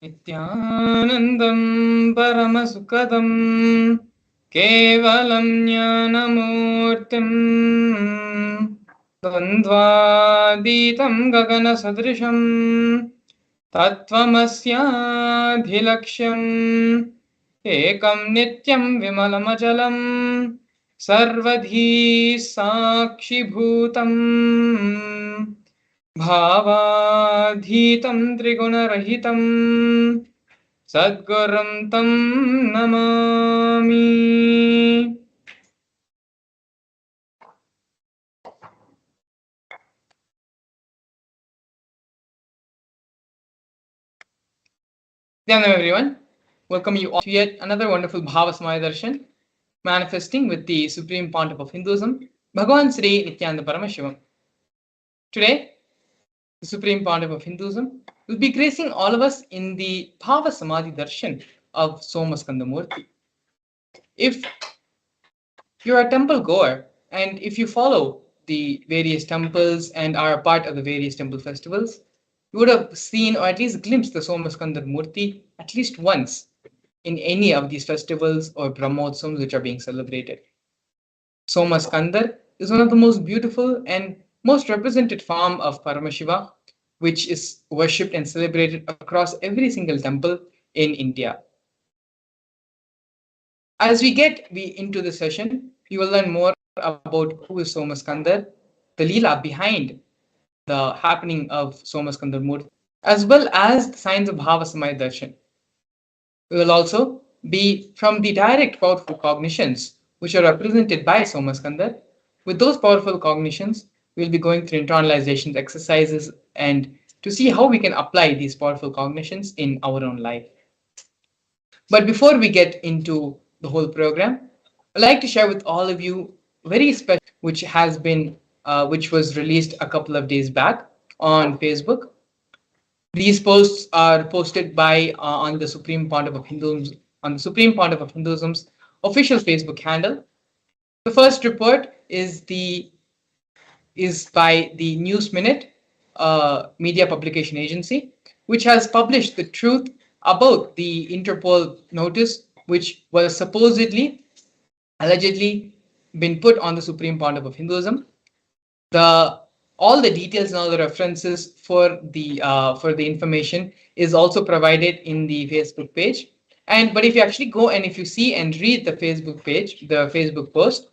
Nithyanandam Paramasukadam Kevalam Jnanamurtim Dvandvaditam Gagana Sadrisham Tattvamasyaadhilaksham Ekam Nityam Vimalamachalam Sarvadhi Sakshi Bhutam Bhavadhitam Triguణarahitam Sadgurum Tam Namami. Namaskar everyone. Welcome you all to yet another wonderful Bhava Darshan, manifesting with the Supreme Pontiff of Hinduism, Bhagavan Sri Nithyananda Paramashivam. Today, the Supreme Pontiff of Hinduism will be gracing all of us in the Bhava Samadhi Darshan of Somaskandhar Murthy. If you're a temple goer and if you follow the various temples and are a part of the various temple festivals, you would have seen or at least glimpsed the Somaskandhar Murthy at least once in any of these festivals or Brahmotsams which are being celebrated. Somaskandhar is one of the most beautiful and most represented form of Paramashiva, which is worshipped and celebrated across every single temple in India. As we get into the session, you will learn more about who is Somaskandhar, the Leela behind the happening of Somaskandhar Murthy, as well as the signs of Bhava Samadhi Darshan. We will also be from the direct powerful cognitions which are represented by Somaskandhar. With those powerful cognitions, we'll be going through internalization exercises and to see how we can apply these powerful cognitions in our own life. But before we get into the whole program, I'd like to share with all of you very special which has been which was released a couple of days back on Facebook. These posts are posted by on the Supreme Pontiff of Hinduism on the Supreme Pontiff of Hinduism's official Facebook handle. The first report is by the News Minute media publication agency, which has published the truth about the Interpol notice, which was supposedly, allegedly, been put on the Supreme Pontiff of Hinduism. All the details and all the references for the information is also provided in the Facebook page. But if you actually go and if you see and read the Facebook page, the Facebook post,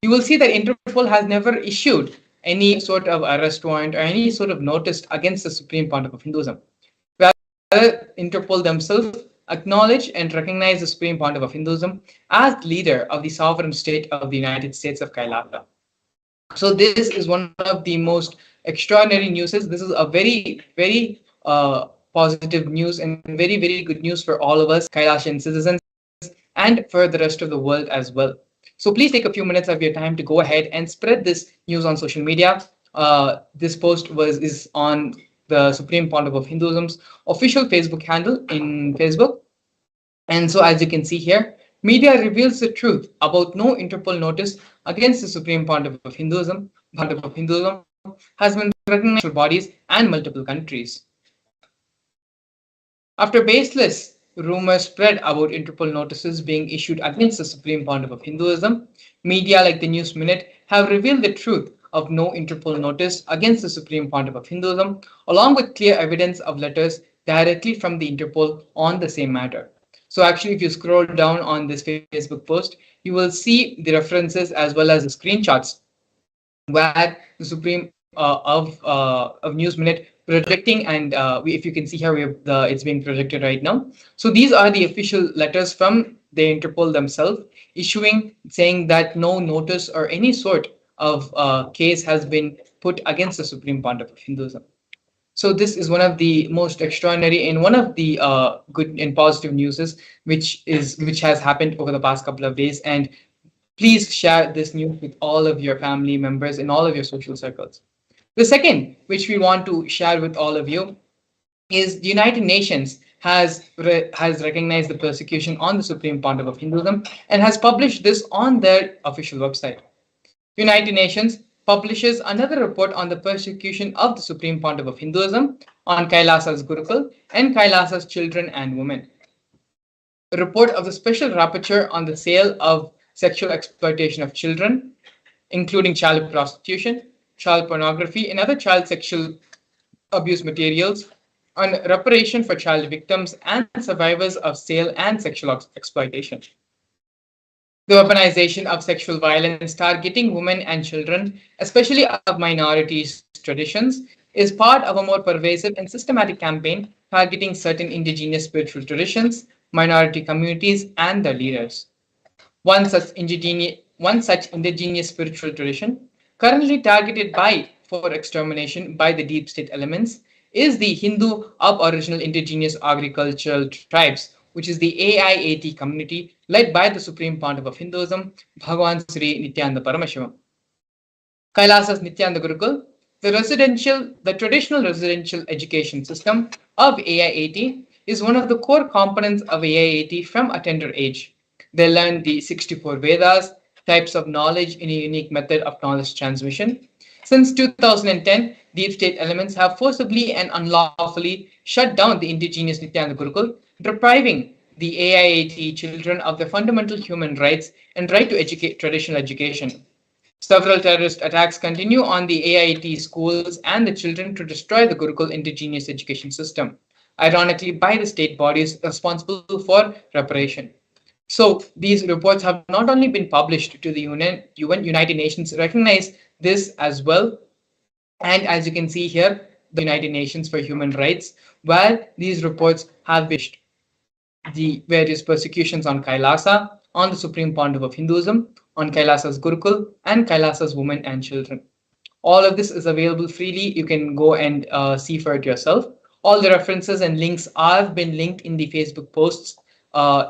you will see that Interpol has never issued any sort of arrest warrant or any sort of notice against the Supreme Pontiff of Hinduism. Rather, Interpol themselves acknowledge and recognize the Supreme Pontiff of Hinduism as leader of the sovereign state of the United States of Kailasa. So this is one of the most extraordinary news. This is a very, very positive news and very, very good news for all of us Kailasian citizens and for the rest of the world as well. So please take a few minutes of your time to go ahead and spread this news on social media. This post is on the Supreme Pontiff of Hinduism's official Facebook handle in Facebook. And so as you can see here, media reveals the truth about no Interpol notice against the Supreme Pontiff of Hinduism. Pontiff of Hinduism has been recognized by bodies and multiple countries. After baseless rumors spread about Interpol notices being issued against the Supreme Pontiff of Hinduism, media like the News Minute have revealed the truth of no Interpol notice against the Supreme Pontiff of Hinduism, along with clear evidence of letters directly from the Interpol on the same matter. So actually, if you scroll down on this Facebook post, you will see the references as well as the screenshots where the Supreme of News Minute projecting, and if you can see here, it's being projected right now. So these are the official letters from the Interpol themselves issuing, saying that no notice or any sort of case has been put against the Supreme Pontiff of Hinduism. So this is one of the most extraordinary and one of the good and positive newses which has happened over the past couple of days. And please share this news with all of your family members in all of your social circles. The second, which we want to share with all of you, is the United Nations has recognized the persecution on the Supreme Pontiff of Hinduism and has published this on their official website. United Nations publishes another report on the persecution of the Supreme Pontiff of Hinduism on Kailasa's Gurukul and Kailasa's children and women. A report of the special rapporteur on the sale of sexual exploitation of children, including child prostitution, child pornography, and other child sexual abuse materials, on reparation for child victims and survivors of sale and sexual exploitation. The weaponization of sexual violence targeting women and children, especially of minorities' traditions, is part of a more pervasive and systematic campaign targeting certain indigenous spiritual traditions, minority communities, and their leaders. One such indigenous spiritual tradition, currently targeted by for extermination by the deep state elements, is the Hindu Aboriginal Indigenous Agricultural Tribes, which is the AIAT community led by the Supreme Pontiff of Hinduism, Bhagavan Sri Nithyananda Paramashivam. Kailasa's Nithyananda Gurukul, the traditional residential education system of AIAT, is one of the core components of AIAT from a tender age. They learn the 64 Vedas, types of knowledge in a unique method of knowledge transmission. Since 2010, deep state elements have forcibly and unlawfully shut down the indigenous Nithyananda Gurukul, depriving the AIAT children of their fundamental human rights and right to traditional education. Several terrorist attacks continue on the AIT schools and the children to destroy the Gurukul indigenous education system, ironically by the state bodies responsible for reparation. So these reports have not only been published to the UN United Nations recognize this as well, and as you can see here, the United Nations for Human Rights, where these reports have been the various persecutions on Kailasa, on the Supreme Pontiff of Hinduism, on Kailasa's Gurukul, and Kailasa's women and children. All of this is available freely. You can go and see for it yourself. All the references and links have been linked in the Facebook posts.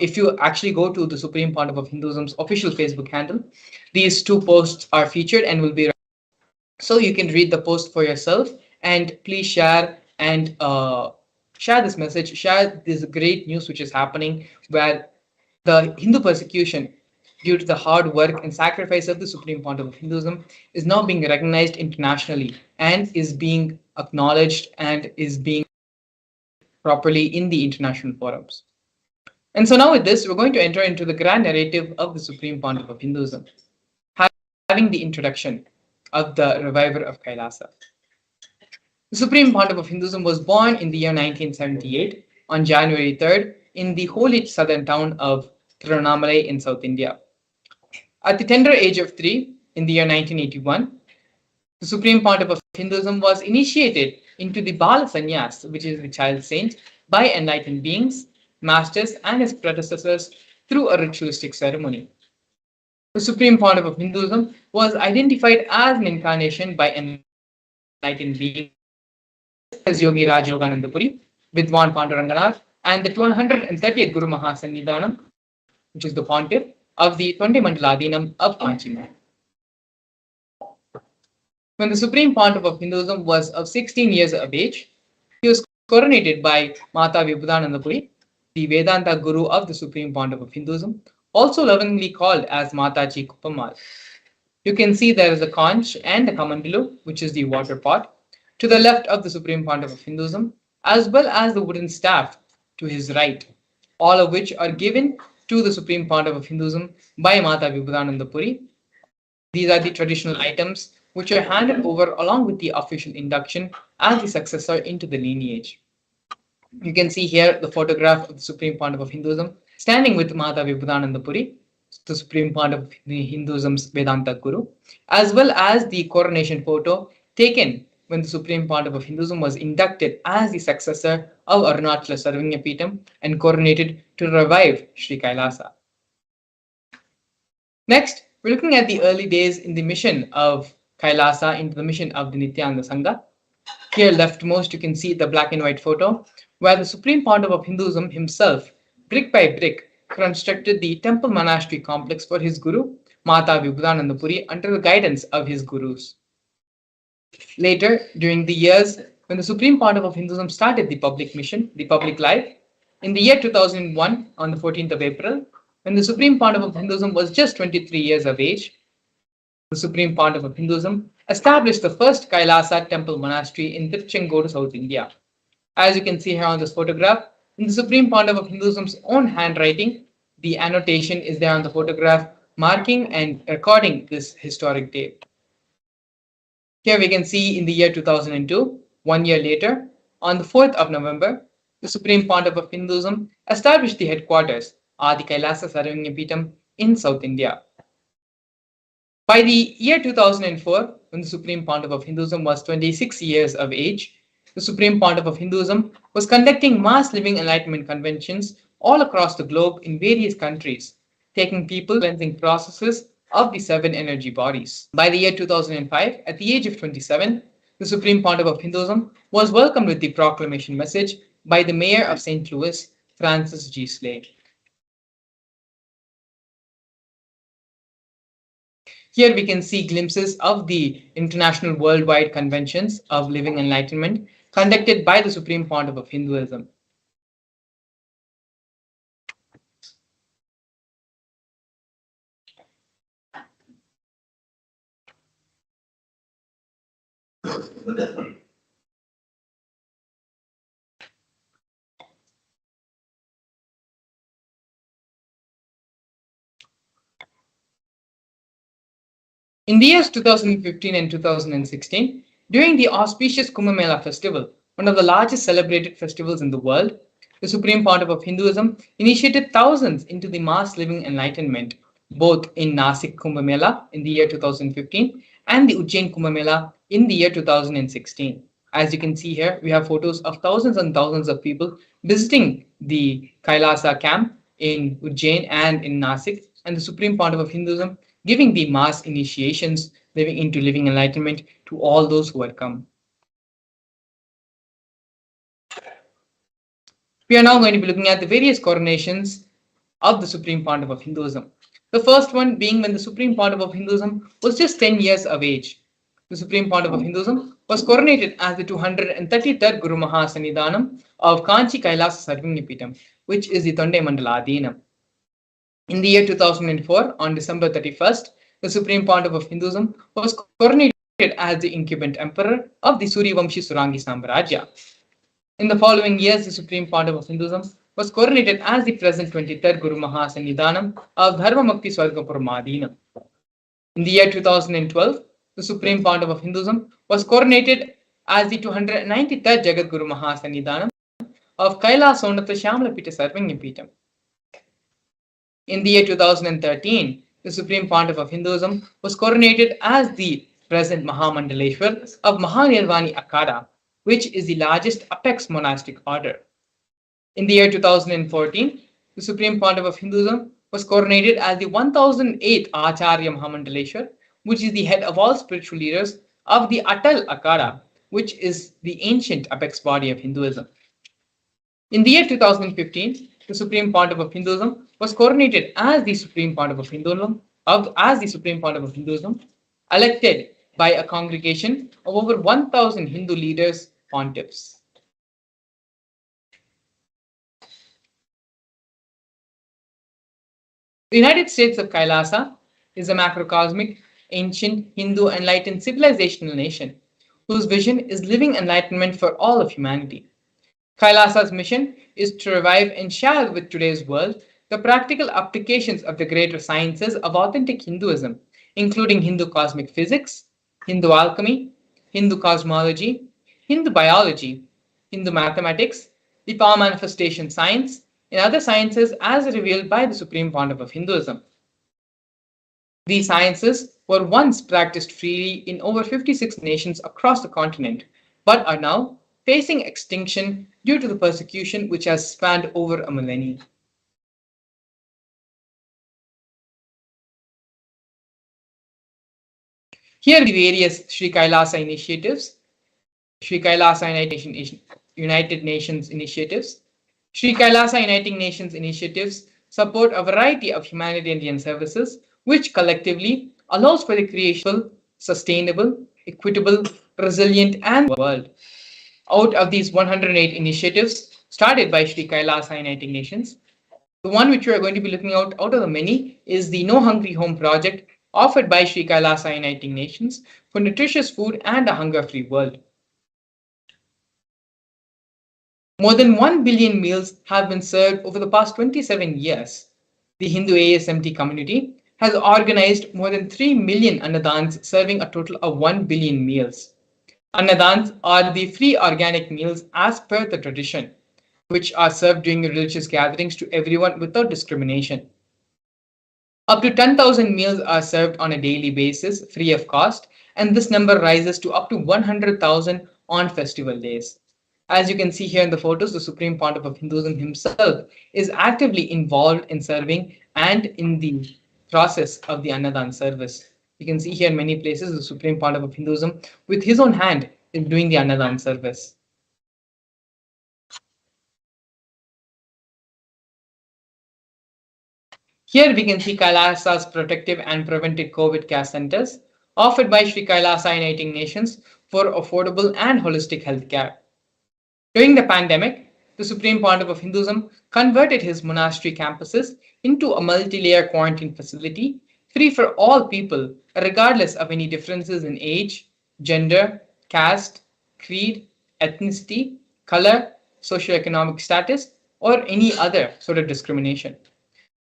If you actually go to the Supreme Pontiff of Hinduism's official Facebook handle, these two posts are featured and will be so you can read the post for yourself, and please share and share this message, share this great news which is happening, where the Hindu persecution due to the hard work and sacrifice of the Supreme Pontiff of Hinduism is now being recognized internationally and is being acknowledged and is being properly in the international forums. And so now with this, we're going to enter into the grand narrative of the Supreme Pontiff of Hinduism, having the introduction of the reviver of Kailasa. The Supreme Pontiff of Hinduism was born in the year 1978 on January 3rd in the holy southern town of Tiruvannamalai in South India. At the tender age of 3 in the year 1981, the Supreme Pontiff of Hinduism was initiated into the Bala Sannyas, which is the child saint, by enlightened beings, masters, and his predecessors through a ritualistic ceremony. The Supreme Pontiff of Hinduism was identified as an incarnation by enlightened beings as Yogi Raj Yoganandapuri, Vidwan Panduranganath, and the 130th Guru Mahasannidhanam, which is the pontiff of the 20 Mandaladinam of Kanchi. When the Supreme Pontiff of Hinduism was of 16 years of age, he was coronated by Mata Vibhudanandapuri, the Vedanta Guru of the Supreme Pontiff of Hinduism, also lovingly called as Mataji Kuppamal. You can see there is a conch and a kamandalu, which is the water pot, to the left of the Supreme Pontiff of Hinduism, as well as the wooden staff to his right, all of which are given to the Supreme Pontiff of Hinduism by Mata Vibhudanandapuri. These are the traditional items which are handed over along with the official induction as the successor into the lineage. You can see here the photograph of the Supreme Pontiff of Hinduism standing with Mata Vibhudanandapuri, the Supreme Pontiff of Hinduism's Vedanta Guru, as well as the coronation photo taken when the Supreme Pontiff of Hinduism was inducted as the successor of Arunachala Sarvanyapeetham and coronated to revive Sri Kailasa. Next, we're looking at the early days in the mission of Kailasa into the mission of the Nithyananda Sangha. Here leftmost, you can see the black and white photo where the Supreme Pontiff of Hinduism himself, brick by brick, constructed the temple monastery complex for his guru, Mata Vibhudanandapuri, under the guidance of his gurus. Later, during the years when the Supreme Pontiff of Hinduism started the public mission, the public life, in the year 2001, on the 14th of April, when the Supreme Pontiff of Hinduism was just 23 years of age, the Supreme Pontiff of Hinduism established the first Kailasa temple monastery in Tiruchengodu, South India. As you can see here on this photograph, in the Supreme Pandav of Hinduism's own handwriting, the annotation is there on the photograph, marking and recording this historic date. Here we can see in the year 2002, 1 year later, on the 4th of November, the Supreme Pontiff of Hinduism established the headquarters, Adi Kailasa Sarvanyapeetham, in South India. By the year 2004, when the Supreme Pontiff of Hinduism was 26 years of age, the Supreme Pontiff of Hinduism was conducting mass living enlightenment conventions all across the globe in various countries, taking people cleansing processes of the seven energy bodies. By the year 2005, at the age of 27, the Supreme Pontiff of Hinduism was welcomed with the proclamation message by the Mayor of St. Louis, Francis G. Slay. Here we can see glimpses of the international worldwide conventions of living enlightenment conducted by the Supreme Pontiff of Hinduism. In the years 2015 and 2016, during the auspicious Kumbh Mela festival, one of the largest celebrated festivals in the world, the Supreme Pontiff of Hinduism initiated thousands into the mass living enlightenment, both in Nasik Kumbh Mela in the year 2015 and the Ujjain Kumbh Mela in the year 2016. As you can see here, we have photos of thousands and thousands of people visiting the Kailasa camp in Ujjain and in Nasik, and the Supreme Pontiff of Hinduism giving the mass initiations living into living enlightenment to all those who had come. We are now going to be looking at the various coronations of the Supreme Pontiff of Hinduism. The first one being when the Supreme Pontiff of Hinduism was just 10 years of age. The Supreme Pontiff of Hinduism was coronated as the 233rd Guru Mahasannidhanam of Kanchi Kailasa Sarvanyapeetham, which is the Tondai Mandala Adhinam. In the year 2004, on December 31st, the Supreme Pontiff of Hinduism was coronated as the incumbent emperor of the Suryavamshi Surangi Samrajya. In the following years, the Supreme Pontiff of Hinduism was coronated as the present 23rd Guru Mahasannidhanam of Dharmamukti Swargapuram. In the year 2012, the Supreme Pontiff of Hinduism was coronated as the 293rd Jagat Guru Mahasannidhanam of Kailasonatha Shyamlapita Sarvanyapeetham. In the year 2013, the Supreme Pontiff of Hinduism was coronated as the present Mahamandaleshwar of Mahanirvani Akhada, which is the largest apex monastic order. In the year 2014, the Supreme Pontiff of Hinduism was coronated as the 1008th Acharya Mahamandaleshwar, which is the head of all spiritual leaders of the Atal Akhada, which is the ancient apex body of Hinduism. In the year 2015, the Supreme Pontiff of Hinduism was coronated as the Supreme Pontiff of Hinduism, elected by a congregation of over 1,000 Hindu leaders, pontiffs. The United States of Kailasa is a macrocosmic, ancient, Hindu enlightened civilizational nation whose vision is living enlightenment for all of humanity. Kailasa's mission is to revive and share with today's world the practical applications of the greater sciences of authentic Hinduism, including Hindu cosmic physics, Hindu alchemy, Hindu cosmology, Hindu biology, Hindu mathematics, the power manifestation science, and other sciences as revealed by the Supreme Pontiff of Hinduism. These sciences were once practiced freely in over 56 nations across the continent, but are now facing extinction due to the persecution which has spanned over a millennium. Here are the various Sri Kailasa initiatives, Sri Kailasa United Nations initiatives. Sri Kailasa Uniting Nations initiatives support a variety of humanitarian services which collectively allows for the creation of a sustainable, equitable, resilient, and world. Out of these 108 initiatives started by Sri Kailasa Uniting Nations, the one which we are going to be looking out of the many is the No Hungry Home project offered by Sri Kailasa Uniting Nations for nutritious food and a hunger-free world. More than 1 billion meals have been served over the past 27 years. The Hindu ASMT community has organized more than 3 million annadans, serving a total of 1 billion meals. Annadans are the free organic meals as per the tradition, which are served during religious gatherings to everyone without discrimination. Up to 10,000 meals are served on a daily basis, free of cost, and this number rises to up to 100,000 on festival days. As you can see here in the photos, the Supreme Pontiff of Hinduism himself is actively involved in serving and in the process of the Annadan service. You can see here in many places the Supreme Pontiff of Hinduism, with his own hand, is doing the Annadan service. Here we can see Kailasa's protective and preventive COVID care centers offered by Sri Kailasa Uniting Nations for affordable and holistic health care. During the pandemic, the Supreme Pontiff of Hinduism converted his monastery campuses into a multi-layer quarantine facility free for all people, regardless of any differences in age, gender, caste, creed, ethnicity, color, socioeconomic status, or any other sort of discrimination.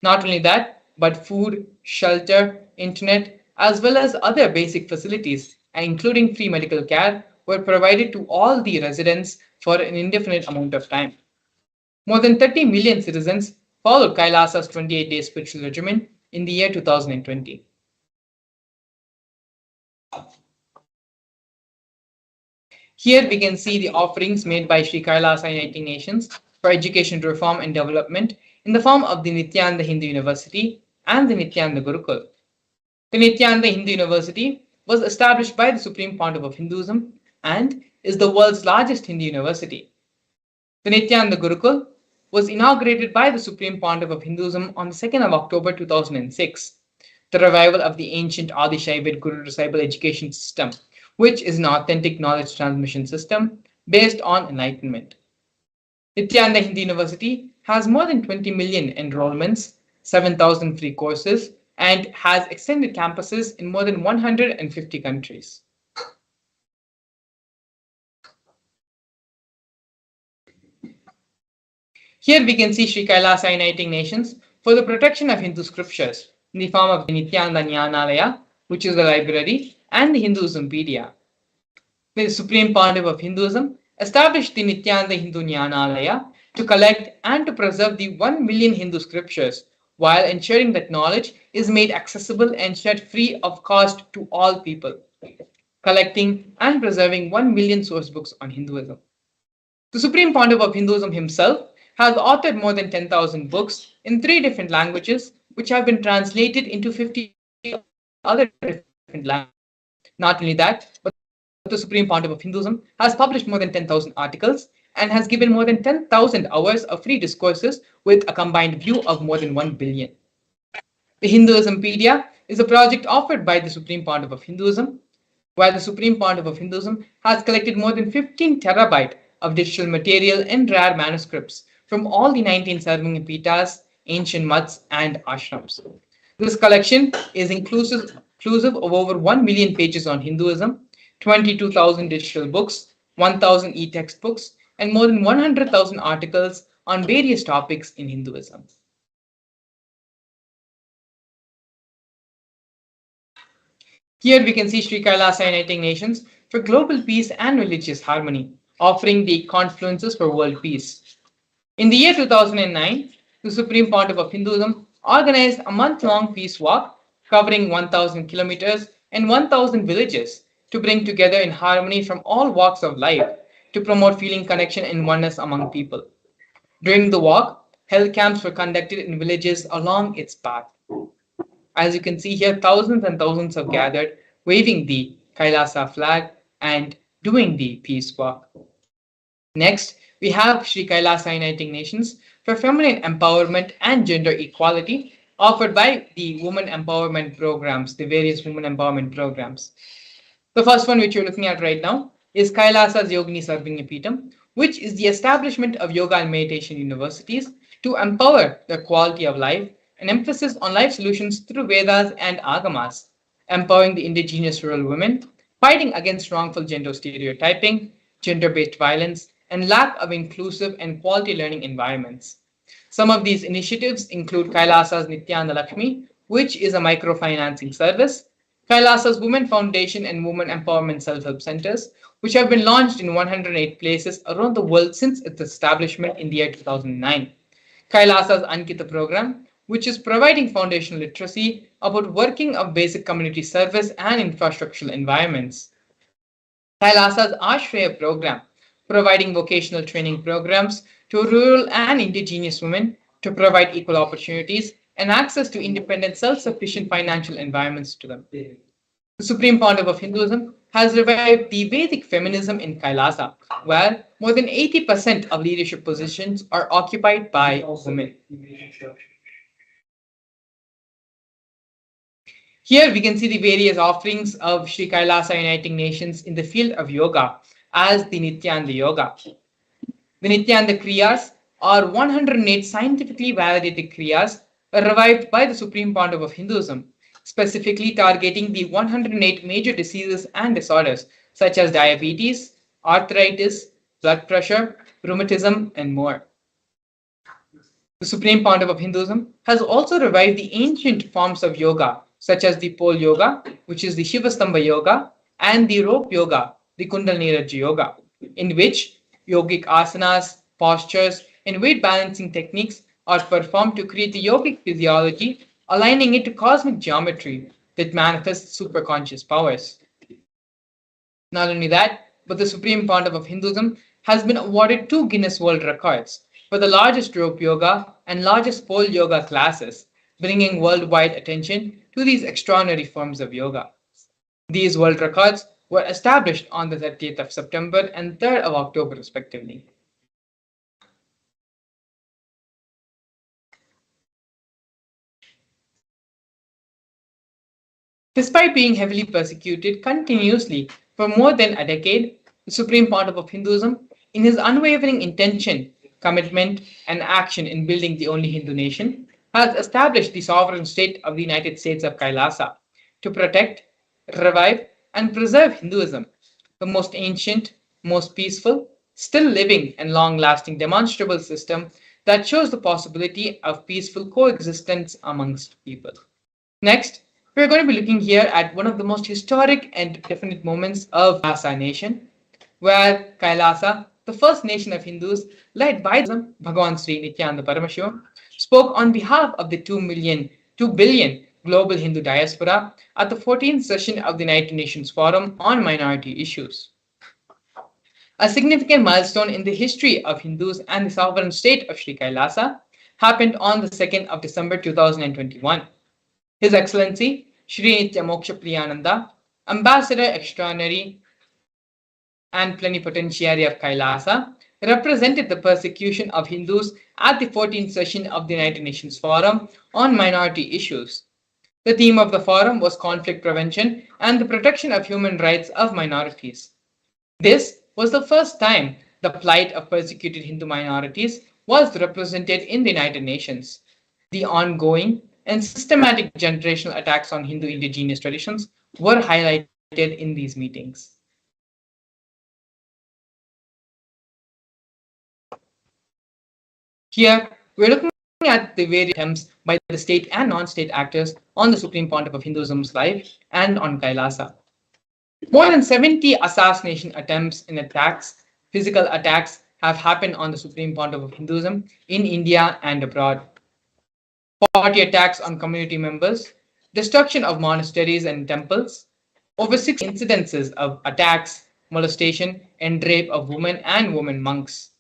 Not only that, but food, shelter, internet, as well as other basic facilities, including free medical care, were provided to all the residents for an indefinite amount of time. More than 30 million citizens followed Kailasa's 28-day spiritual regimen in the year 2020. Here we can see the offerings made by Sri Kailasa Uniting Nations for education reform and development in the form of the Nithyananda Hindu University and the Nithyananda Gurukul. The Nithyananda Hindu University was established by the Supreme Pontiff of Hinduism and is the world's largest Hindu university. The Nithyananda Gurukul was inaugurated by the Supreme Pontiff of Hinduism on the 2nd of October 2006, the revival of the ancient Adi Shaivid Guru Disciple education system, which is an authentic knowledge transmission system based on enlightenment. Nithyananda Hindu University has more than 20 million enrollments, 7,000 free courses, and has extended campuses in more than 150 countries. Here we can see Sri Kailasa Uniting Nations for the protection of Hindu scriptures in the form of the Nithyananda Jnanalaya, which is the library, and the Hinduismpedia. The Supreme Pontiff of Hinduism established the Nithyananda Hindu Jnanalaya to collect and to preserve the 1 million Hindu scriptures while ensuring that knowledge is made accessible and shared free of cost to all people, collecting and preserving 1 million source books on Hinduism. The Supreme Pontiff of Hinduism himself has authored more than 10,000 books in 3 different languages, which have been translated into 50 other different languages. Not only that, but the Supreme Pontiff of Hinduism has published more than 10,000 articles and has given more than 10,000 hours of free discourses with a combined view of more than 1 billion. The Hinduismpedia is a project offered by the Supreme Pontiff of Hinduism, where the Supreme Pontiff of Hinduism has collected more than 15 terabyte of digital material and rare manuscripts from all the 19 serving pitas, ancient mutts, and ashrams. This collection is inclusive of over 1 million pages on Hinduism, 22,000 digital books, 1,000 e-textbooks, and more than 100,000 articles on various topics in Hinduism. Here we can see Sri Kailasa Uniting Nations for global peace and religious harmony, offering the confluences for world peace. In the year 2009, the Supreme Pontiff of Hinduism organized a month-long peace walk covering 1,000 kilometers and 1,000 villages to bring together in harmony from all walks of life to promote feeling connection and oneness among people. During the walk, health camps were conducted in villages along its path. As you can see here, thousands and thousands have gathered, waving the Kailasa flag and doing the peace walk. Next, we have Sri Kailasa Uniting Nations for feminine empowerment and gender equality, offered by the women empowerment programs, the various women empowerment programs. The first one, which you're looking at right now, is Kailasa's Yogini Sarvingyapeetham, which is the establishment of yoga and meditation universities to empower the quality of life, an emphasis on life solutions through Vedas and Agamas, empowering the indigenous rural women, fighting against wrongful gender stereotyping, gender-based violence, and lack of inclusive and quality learning environments. Some of these initiatives include Kailasa's Nithyananda Lakshmi, which is a microfinancing service, Kailasa's Women Foundation and Women Empowerment Self-Help Centers, which have been launched in 108 places around the world since its establishment in the year 2009. Kailasa's Ankita program, which is providing foundational literacy about working of basic community service and infrastructural environments. Kailasa's Ashraya program, providing vocational training programs to rural and indigenous women to provide equal opportunities and access to independent, self-sufficient financial environments to them. The Supreme Pontiff of Hinduism has revived the Vedic feminism in Kailasa, where more than 80% of leadership positions are occupied by women. Here we can see the various offerings of Sri Kailasa Uniting Nations in the field of yoga as the Nityananda Yoga. The Nityananda Kriyas are 108 scientifically validated Kriyas revived by the Supreme Pontiff of Hinduism, specifically targeting the 108 major diseases and disorders such as diabetes, arthritis, blood pressure, rheumatism, and more. The Supreme Pontiff of Hinduism has also revived the ancient forms of yoga, such as the pole yoga, which is the Shivastambha yoga, and the rope yoga, the Kundalini Raja yoga, in which yogic asanas, postures, and weight balancing techniques are performed to create the yogic physiology, aligning it to cosmic geometry that manifests superconscious powers. Not only that, but the Supreme Pontiff of Hinduism has been awarded 2 Guinness World Records for the largest rope yoga and largest pole yoga classes, bringing worldwide attention to these extraordinary forms of yoga. These world records were established on the 30th of September and 3rd of October, respectively. Despite being heavily persecuted continuously for more than a decade, the Supreme Pontiff of Hinduism, in his unwavering intention, commitment, and action in building the only Hindu nation, has established the sovereign state of the United States of Kailasa to protect, revive, and preserve Hinduism, the most ancient, most peaceful, still living, and long lasting demonstrable system that shows the possibility of peaceful coexistence amongst people. Next, we're going to be looking here at one of the most historic and definite moments of Kailasa nation, where Kailasa, the first nation of Hindus led by Bhagavan Sri Nithyananda Paramashivam, spoke on behalf of the 2 billion global Hindu diaspora at the 14th session of the United Nations Forum on Minority Issues. A significant milestone in the history of Hindus and the sovereign state of Sri Kailasa happened on the 2nd of December 2021. His Excellency Shri Nitya Moksha Priyananda, Ambassador Extraordinary and Plenipotentiary of Kailasa, represented the persecution of Hindus at the 14th session of the United Nations Forum on Minority Issues. The theme of the forum was conflict prevention and the protection of human rights of minorities. This was the first time the plight of persecuted Hindu minorities was represented in the United Nations. The ongoing and systematic generational attacks on Hindu indigenous traditions were highlighted in these meetings. Here, we're looking at the various attempts by the state and non-state actors on the Supreme Pontiff of Hinduism's life and on Kailasa. More than 70 assassination attempts and attacks, physical attacks, have happened on the Supreme Pontiff of Hinduism in India and abroad. 40 attacks on community members, destruction of monasteries and temples, over 6 incidences of attacks, molestation, and rape of women and women monks.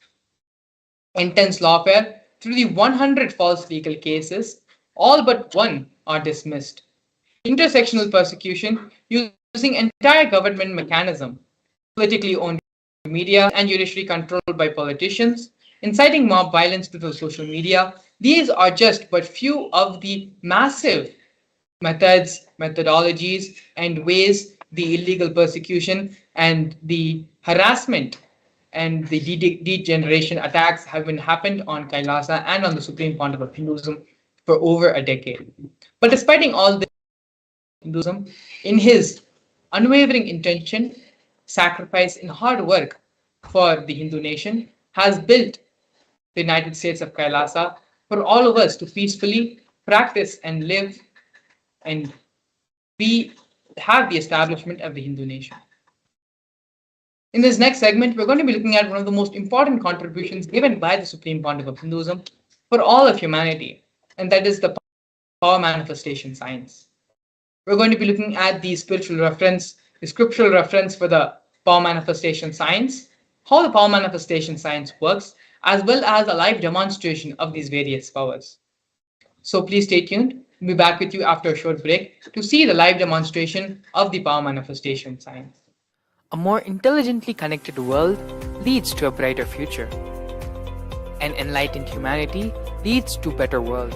Intense lawfare through the 100 false legal cases, all but one are dismissed. Intersectional persecution using entire government mechanism, politically owned media and judiciary controlled by politicians, inciting mob violence through social media. These are just but few of the massive methods, methodologies, and ways the illegal persecution and the harassment and the degeneration attacks have been happened on Kailasa and on the Supreme Pontiff of Hinduism for over a decade. But despite all this, Hinduism, in his unwavering intention, sacrifice, and hard work, for the Hindu nation has built the United States of Kailasa for all of us to peacefully practice and live and we have the establishment of the Hindu nation. In this next segment, we're going to be looking at one of the most important contributions given by the Supreme Pontiff of Hinduism for all of humanity, and that is the power manifestation science. We're going to be looking at the spiritual reference, the scriptural reference for the power manifestation science, how the power manifestation science works, as well as a live demonstration of these various powers. So please stay tuned. We'll be back with you after a short break to see the live demonstration of the power manifestation science. A more intelligently connected world leads to a brighter future. An enlightened humanity leads to a better world.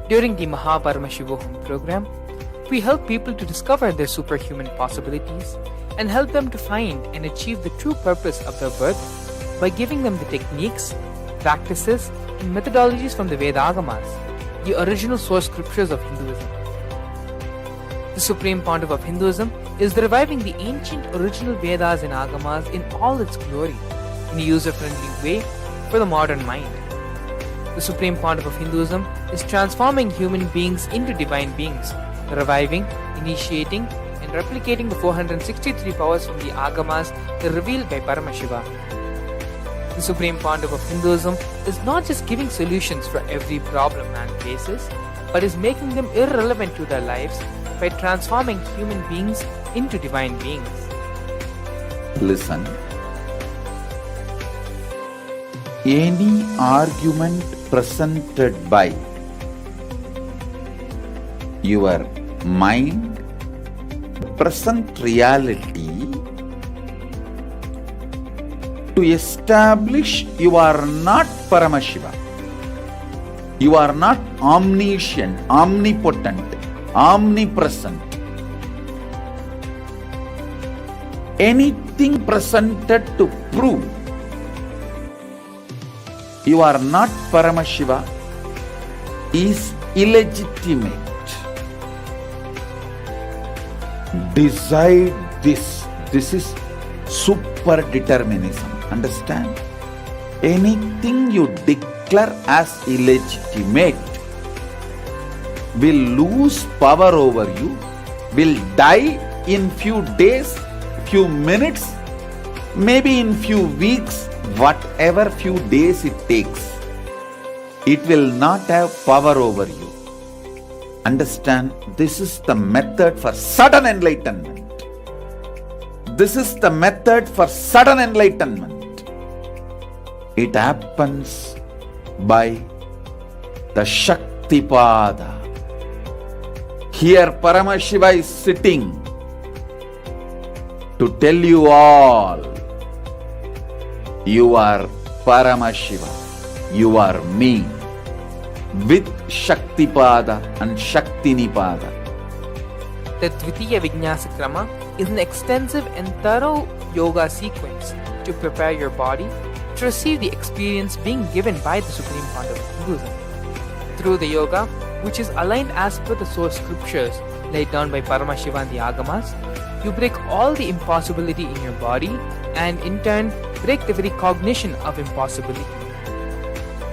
During the Paramashivam program, we help people to discover their superhuman possibilities and help them to find and achieve the true purpose of their birth by giving them the techniques, practices, and methodologies from the Vedagamas, the original source scriptures of Hinduism. The Supreme Pontiff of Hinduism is reviving the ancient original Vedas and Agamas in all its glory, in a user-friendly way for the modern mind. The Supreme Pontiff of Hinduism is transforming human beings into divine beings, reviving, initiating, and replicating the 463 powers from the Agamas revealed by Paramashivam. The Supreme Pontiff of Hinduism is not just giving solutions for every problem man faces, but is making them irrelevant to their lives by transforming human beings into divine beings. Listen. Any argument presented by your mind, present reality, to establish you are not Paramashiva, you are not omniscient, omnipotent, omnipresent. Anything presented to prove you are not Paramashiva is illegitimate. Decide this. This is super determinism. Understand? Anything you declare as illegitimate will lose power over you, will die in few days, few minutes, maybe in few weeks, whatever few days it takes. It will not have power over you. Understand, this is the method for sudden enlightenment. This is the method for sudden enlightenment. It happens by the Shaktipada. Here Paramashiva is sitting to tell you all, you are Paramashiva, you are me, with Shaktipada and Shaktinipada. The Dvitiya Vijnasa Krama is an extensive and thorough yoga sequence to prepare your body to receive the experience being given by the Supreme Pontiff of Hinduism. Through the yoga, which is aligned as per the source scriptures laid down by Paramashiva and the Agamas, you break all the impossibility in your body and in turn break the very cognition of impossibility.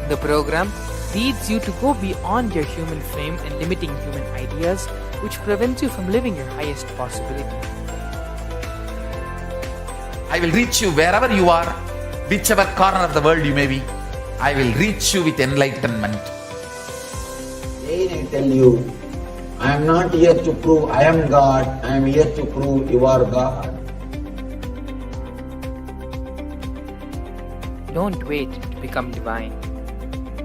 The program leads you to go beyond your human frame and limiting human ideas, which prevents you from living your highest possibility. I will reach you wherever you are, whichever corner of the world you may be. I will reach you with enlightenment. Again I tell you, I am not here to prove I am God, I am here to prove you are God. Don't wait to become divine.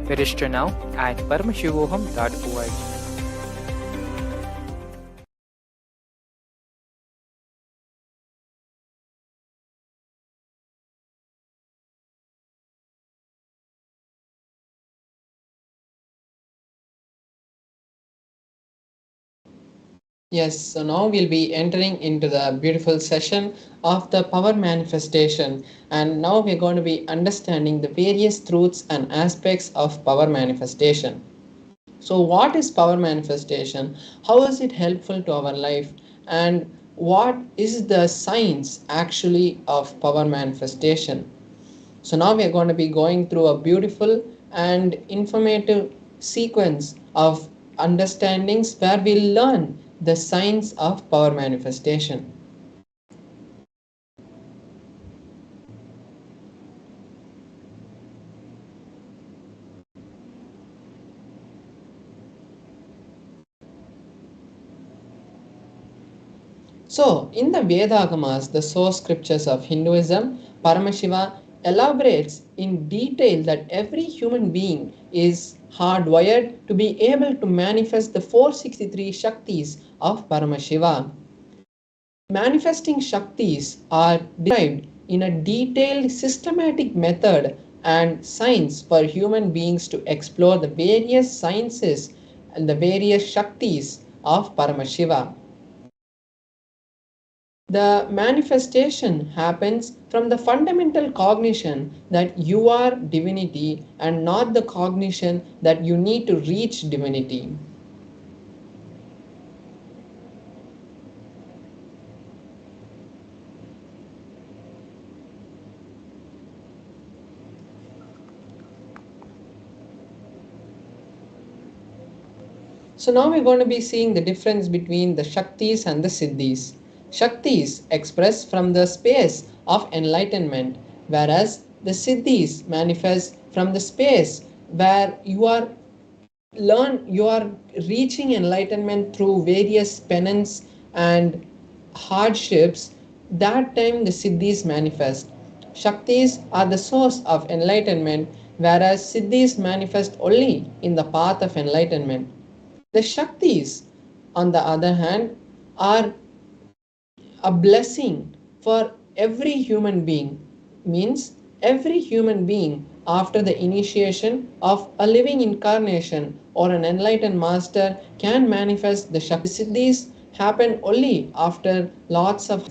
Register now at paramashivoham.org. Yes, so now we'll be entering into the beautiful session of the power manifestation, and now we're going to be understanding the various truths and aspects of power manifestation. So, what is power manifestation? How is it helpful to our life? And what is the science actually of power manifestation. So now we are going to be going through a beautiful and informative sequence of understandings where we learn the science of power manifestation. So, in the Vedagamas, the source scriptures of Hinduism, Paramashiva elaborates in detail that every human being is hardwired to be able to manifest the 463 Shaktis of Paramashiva. Manifesting Shaktis are described in a detailed systematic method and science for human beings to explore the various sciences and the various Shaktis of Paramashiva. The manifestation happens from the fundamental cognition that you are divinity and not the cognition that you need to reach divinity. So now we're going to be seeing the difference between the Shaktis and the Siddhis. Shaktis express from the space of enlightenment, whereas the Siddhis manifest from the space where you are reaching enlightenment through various penance and hardships. That time the Siddhis manifest. Shaktis are the source of enlightenment, whereas Siddhis manifest only in the path of enlightenment. The Shaktis, on the other hand, are a blessing for every human being. Means every human being after the initiation of a living incarnation or an enlightened master can manifest the Shaktis. Siddhis happen only after lots of.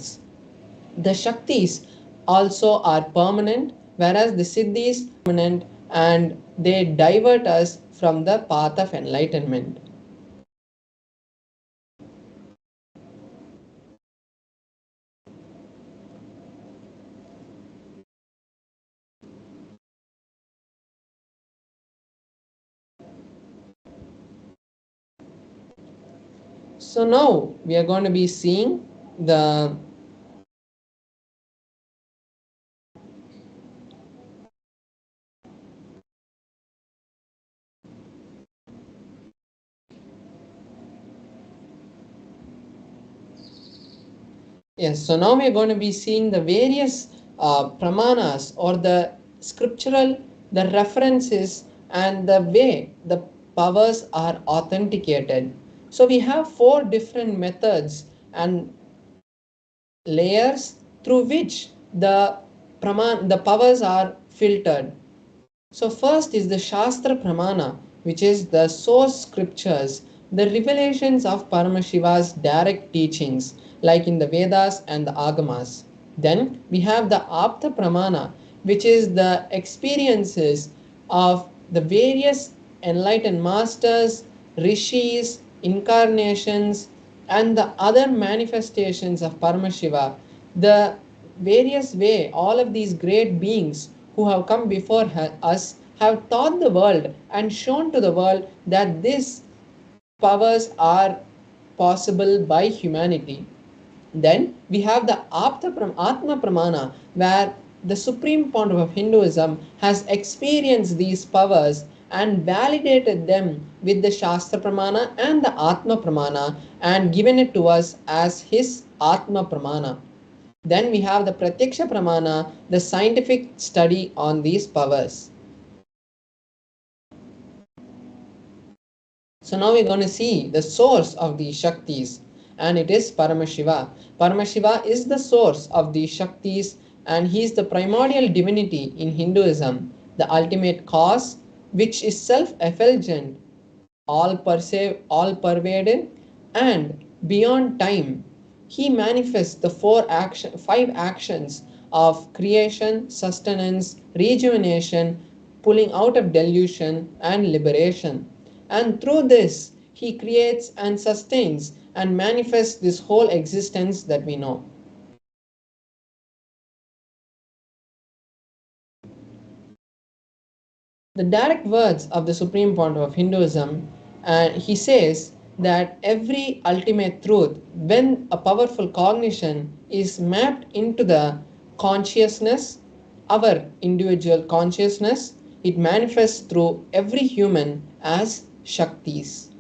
The Shaktis also are permanent, whereas the Siddhis are permanent and they divert us from the path of enlightenment. So now we are going to be seeing the Yes, so now we are going to be seeing the various pramanas or the scriptural, the references and the way the powers are authenticated. So we have four different methods and layers through which the powers are filtered. So first is the Shastra Pramana, which is the source scriptures, the revelations of Paramashiva's direct teachings, like in the Vedas and the Agamas. Then we have the Apta Pramana, which is the experiences of the various enlightened masters, rishis, incarnations, and the other manifestations of Paramashiva. The various way all of these great beings who have come before us have taught the world and shown to the world that these powers are possible by humanity. Then we have the Atma Pramana, where the supreme pontiff of Hinduism has experienced these powers and validated them with the Shastra Pramana and the Atma Pramana and given it to us as his Atma Pramana. Then we have the Pratyaksha Pramana, the scientific study on these powers. So now we're going to see the source of these Shaktis, and it is Paramashiva. Paramashiva is the source of these Shaktis, and he is the primordial divinity in Hinduism, the ultimate cause, which is self-effulgent, all-pervading, and beyond time. He manifests the five actions of creation, sustenance, rejuvenation, pulling out of delusion, and liberation. And through this, he creates and sustains and manifest this whole existence that we know. The direct words of the Supreme Point of Hinduism, he says that every ultimate truth, when a powerful cognition is mapped into the consciousness, our individual consciousness, it manifests through every human as Shaktis.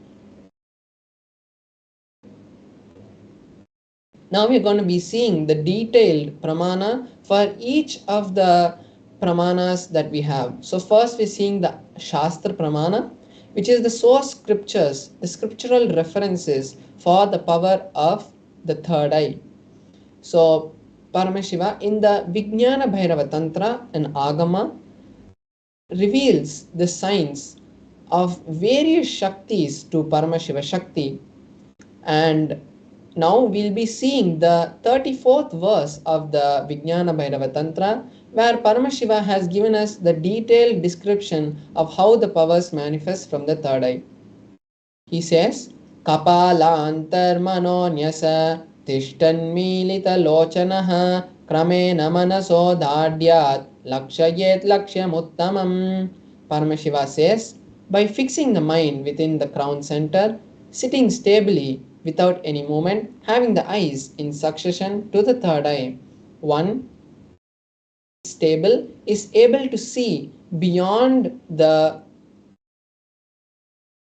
Now we're going to be seeing the detailed pramana for each of the pramanas that we have. So first we're seeing the Shastra pramana, which is the source scriptures, the scriptural references for the power of the third eye. So Paramashiva in the Vijnana Bhairava Tantra and Agama reveals the signs of various Shaktis to Paramashiva Shakti, and now we'll be seeing the 34th verse of the Vijnana Bhairava Tantra, where Paramashiva has given us the detailed description of how the powers manifest from the third eye. He says, Kapalantar manonyasa tishtanmilita lochanaha kramena manaso dhadyat lakshayet lakshyamuttamam. Paramashiva says, by fixing the mind within the crown center, sitting stably without any movement, having the eyes in succession to the third eye, one stable is able to see beyond the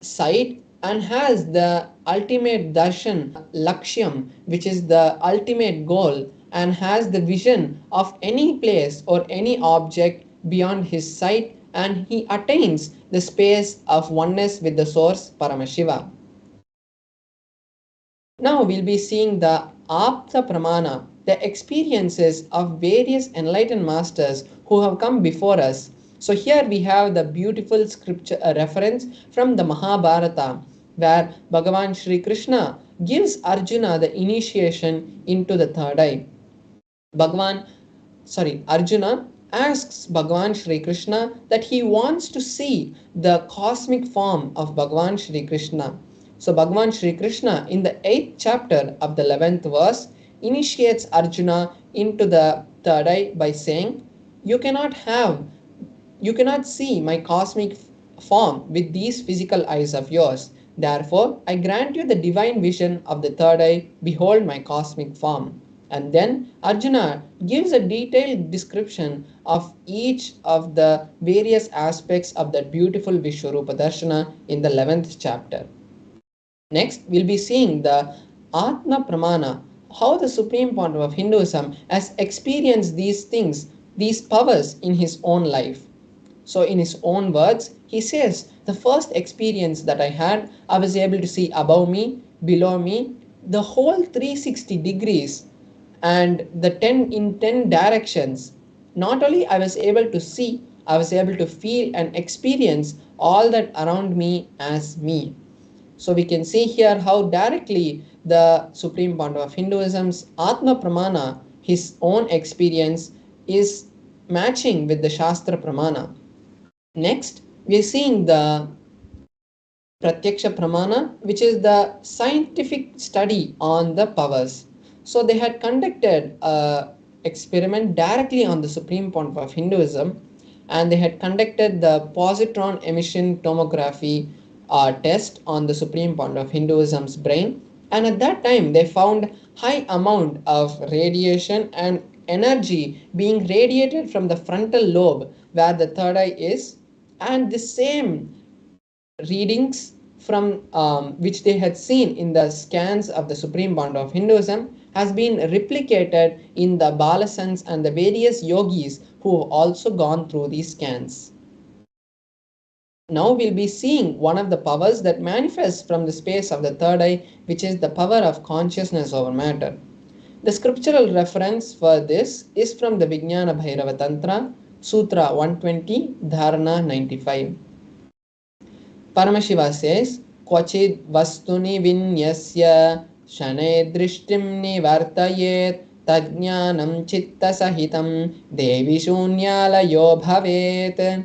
sight and has the ultimate darshan, lakshyam, which is the ultimate goal, and has the vision of any place or any object beyond his sight, and he attains the space of oneness with the source Paramashiva. Now we'll be seeing the Apta Pramana, the experiences of various enlightened masters who have come before us. So here we have the beautiful scripture reference from the Mahabharata, where Bhagavan Shri Krishna gives Arjuna the initiation into the third eye. Arjuna asks Bhagavan Shri Krishna that he wants to see the cosmic form of Bhagavan Shri Krishna. So Bhagavan Shri Krishna in the 8th chapter of the 11th verse initiates Arjuna into the third eye by saying, you cannot see my cosmic form with these physical eyes of yours. Therefore, I grant you the divine vision of the third eye. Behold my cosmic form. And then Arjuna gives a detailed description of each of the various aspects of that beautiful Vishwarupa Darshana in the 11th chapter. Next, we'll be seeing the Atma Pramana, how the Supreme Point of Hinduism has experienced these things, these powers in his own life. So in his own words, he says, the first experience that I had, I was able to see above me, below me, the whole 360 degrees and the 10 directions. Not only I was able to see, I was able to feel and experience all that around me as me. So we can see here how directly the Supreme Point of Hinduism's Atma Pramana, his own experience, is matching with the Shastra Pramana. Next, we are seeing the Pratyaksha Pramana, which is the scientific study on the powers. So they had conducted an experiment directly on the Supreme Point of Hinduism, and they had conducted the positron emission tomography test on the Supreme Point of Hinduism's brain, and at that time they found high amount of radiation and energy being radiated from the frontal lobe where the third eye is, and the same readings from which they had seen in the scans of the Supreme Point of Hinduism has been replicated in the Balasans and the various yogis who have also gone through these scans. Now we'll be seeing one of the powers that manifests from the space of the third eye, which is the power of consciousness over matter. The scriptural reference for this is from the Vijnana Bhairava Tantra, Sutra 120, Dharana 95. Paramashiva says, Kvachid vastuni vinyasya shane drishtim nivartayet tajnanam chitta sahitam devi shunyalayo bhavet.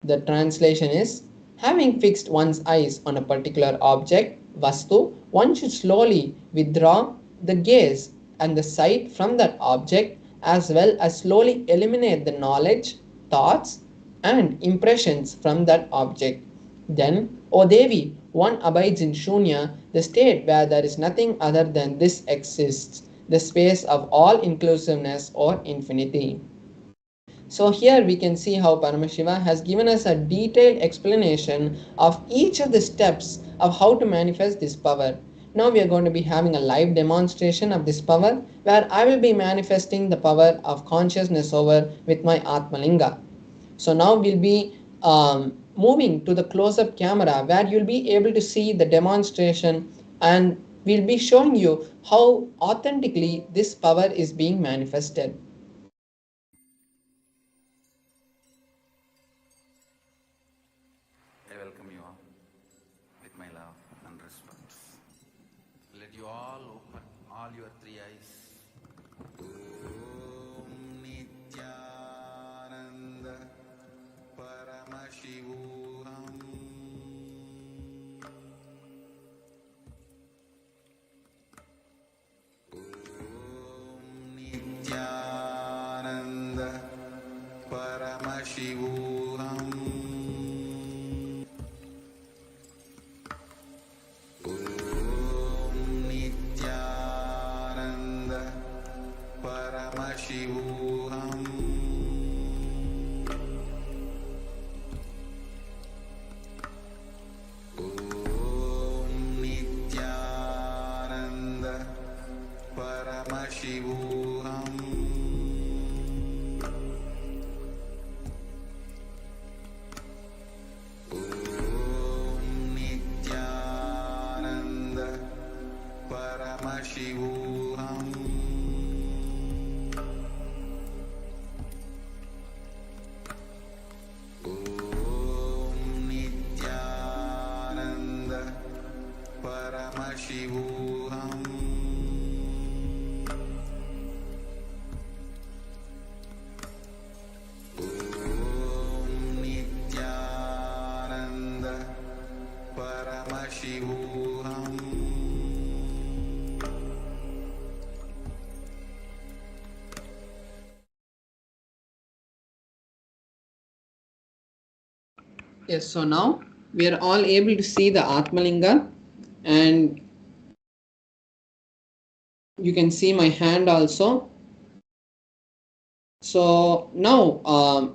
The translation is, having fixed one's eyes on a particular object, Vastu, one should slowly withdraw the gaze and the sight from that object, as well as slowly eliminate the knowledge, thoughts, and impressions from that object. Then, O Devi, one abides in Shunya, the state where there is nothing other than this exists, the space of all inclusiveness or infinity. So here we can see how Paramashiva has given us a detailed explanation of each of the steps of how to manifest this power. Now we are going to be having a live demonstration of this power, where I will be manifesting the power of consciousness over with my Atmalinga. So now we'll be moving to the close-up camera, where you'll be able to see the demonstration, and we'll be showing you how authentically this power is being manifested. I welcome you all with my love and respect. Let you all open all your three eyes. Om Nithyananda Paramashivam. Om Nithyananda Paramashivam. Om Nithyananda Paramashivam. Om Nithyananda Paramashivam. Om Nithyananda Paramashivam. Om Nithyananda Paramashivam. Om Nithyananda Paramashivam. Yes, so now we are all able to see the Atmalinga, and you can see my hand also. So now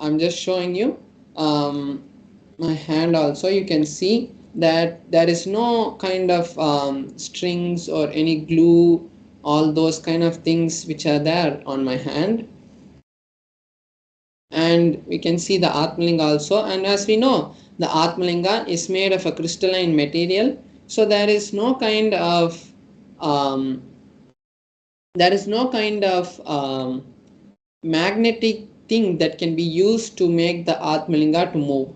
I'm just showing you my hand also. You can see that there is no kind of strings or any glue, all those kind of things which are there on my hand. And we can see the Atmalinga also, and as we know, the Atmalinga is made of a crystalline material, so there is no kind of magnetic thing that can be used to make the Atmalinga to move.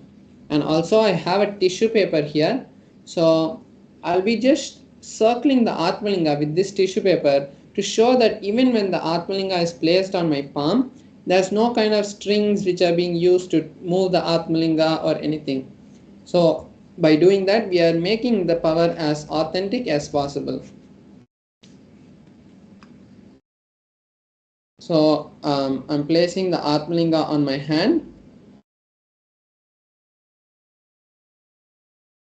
And also I have a tissue paper here, so I'll be just circling the Atmalinga with this tissue paper to show that even when the Atmalinga is placed on my palm, there's no kind of strings which are being used to move the Atmalinga or anything. So by doing that, we are making the power as authentic as possible. So I'm placing the Atmalinga on my hand,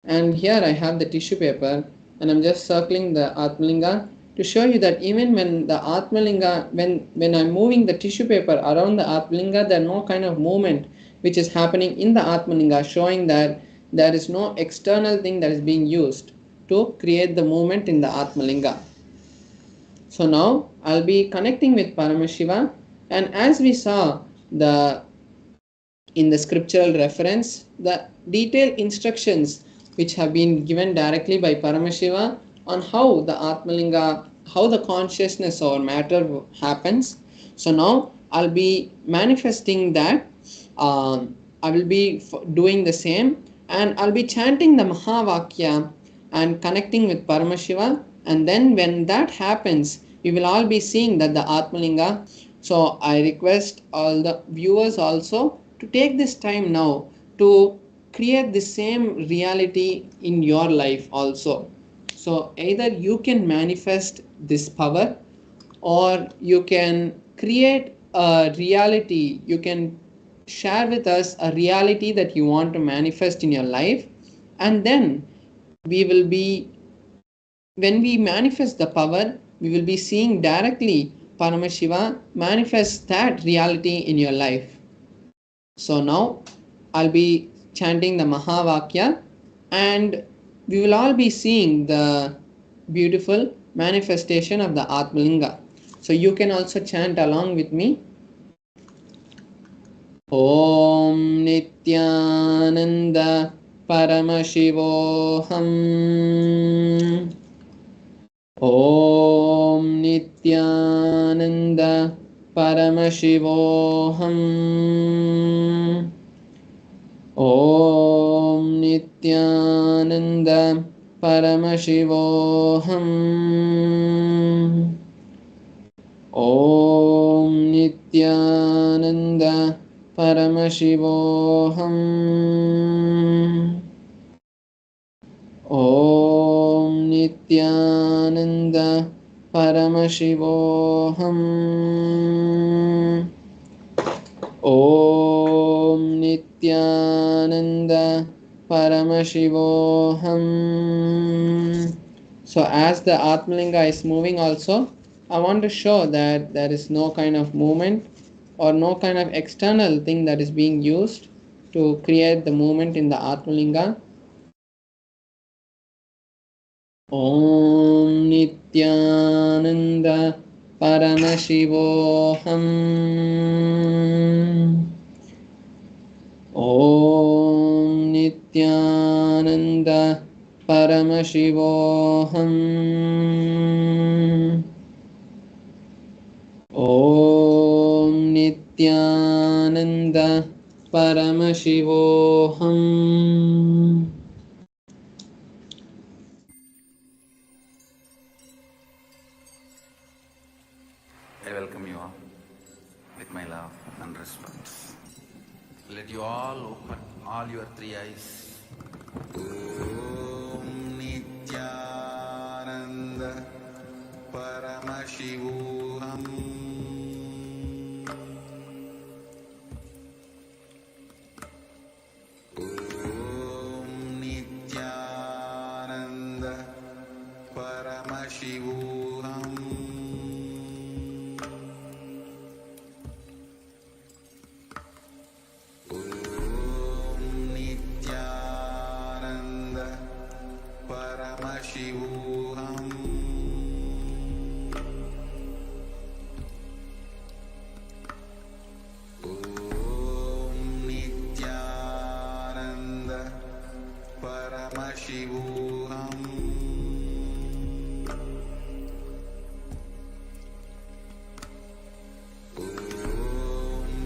and here I have the tissue paper, and I'm just circling the Atmalinga to show you that even when the Atmalinga, when I'm moving the tissue paper around the Atmalinga, there is no kind of movement which is happening in the Atmalinga, showing that there is no external thing that is being used to create the movement in the Atmalinga. So now I'll be connecting with Paramashiva, and as we saw in the scriptural reference, the detailed instructions which have been given directly by Paramashiva on how the Atmalinga, how the consciousness or matter happens. So now I'll be manifesting that. I will be doing the same, and I'll be chanting the Mahavakya and connecting with Paramashiva, and then when that happens, we will all be seeing that the Atmalinga. So I request all the viewers also to take this time now to create the same reality in your life also. So either you can manifest this power, or you can create a reality. You can share with us a reality that you want to manifest in your life, and then we will be, when we manifest the power, we will be seeing directly Paramashiva manifest that reality in your life. So now I'll be chanting the Mahavakya, and we will all be seeing the beautiful manifestation of the Atmalinga. So you can also chant along with me. Om Nithyananda Paramashivoham. Om Nithyananda Paramashivoham. Om Nithyananda Paramashivoham. Om Nithyananda Paramashivoham. Om Nithyananda Paramashivoham. Om Nithyananda Paramashivoham. So as the Atmalinga is moving also, I want to show that there is no kind of movement or no kind of external thing that is being used to create the movement in the Atmalinga. Om Nithyananda Paramashivoham. Om Nithyananda Paramashivoham. Om Nithyananda Paramashivoham. I welcome you all with my love and respect. Let you all open all your three eyes. Om Nithyananda Paramashivam. Om Nithyananda Paramashivam. Paramashivam. Om Nithyananda Paramashivam. Om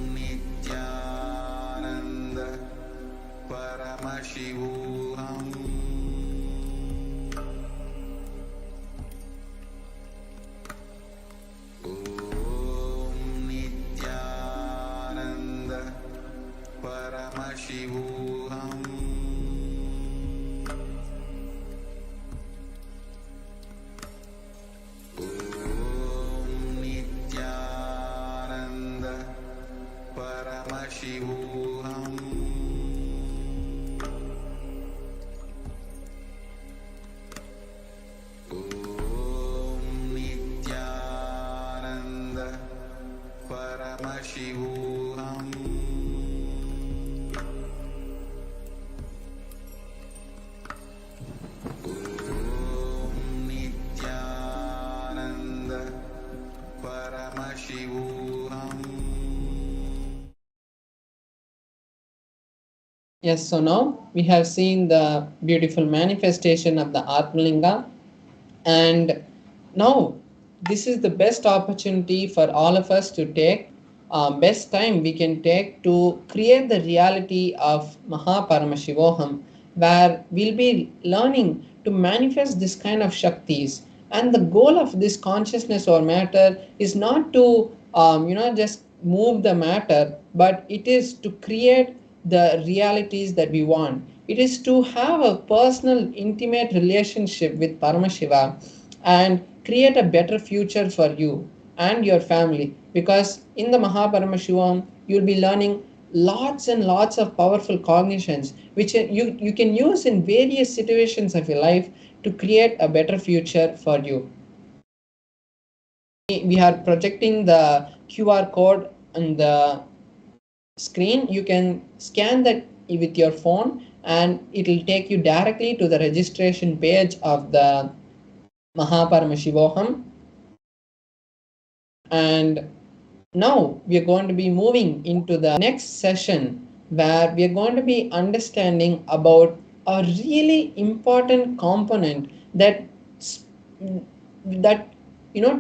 Nithyananda Paramashivam. Paramashivam. Om Nithyananda Paramashivam. Om Nithyananda Paramashivam. Yes, so now we have seen the beautiful manifestation of the Atmalinga, and now this is the best opportunity for all of us to take, best time we can take to create the reality of Mahaparamashivoham, where we'll be learning to manifest this kind of Shaktis. And the goal of this consciousness or matter is not to just move the matter, but it is to create the realities that we want. It is to have a personal, intimate relationship with Paramashiva and create a better future for you and your family. Because in the Mahaparamashivam, you'll be learning lots and lots of powerful cognitions which you can use in various situations of your life to create a better future for you. We are projecting the QR code on the screen. You can scan that with your phone and it will take you directly to the registration page of the Mahaparamashivoham. And now we are going to be moving into the next session where we are going to be understanding about a really important component that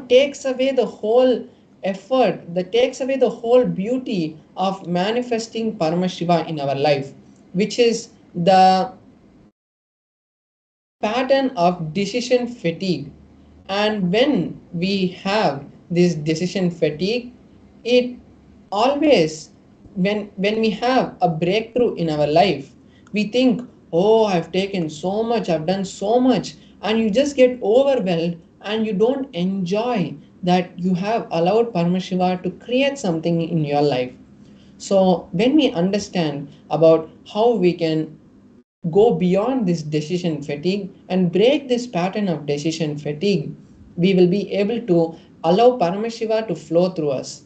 takes away the whole effort, that takes away the whole beauty of manifesting Paramashiva in our life, which is the pattern of decision fatigue. And when we have this decision fatigue, it always, when we have a breakthrough in our life, we think, oh, I've taken so much, I've done so much, and you just get overwhelmed and you don't enjoy that you have allowed Paramashiva to create something in your life. So when we understand about how we can go beyond this decision fatigue and break this pattern of decision fatigue, we will be able to allow Paramashiva to flow through us.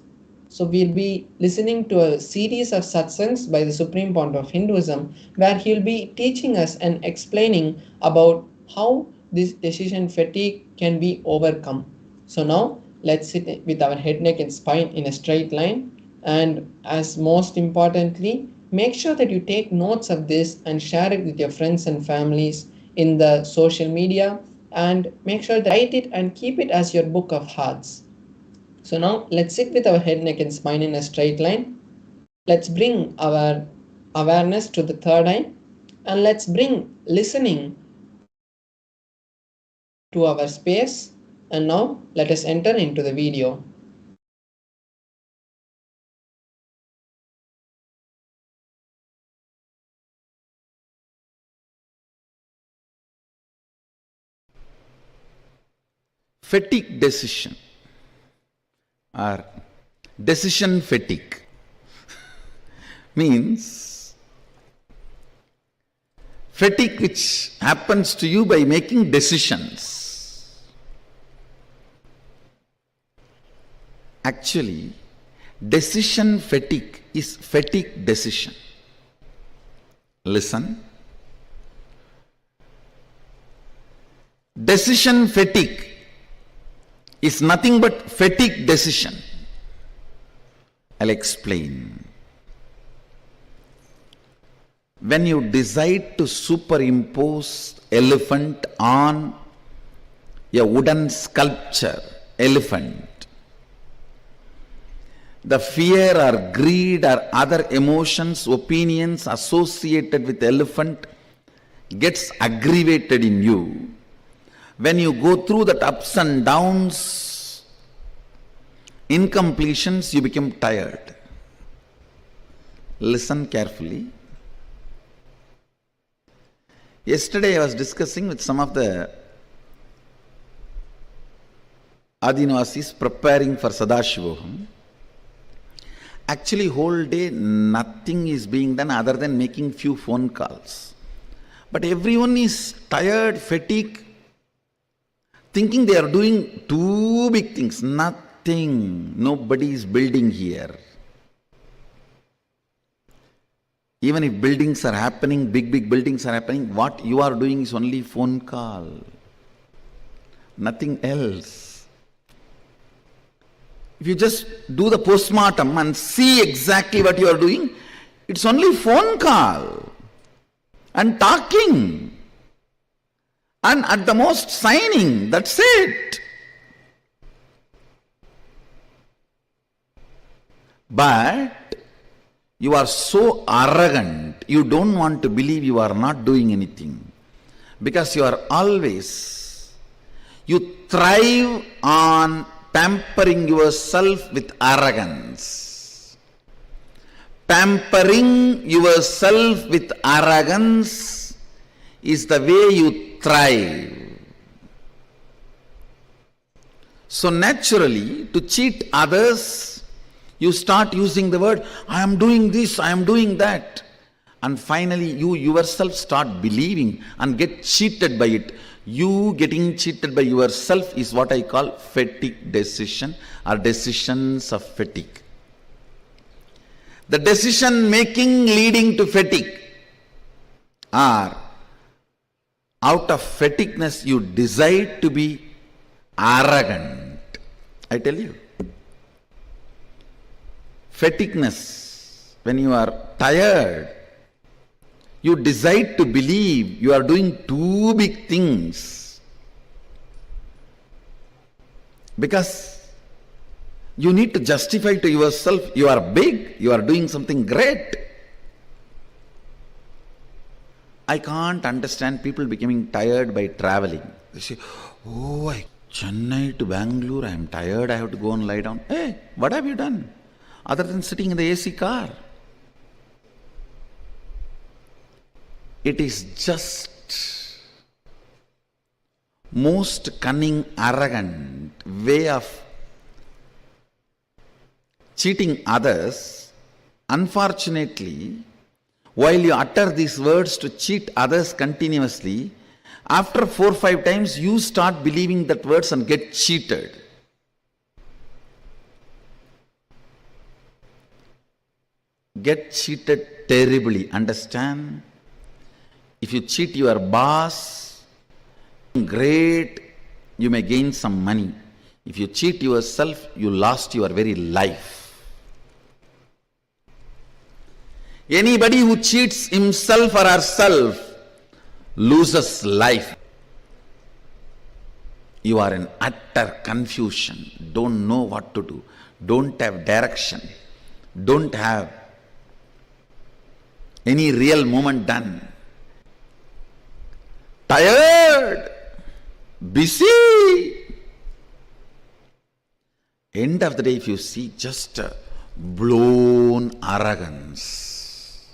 So we'll be listening to a series of satsangs by the Supreme Point of Hinduism, where he'll be teaching us and explaining about how this decision fatigue can be overcome. So now let's sit with our head, neck and spine in a straight line. And as most importantly, make sure that you take notes of this and share it with your friends and families in the social media, and make sure that write it and keep it as your book of hearts. So now let's sit with our head, neck and spine in a straight line. Let's bring our awareness to the third eye, and let's bring listening to our space. And now let us enter into the video. Fatigue decision or decision fatigue means fatigue which happens to you by making decisions. Actually, decision fatigue is fatigue decision. Listen. Decision fatigue is nothing but fatigue decision. I'll explain. When you decide to superimpose elephant on a wooden sculpture, elephant, the fear or greed or other emotions, opinions associated with elephant gets aggravated in you. When you go through that ups and downs, incompletions, you become tired. Listen carefully. Yesterday I was discussing with some of the Adinvasis preparing for Sadashivoham. Actually, whole day nothing is being done other than making few phone calls. But everyone is tired, fatigued, thinking they are doing two big things. Nothing. Nobody is building here. Even if buildings are happening, big buildings are happening, what you are doing is only phone call. Nothing else. If you just do the postmortem and see exactly what you are doing, it's only phone call and talking. And at the most signing, that's it. But you are so arrogant, you don't want to believe you are not doing anything. Because you are always, you thrive on pampering yourself with arrogance. pampering yourself with arrogance is the way you thrive. So naturally, to cheat others, you start using the word, I am doing this, I am doing that. And finally, you yourself start believing and get cheated by it. You getting cheated by yourself is what I call fatigue decision or decisions of fatigue. The decision making leading to fatigue, or out of fatigueness you decide to be arrogant. I tell you, fatigueness, when you are tired, you decide to believe you are doing too big things because you need to justify to yourself you are big, you are doing something great. I can't understand people becoming tired by traveling. They say, oh, Chennai to Bangalore, I am tired, I have to go and lie down. Hey, what have you done other than sitting in the AC car? It is just most cunning, arrogant way of cheating others. Unfortunately, while you utter these words to cheat others continuously, after 4 or 5 times you start believing that words and get cheated. Get cheated terribly, understand? If you cheat your boss, great, you may gain some money. If you cheat yourself, you lost your very life. Anybody who cheats himself or herself loses life. You are in utter confusion, don't know what to do, don't have direction, don't have any real movement done. Tired, busy. End of the day, if you see, just blown arrogance.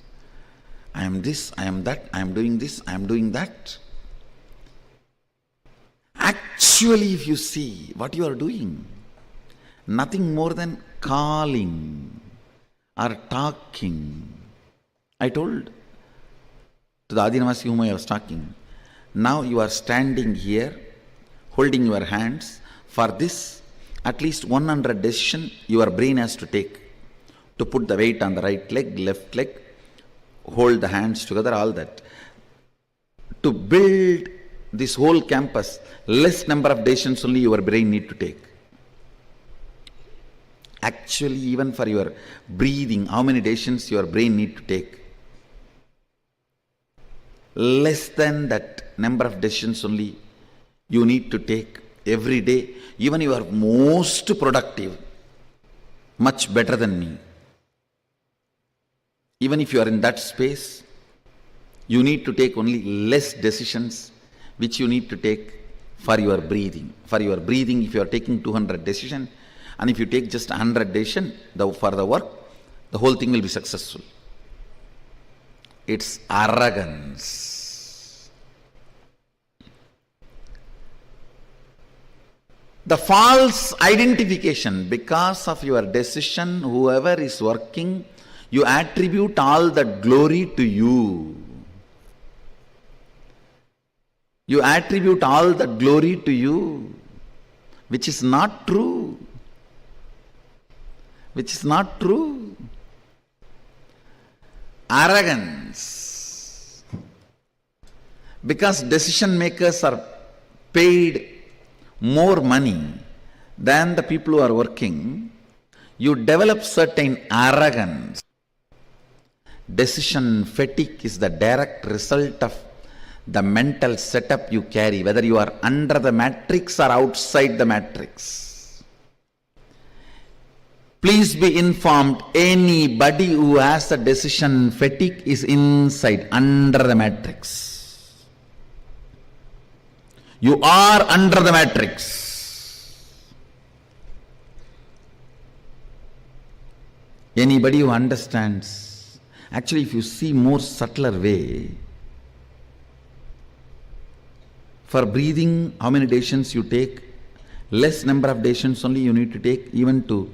I am this, I am that, I am doing this, I am doing that. Actually, if you see what you are doing, nothing more than calling or talking. I told to the Adinavasi whom I was talking, now you are standing here, holding your hands. For this, at least 100 decisions your brain has to take. To put the weight on the right leg, left leg, hold the hands together, all that. To build this whole campus, less number of decisions only your brain need to take. Actually, even for your breathing, how many decisions your brain need to take? Less than that number of decisions only you need to take every day. Even you are most productive, much better than me. Even if you are in that space, you need to take only less decisions which you need to take for your breathing. For your breathing, if you are taking 200 decisions, and if you take just 100 decisions for the work, the whole thing will be successful. It's arrogance. The false identification, because of your decision, whoever is working, you attribute all that glory to you. You attribute all that glory to you, which is not true. Which is not true. Arrogance. Because decision makers are paid more money than the people who are working, you develop certain arrogance. Decision fatigue is the direct result of the mental setup you carry, whether you are under the matrix or outside the matrix. Please be informed, anybody who has a decision fatigue is inside, under the matrix. You are under the matrix. Anybody who understands, actually if you see more subtler way, for breathing, how many decisions you take? Less number of decisions only you need to take, even to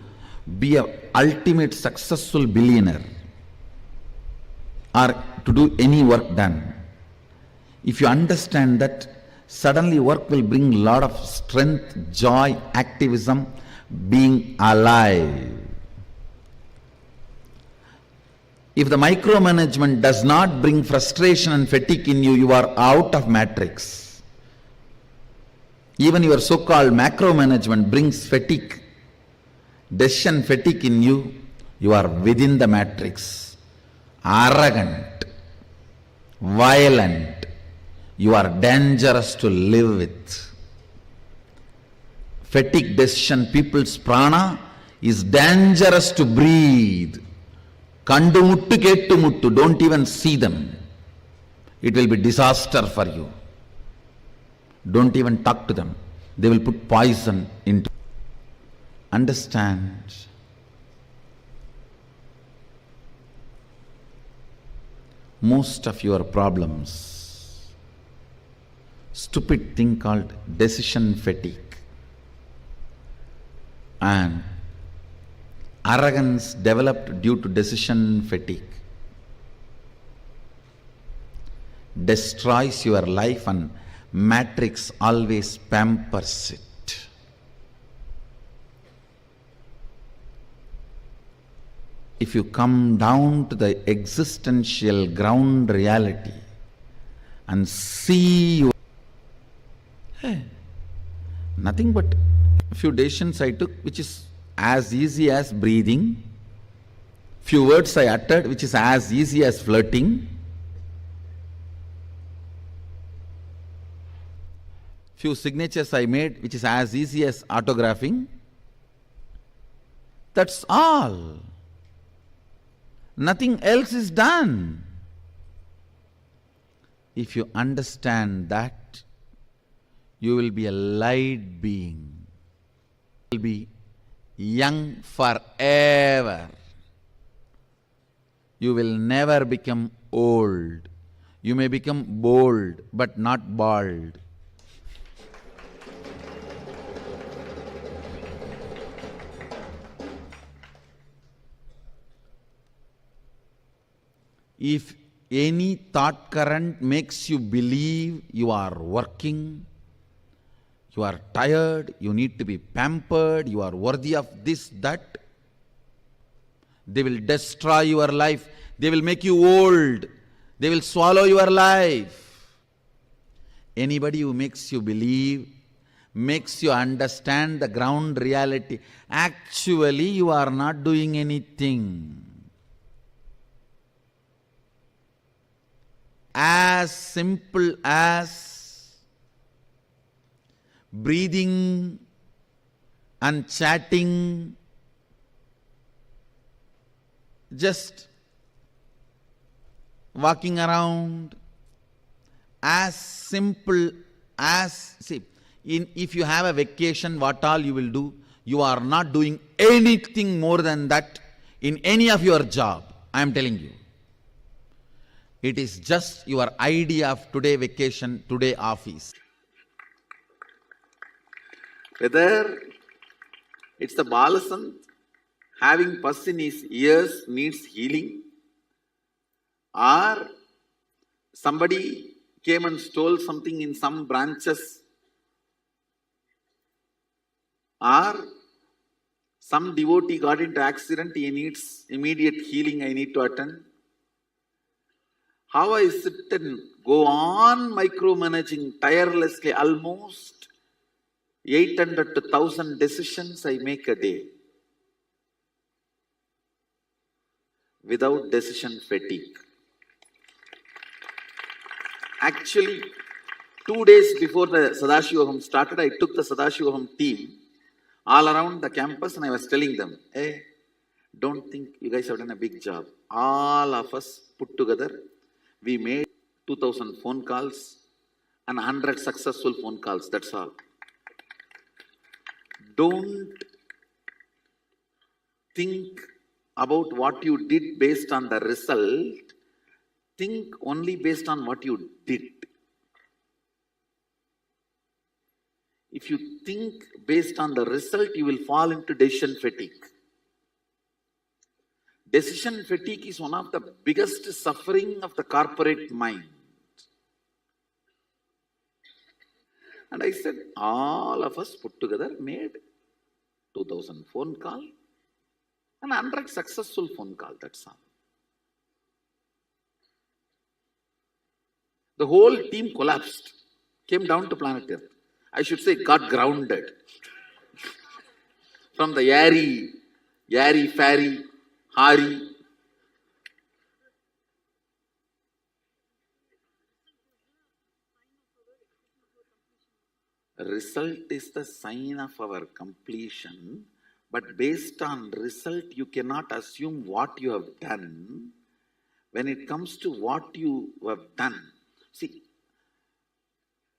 be a ultimate successful billionaire or to do any work done. If you understand that, suddenly work will bring lot of strength, joy, activism, being alive. If the micromanagement does not bring frustration and fatigue in you, you are out of matrix. Even your so-called macromanagement brings fatigue, decision fatigue in you, you are within the matrix. Arrogant, violent, you are dangerous to live with. Fatigue decision, people's prana is dangerous to breathe. Kandu muttu kettu muttu, don't even see them. It will be disaster for you. Don't even talk to them. They will put poison into. Understand. Most of your problems, stupid thing called decision fatigue and arrogance developed due to decision fatigue destroys your life, and matrix always pampers it. If you come down to the existential ground reality and see nothing but a few decisions I took which is as easy as breathing, few words I uttered which is as easy as flirting, few signatures I made which is as easy as autographing. That's all. Nothing else is done. If you understand that, you will be a light being. You will be young forever. You will never become old. You may become bold, but not bald. If any thought current makes you believe you are working, you are tired, you need to be pampered, you are worthy of this, that, they will destroy your life. They will make you old. They will swallow your life. Anybody who makes you believe, makes you understand the ground reality, actually you are not doing anything. As simple as breathing and chatting, just walking around, as simple as, if you have a vacation, what all you will do, you are not doing anything more than that in any of your job, I am telling you. It is just your idea of today vacation, today office. Whether it's the Balasant having pus in his ears needs healing, or somebody came and stole something in some branches, or some devotee got into accident, he needs immediate healing, I need to attend. How I sit and go on micromanaging tirelessly, almost 800 to 1000 decisions I make a day without decision fatigue. Actually, 2 days before the Sadashivam started, I took the Sadashivam team all around the campus and I was telling them, hey, don't think you guys have done a big job. All of us put together, we made 2000 phone calls and 100 successful phone calls, that's all. Don't think about what you did based on the result, think only based on what you did. If you think based on the result, you will fall into decision fatigue. Decision fatigue is one of the biggest suffering of the corporate mind. And I said, all of us put together made 2000 phone call and 100 successful phone call, that's all. The whole team collapsed, came down to planet Earth. I should say got grounded from the airy, fairy, hari. Result is the sign of our completion, but based on result, you cannot assume what you have done. When it comes to what you have done, see,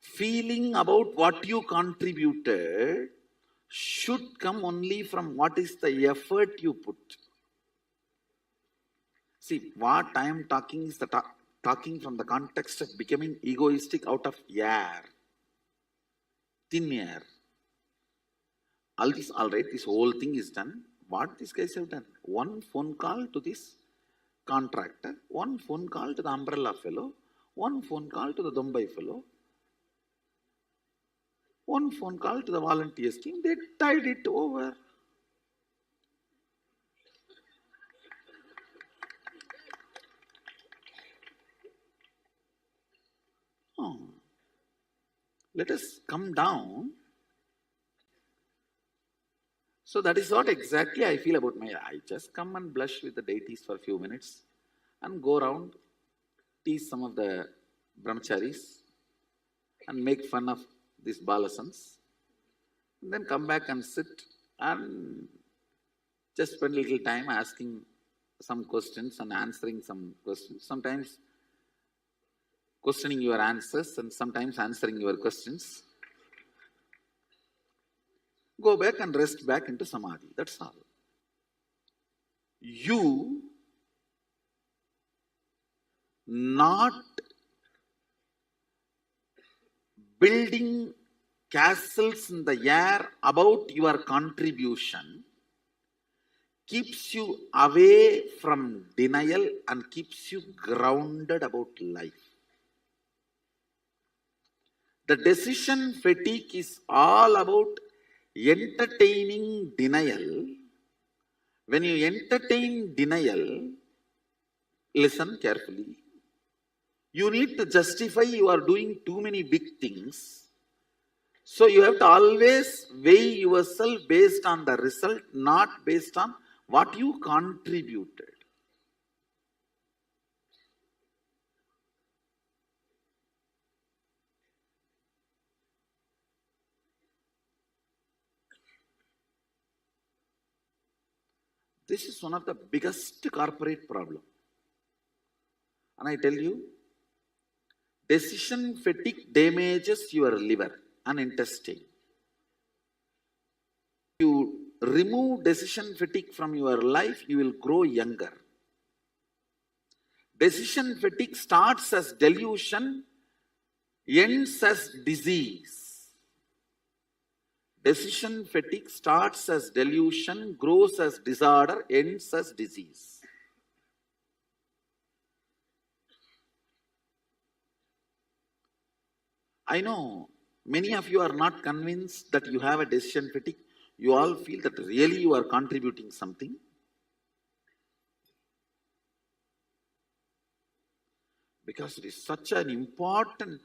feeling about what you contributed should come only from what is the effort you put. See, what I am talking is talking from the context of becoming egoistic out of air, thin air. All right, this whole thing is done. What these guys have done? One phone call to this contractor, one phone call to the umbrella fellow, one phone call to the Dumbai fellow, one phone call to the volunteers team. They tied it over. Oh. Let us come down. So that is what exactly I feel about I just come and blush with the deities for a few minutes and go around, tease some of the brahmacharis and make fun of these balasans, and then come back and sit and just spend a little time asking some questions and answering some questions. Sometimes questioning your answers and sometimes answering your questions. Go back and rest back into Samadhi. That's all. You not building castles in the air about your contribution keeps you away from denial and keeps you grounded about life. The decision fatigue is all about entertaining denial. When you entertain denial, listen carefully. You need to justify you are doing too many big things. So you have to always weigh yourself based on the result, not based on what you contributed. This is one of the biggest corporate problem. And I tell you, decision fatigue damages your liver and intestine. You remove decision fatigue from your life, you will grow younger. Decision fatigue starts as delusion, ends as disease. Decision fatigue starts as delusion, grows as disorder, ends as disease. I know many of you are not convinced that you have a decision fatigue. You all feel that really you are contributing something. Because it is such an important,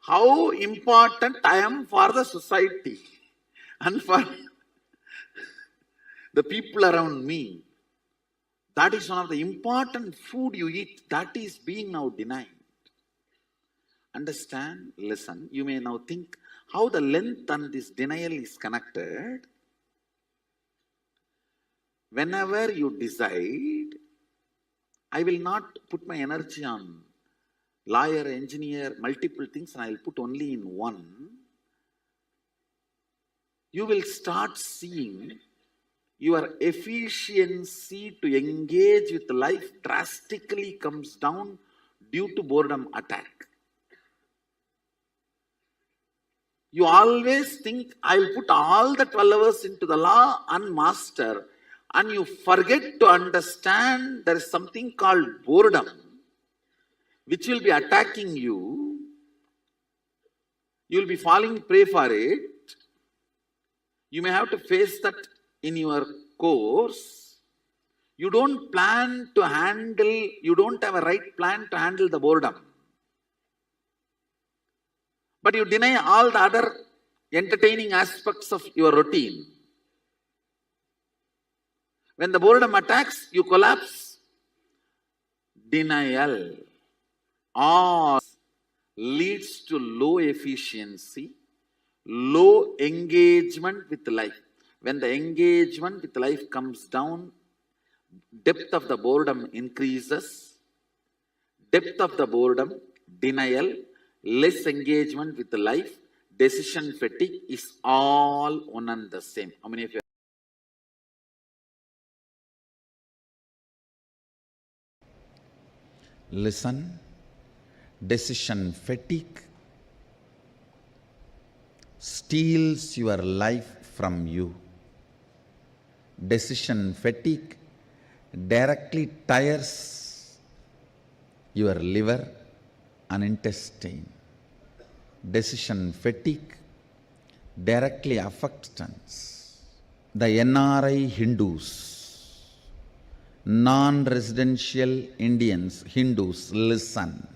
how important I am for the society and for the people around me. That is one of the important food you eat. That is being now denied. Understand, listen, you may now think how the length and this denial is connected. Whenever you decide, I will not put my energy on lawyer, engineer, multiple things, and I will put only in one. You will start seeing your efficiency to engage with life drastically comes down due to boredom attack. You always think, I'll put all the 12 hours into the law and master, and you forget to understand there is something called boredom which will be attacking you. You'll be falling prey for it. You may have to face that in your course. You don't have a right plan to handle the boredom. But you deny all the other entertaining aspects of your routine. When the boredom attacks, you collapse. Denial all leads to low efficiency, low engagement with life. When the engagement with life comes down, depth of the boredom increases. Depth of the boredom, denial, less engagement with life, decision fatigue is all one and the same. How many of you? Listen, decision fatigue steals your life from you. Decision fatigue directly tires your liver and intestine. Decision fatigue directly affects the NRI Hindus, non-residential Indians, Hindus. Listen.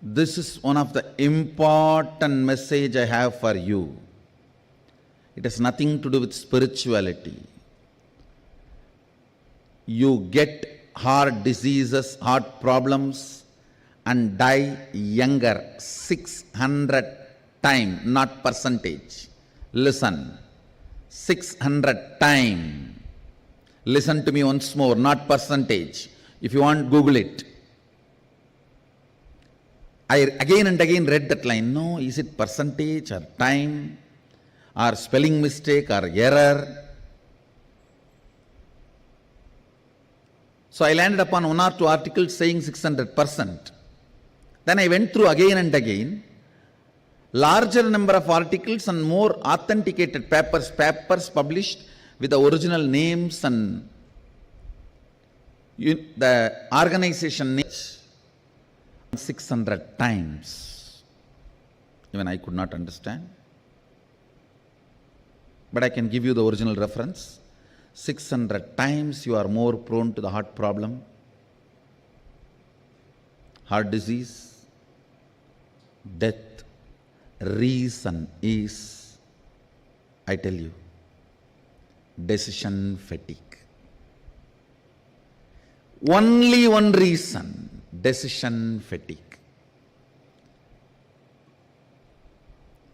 This is one of the important message I have for you. It has nothing to do with spirituality. You get heart diseases, heart problems, and die younger 600 times, not percentage. Listen, 600 times. Listen to me once more, not percentage. If you want, Google it. I again and again read that line. No, is it percentage or time or spelling mistake or error? So I landed upon one or two articles saying 600%. Then I went through again and again, larger number of articles and more authenticated papers published with the original names and the organization names. 600 times. Even I could not understand. But I can give you the original reference. 600 times you are more prone to the heart problem, heart disease, death. Reason is, I tell you, decision fatigue. Only one reason, decision fatigue.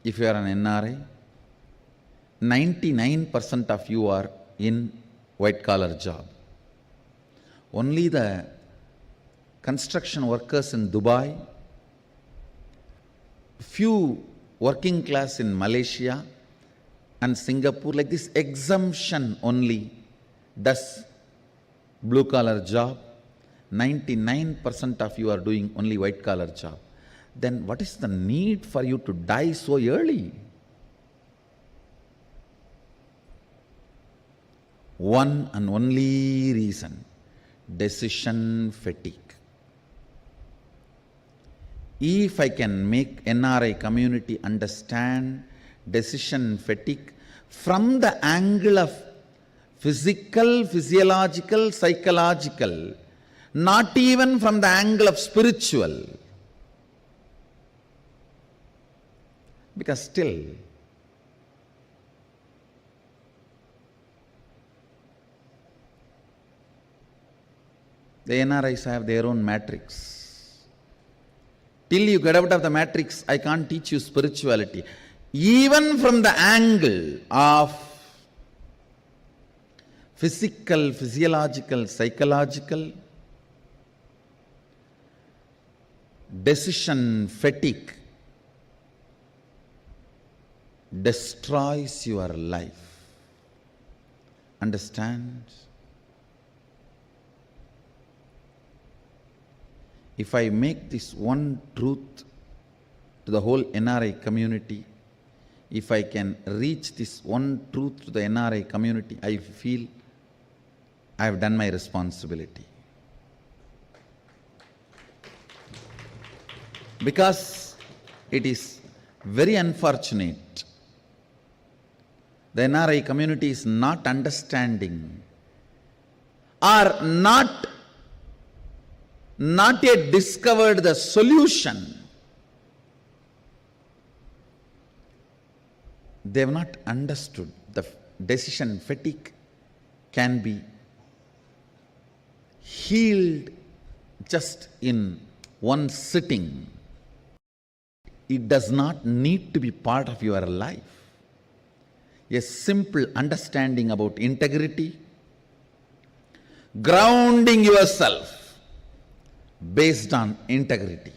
If you are an NRI, 99% of you are in white collar job. Only the construction workers in Dubai, few working class in Malaysia and Singapore, like this exemption only does blue collar job. 99% of you are doing only white collar job. Then what is the need for you to die so early? One and only reason, decision fatigue. If I can make NRI community understand decision fatigue from the angle of physical, physiological, psychological, not even from the angle of spiritual, because still the NRIs have their own matrix. Till you get out of the matrix, I can't teach you spirituality. Even from the angle of physical, physiological, psychological, decision fatigue destroys your life. understand? If I make this one truth to the whole NRI community, if I can reach this one truth to the NRI community, I feel I have done my responsibility. Because it is very unfortunate, the NRI community is not understanding or not yet discovered the solution. They have not understood the decision fatigue can be healed just in one sitting. It does not need to be part of your life. A simple understanding about integrity, grounding yourself based on integrity.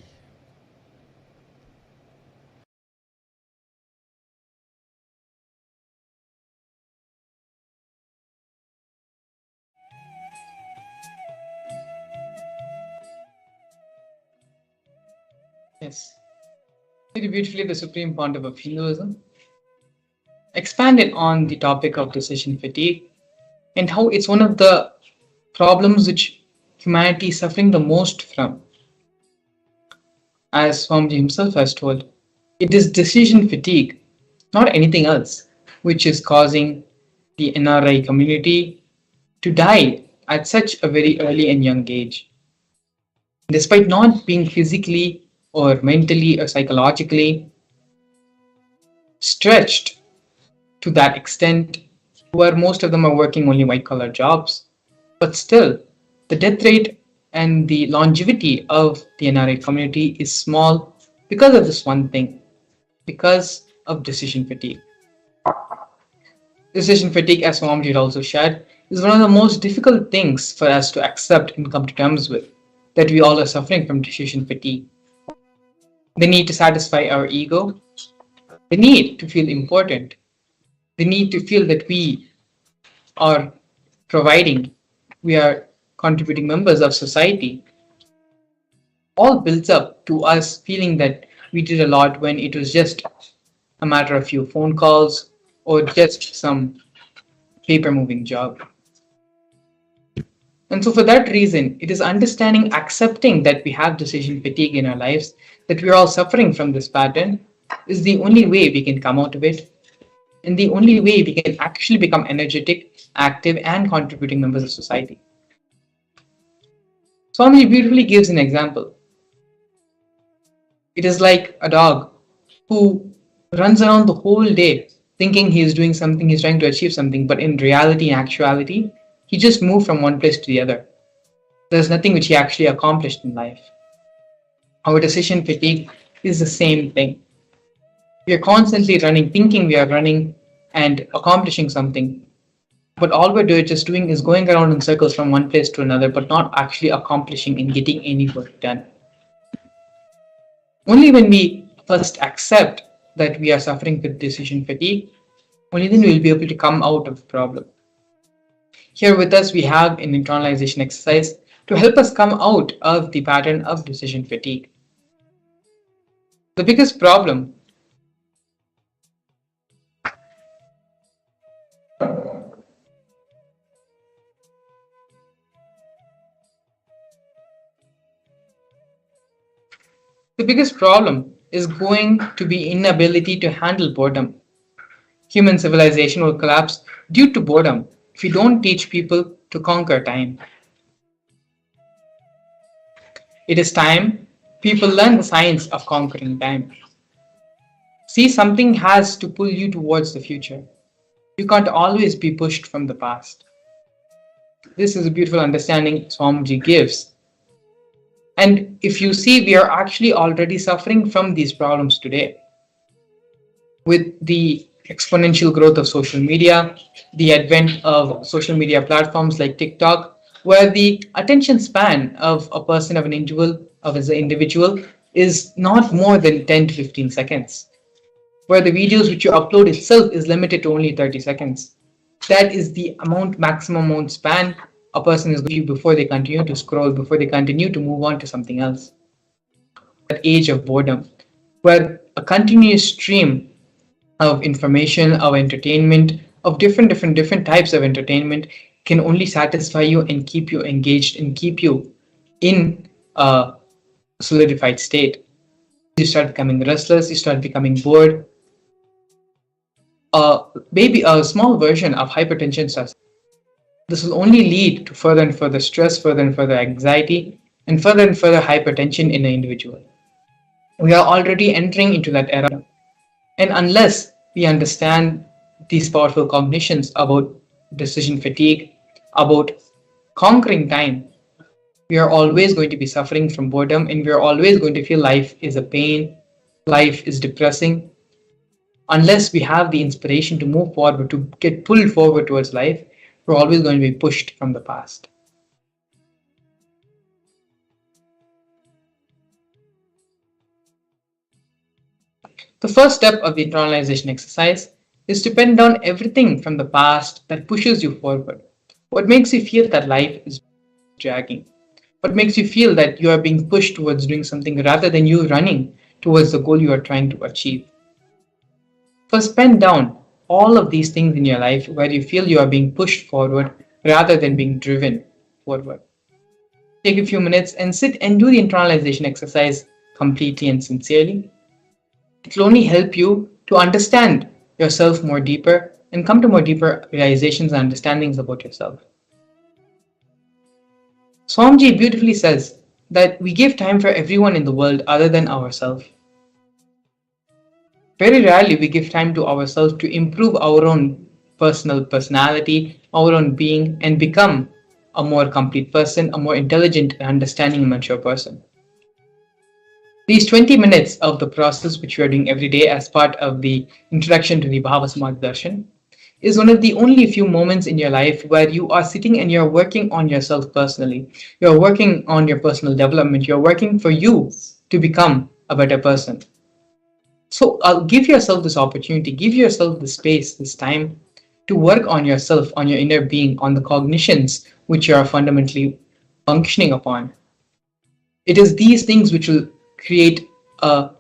Yes. Very beautifully, the Supreme Pontiff of Hinduism expanded on the topic of decision fatigue and how it's one of the problems which humanity is suffering the most from. As Swamiji himself has told, it is decision fatigue, not anything else, which is causing the NRI community to die at such a very early and young age. Despite not being physically or mentally or psychologically stretched to that extent, where most of them are working only white collar jobs, but still the death rate and the longevity of the NRI community is small because of this one thing, because of decision fatigue. Decision fatigue, as Swamiji also shared, is one of the most difficult things for us to accept and come to terms with, that we all are suffering from decision fatigue. The need to satisfy our ego, the need to feel important, the need to feel that we are providing, we are contributing members of society, all builds up to us feeling that we did a lot when it was just a matter of few phone calls or just some paper moving job. And so for that reason, it is understanding, accepting that we have decision fatigue in our lives, that we are all suffering from this pattern, is the only way we can come out of it, and the only way we can actually become energetic, active, and contributing members of society. Swamiji beautifully gives an example. It is like a dog who runs around the whole day thinking he is doing something, he's trying to achieve something, but in reality, in actuality, he just moved from one place to the other. There's nothing which he actually accomplished in life. Our decision fatigue is the same thing. We are constantly running, thinking we are running and accomplishing something, but all we're just doing is going around in circles from one place to another, but not actually accomplishing and getting any work done. Only when we first accept that we are suffering with decision fatigue, only then we will be able to come out of the problem. Here with us, we have an internalization exercise to help us come out of the pattern of decision fatigue. The biggest problem is going to be inability to handle boredom. Human civilization will collapse due to boredom if we don't teach people to conquer time. It is time people learn the science of conquering time. See, something has to pull you towards the future. You can't always be pushed from the past. This is a beautiful understanding Swamiji gives. And if you see, we are actually already suffering from these problems today. With the exponential growth of social media, the advent of social media platforms like TikTok, where the attention span of a person, of an individual, is not more than 10 to 15 seconds, where the videos which you upload itself is limited to only 30 seconds. That is the maximum amount span a person is going to before they continue to scroll, before they continue to move on to something else. That age of boredom, where a continuous stream of information, of entertainment, of different types of entertainment can only satisfy you and keep you engaged and keep you in a solidified state. You start becoming restless, you start becoming bored. Maybe a small version of hypertension starts. This will only lead to further and further stress, further and further anxiety, and further hypertension in an individual. We are already entering into that era. And unless we understand these powerful cognitions about decision fatigue, about conquering time, we are always going to be suffering from boredom and we are always going to feel life is a pain, life is depressing. Unless we have the inspiration to move forward, to get pulled forward towards life, we're always going to be pushed from the past. The first step of the internalization exercise is to pen down everything from the past that pushes you forward. What makes you feel that life is dragging? What makes you feel that you are being pushed towards doing something rather than you running towards the goal you are trying to achieve? First, pen down all of these things in your life where you feel you are being pushed forward rather than being driven forward. Take a few minutes and sit and do the internalization exercise completely and sincerely. It will only help you to understand yourself more deeper and come to more deeper realizations and understandings about yourself. Swamiji beautifully says that we give time for everyone in the world other than ourselves. Very rarely we give time to ourselves to improve our own personal personality, our own being, and become a more complete person, a more intelligent and understanding and mature person. These 20 minutes of the process which we are doing every day as part of the introduction to the Bhava Samadhi Darshan is one of the only few moments in your life where you are sitting and you're working on yourself personally. You're working on your personal development. You're working for you to become a better person. So give yourself this opportunity, give yourself the space, this time to work on yourself, on your inner being, on the cognitions which you are fundamentally functioning upon. It is these things which will create a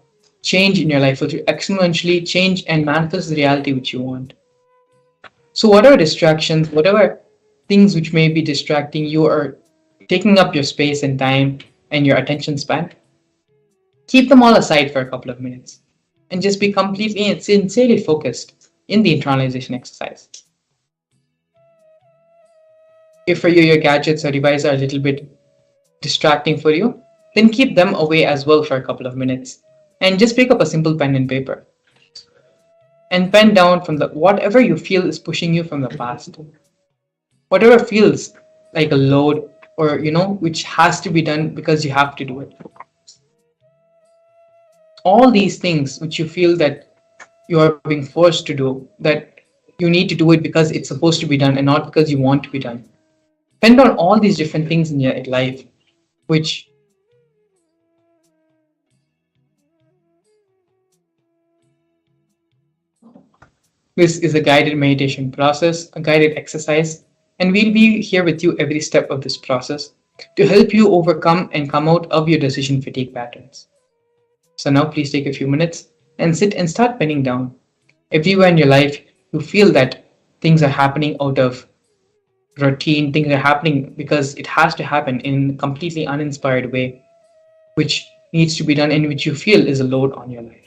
change in your life, which will exponentially change and manifest the reality which you want. So whatever distractions, whatever things which may be distracting you or taking up your space and time and your attention span, keep them all aside for a couple of minutes and just be completely and sincerely focused in the internalization exercise. If for you your gadgets or devices are a little bit distracting for you, then keep them away as well for a couple of minutes and just pick up a simple pen and paper and pen down from the whatever you feel is pushing you from the past, whatever feels like a load or which has to be done because you have to do it. All these things which you feel that you are being forced to do, that you need to do it because it's supposed to be done and not because you want to be done. Pen down all these different things in your life which this is a guided meditation process, a guided exercise, and we'll be here with you every step of this process to help you overcome and come out of your decision fatigue patterns. So now please take a few minutes and sit and start penning down. Everywhere in your life, you feel that things are happening out of routine, things are happening because it has to happen in a completely uninspired way, which needs to be done and which you feel is a load on your life.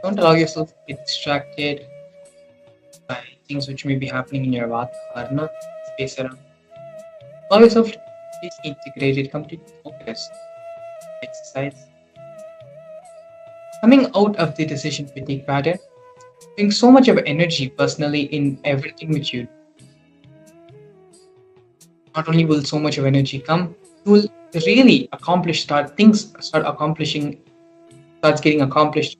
Don't allow yourself to get distracted by things which may be happening in your Varna space around. Allow yourself to be completely integrated, completely focused. Exercise. Coming out of the decision fatigue pattern, bring so much of energy personally in everything which you do. Not only will so much of energy come, you will really start accomplishing, starts getting accomplished.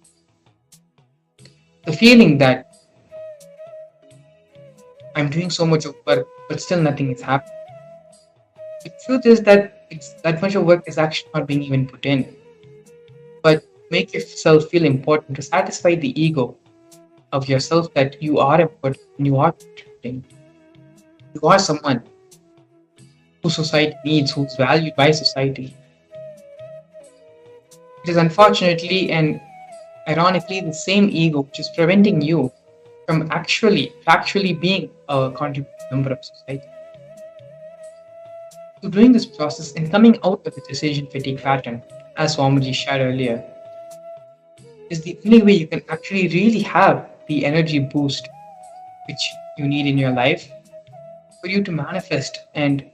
The feeling that I'm doing so much of work, but still nothing is happening. The truth is that that much of work is actually not being even put in. But make yourself feel important to satisfy the ego of yourself that you are important and you are contributing. You are someone who society needs, who's valued by society. It is unfortunately and ironically the same ego which is preventing you from actually being a contributing member of society. So during this process and coming out of the decision fatigue pattern, as Swamiji shared earlier, is the only way you can actually really have the energy boost which you need in your life for you to manifest and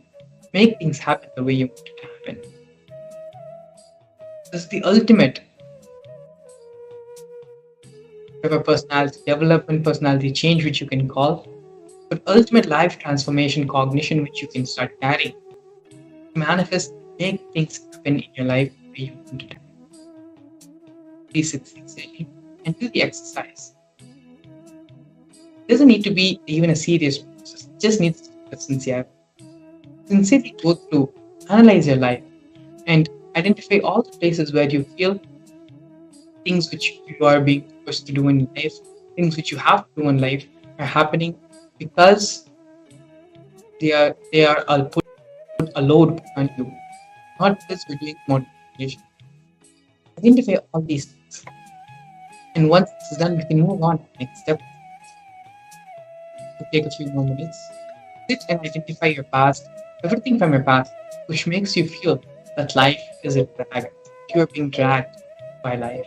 make things happen the way you want it to happen. This is the ultimate of a personality development, personality change, which you can call, but ultimate life transformation cognition, which you can start carrying to manifest, make things happen in your life the way you want it to happen. Please sit sincerely and do the exercise. It doesn't need to be even a serious process, it just needs to be sincere. Sincerely go through, analyze your life, and identify all the places where you feel things which you are being forced to do in life, things which you have to do in life are happening because they are put a load on you, not because you're doing motivation. Identify all these things, and once this is done, we can move on to the next step. Take a few more minutes, sit and identify your past, everything from your past, which makes you feel that life is a drag. You are being dragged by life.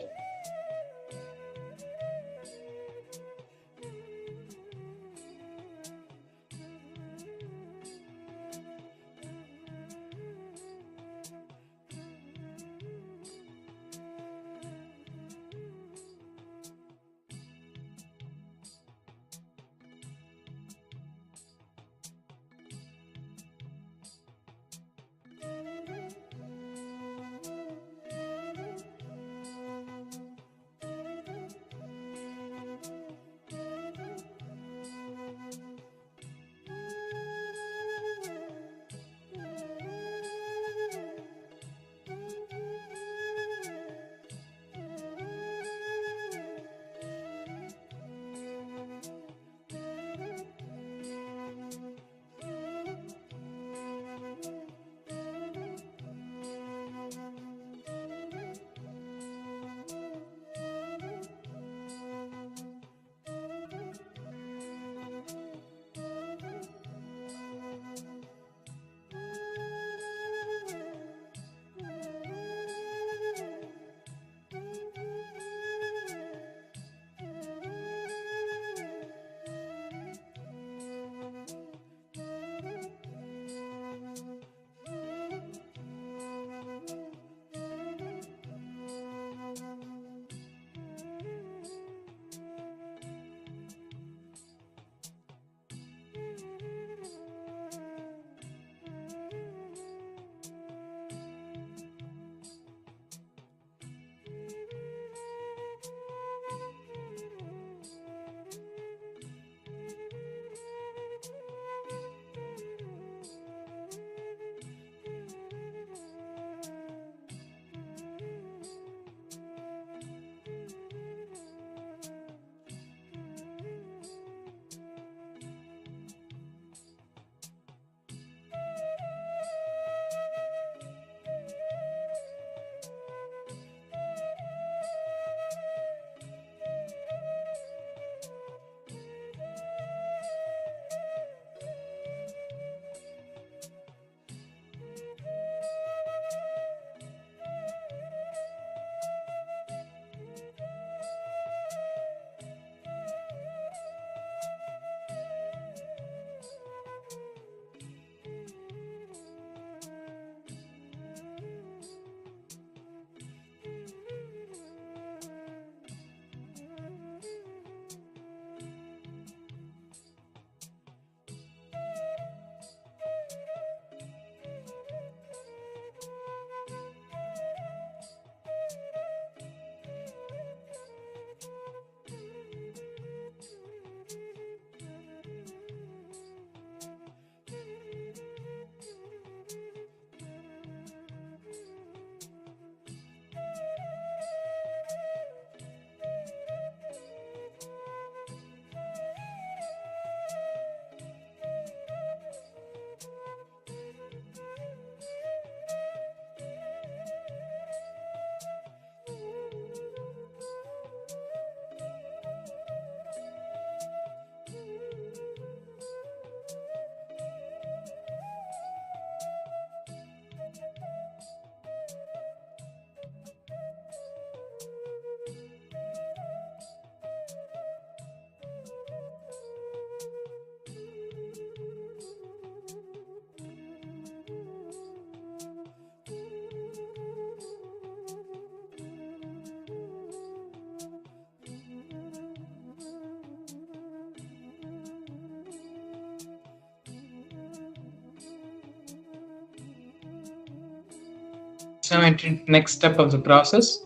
now enter into the next step of the process.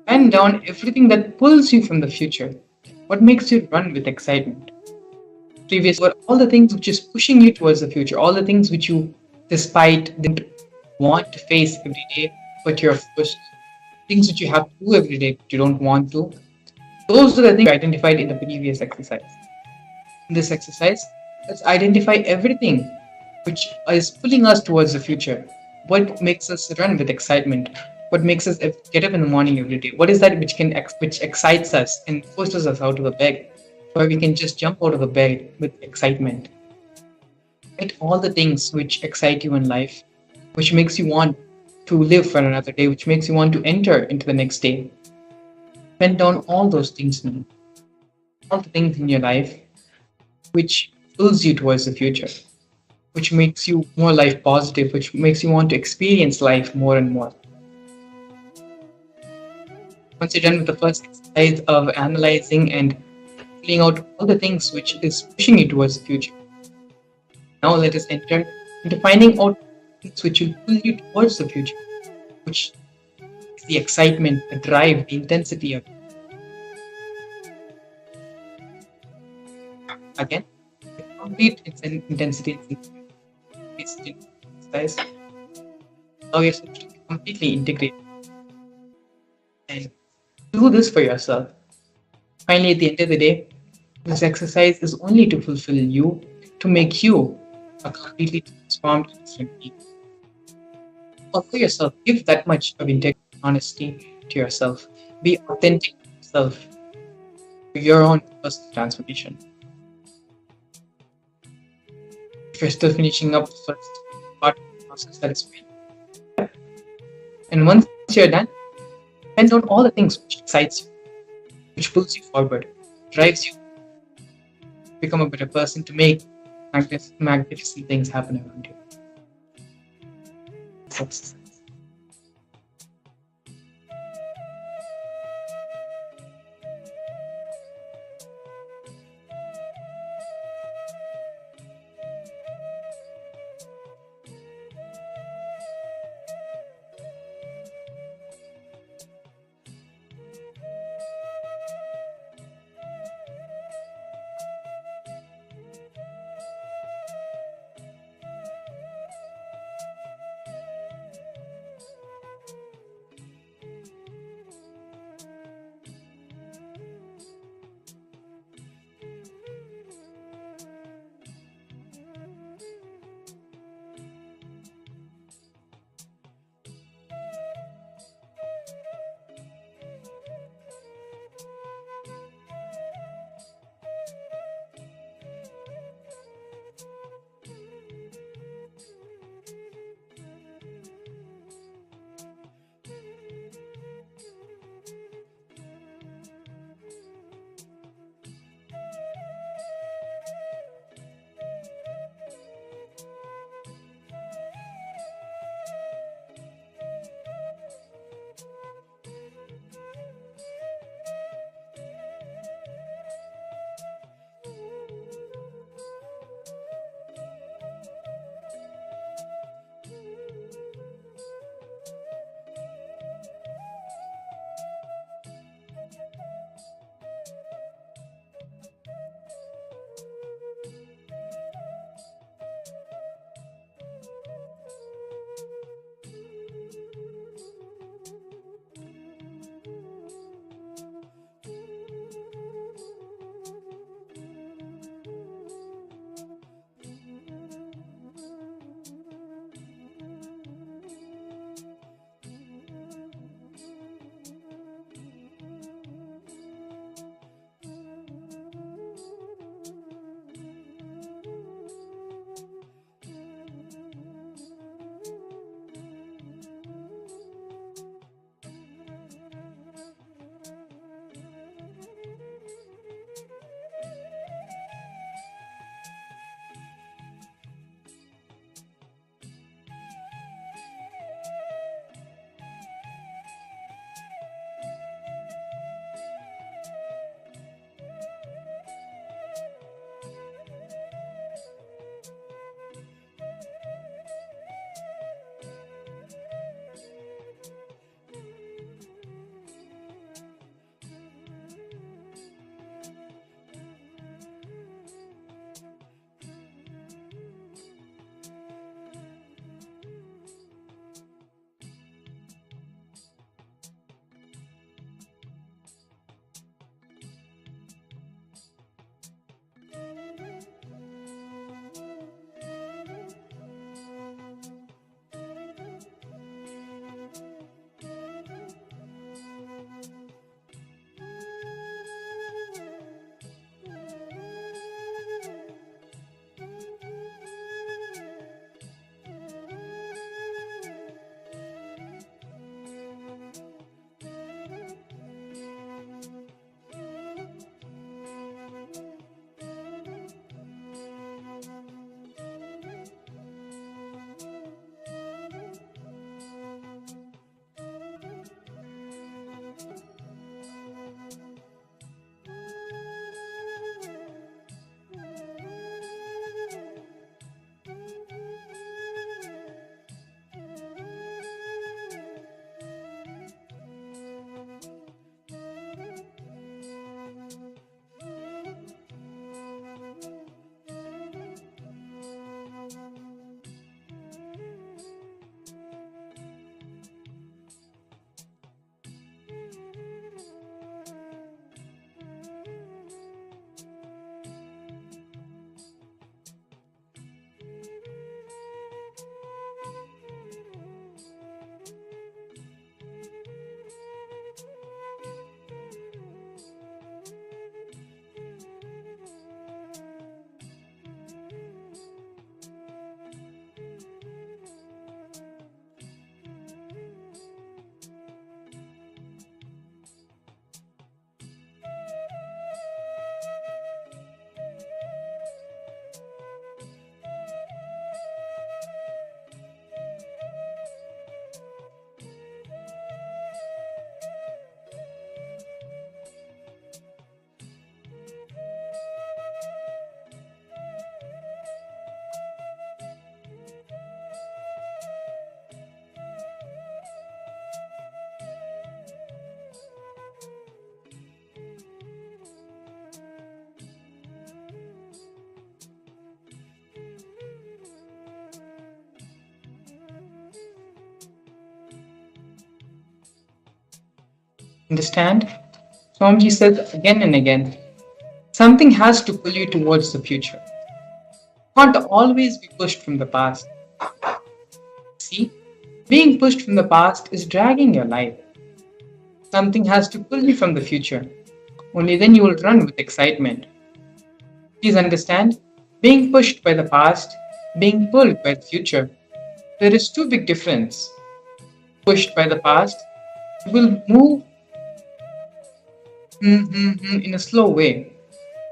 Pen down everything that pulls you from the future. What makes you run with excitement? Previous were all the things which is pushing you towards the future, all the things which you, despite didn't want to face every day, but you're forced, things which you have to do every day, but you don't want to. Those are the things you identified in the previous exercise. In this exercise, let's identify everything which is pulling us towards the future. What makes us run with excitement? What makes us get up in the morning every day? What is that which excites us and forces us out of the bed, where we can just jump out of the bed with excitement? Write all the things which excite you in life, which makes you want to live for another day, which makes you want to enter into the next day. Pen down all those things now, all the things in your life which pulls you towards the future, which makes you more life positive, which makes you want to experience life more and more. Once you're done with the first exercise of analyzing and filling out all the things which is pushing you towards the future, now let us enter into finding out things which will pull you towards the future, which is the excitement, the drive, the intensity of it. Again, the complete intensity exercise. Allow yourself to be completely integrated and do this for yourself. Finally, at the end of the day, this exercise is only to fulfill you, to make you a completely transformed different being. Offer yourself, give that much of integrity, honesty to yourself. Be authentic to yourself, to your own personal transformation. If you're still finishing up the first part of the process, that is fine. And once you're done, pen down all the things which excites you, which pulls you forward, drives you to become a better person, to make magnificent things happen around you. Success. Understand? Swamiji says again and again, something has to pull you towards the future. You can't always be pushed from the past. See, being pushed from the past is dragging your life. Something has to pull you from the future. Only then you will run with excitement. Please understand, being pushed by the past, being pulled by the future, there is too big difference. Pushed by the past, you will move in a slow way.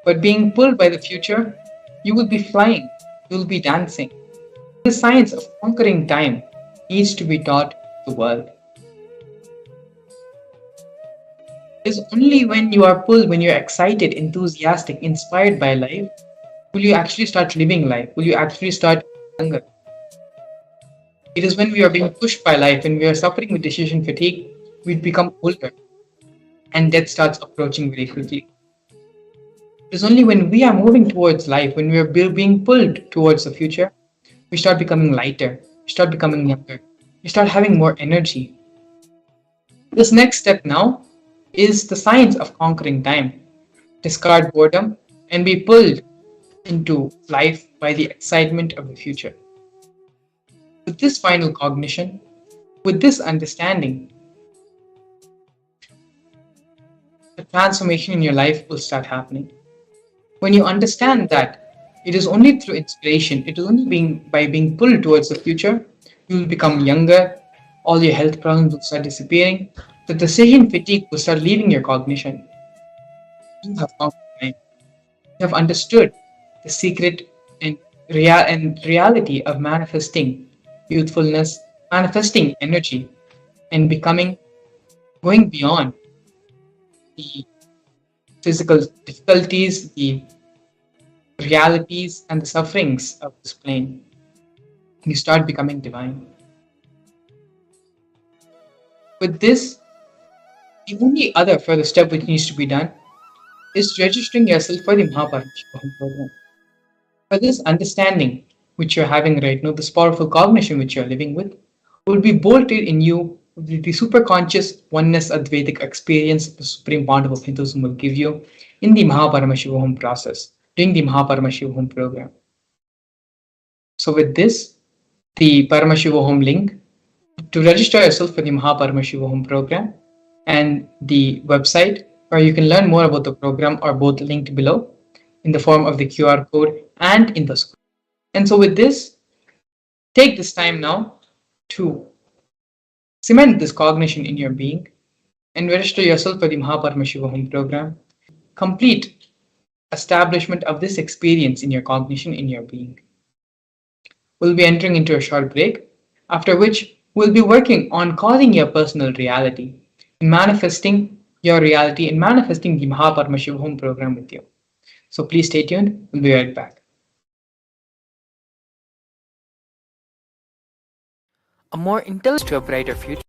But being pulled by the future, you will be flying, you will be dancing. The science of conquering time needs to be taught to the world. It is only when you are pulled, when you're excited, enthusiastic, inspired by life, will you actually start living life? Will you actually start younger? It is when we are being pushed by life and we are suffering with decision fatigue, we become older and death starts approaching very quickly. It is only when we are moving towards life, when we are being pulled towards the future, we start becoming lighter, we start becoming younger, we start having more energy. This next step now is the science of conquering time. Discard boredom and be pulled into life by the excitement of the future. With this final cognition, with this understanding, the transformation in your life will start happening. When you understand that it is only through inspiration, it is only by being pulled towards the future, you will become younger, all your health problems will start disappearing, the decision fatigue will start leaving your cognition. You have conquered time. You have understood the secret and reality of manifesting youthfulness, manifesting energy, and becoming, going beyond the physical difficulties, the realities, and the sufferings of this plane. You start becoming divine. With this, the only other further step which needs to be done is registering yourself for the Mahaparashikam program. For this understanding which you're having right now, this powerful cognition which you're living with, will be bolted in you with the superconscious oneness Advaitic experience the Supreme Pontiff of Hinduism will give you in the Mahaparamashivam process, during the Mahaparamashivam program. So with this, the Paramashivam link to register yourself for the Mahaparamashivam program and the website where you can learn more about the program are both linked below in the form of the QR code and in the screen. And so with this, take this time now to cement this cognition in your being and register yourself for the Mahaparmashivam program. Complete establishment of this experience in your cognition in your being. We'll be entering into a short break, after which we'll be working on causing your personal reality, in manifesting your reality, in manifesting the Mahaparmashivam program with you. So please stay tuned, we'll be right back. A more intelligent to a brighter future.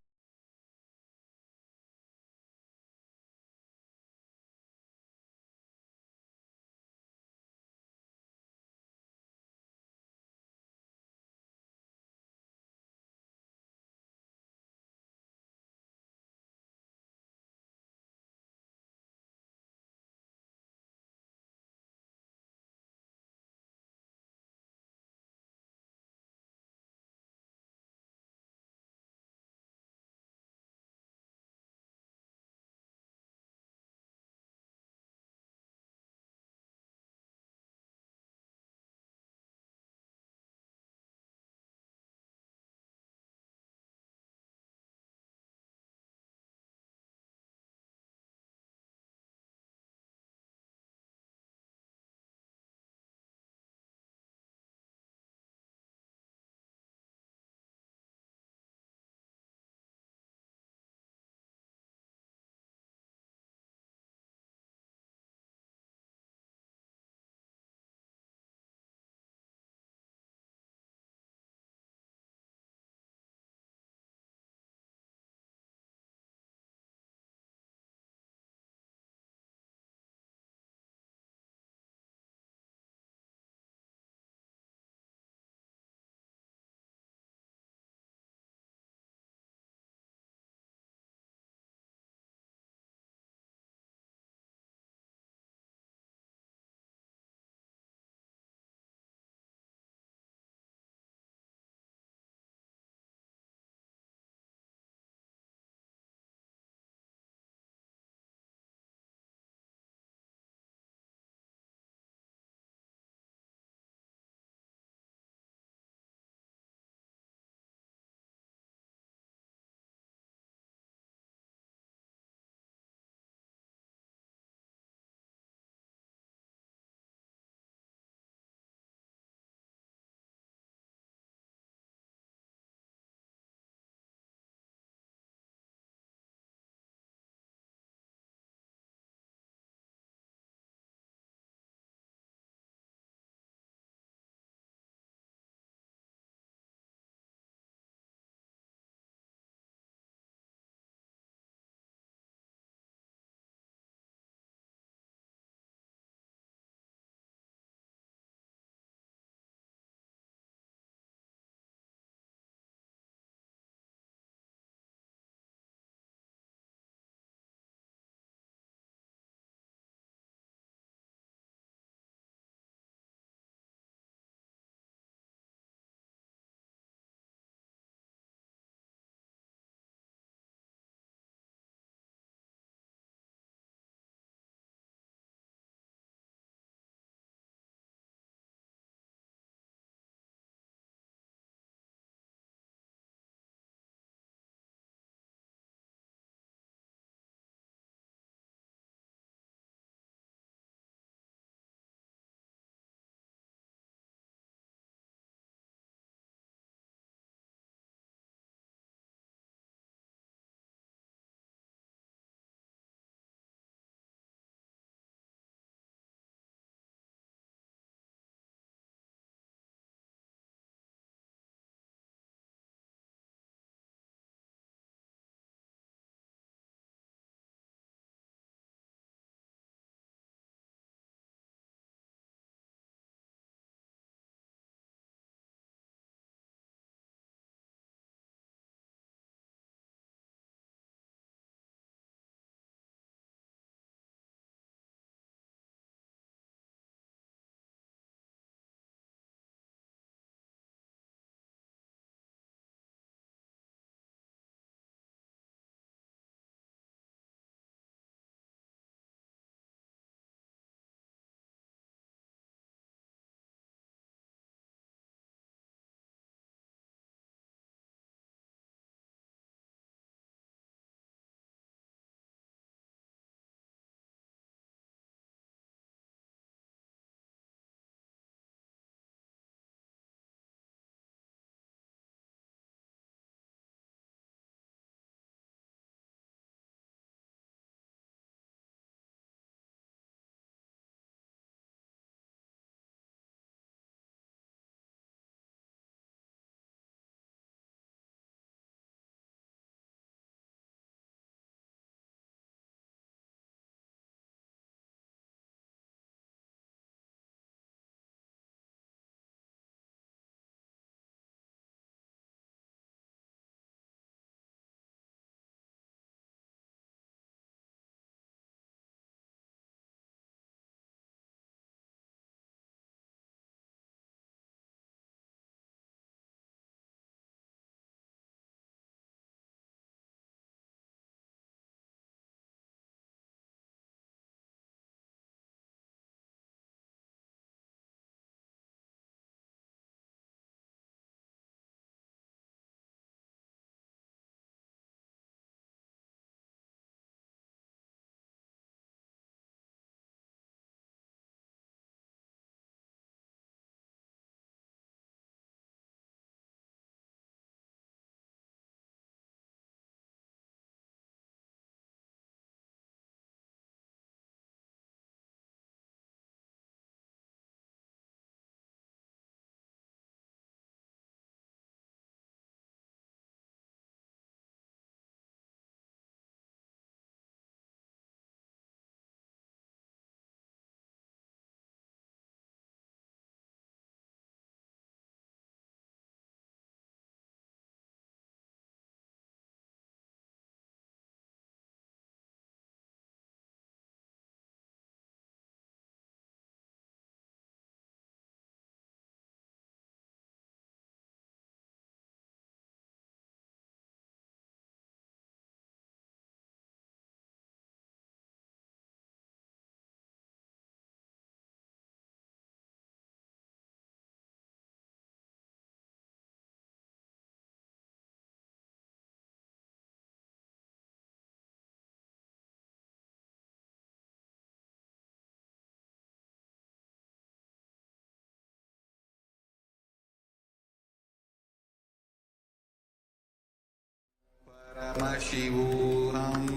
Paramashivam.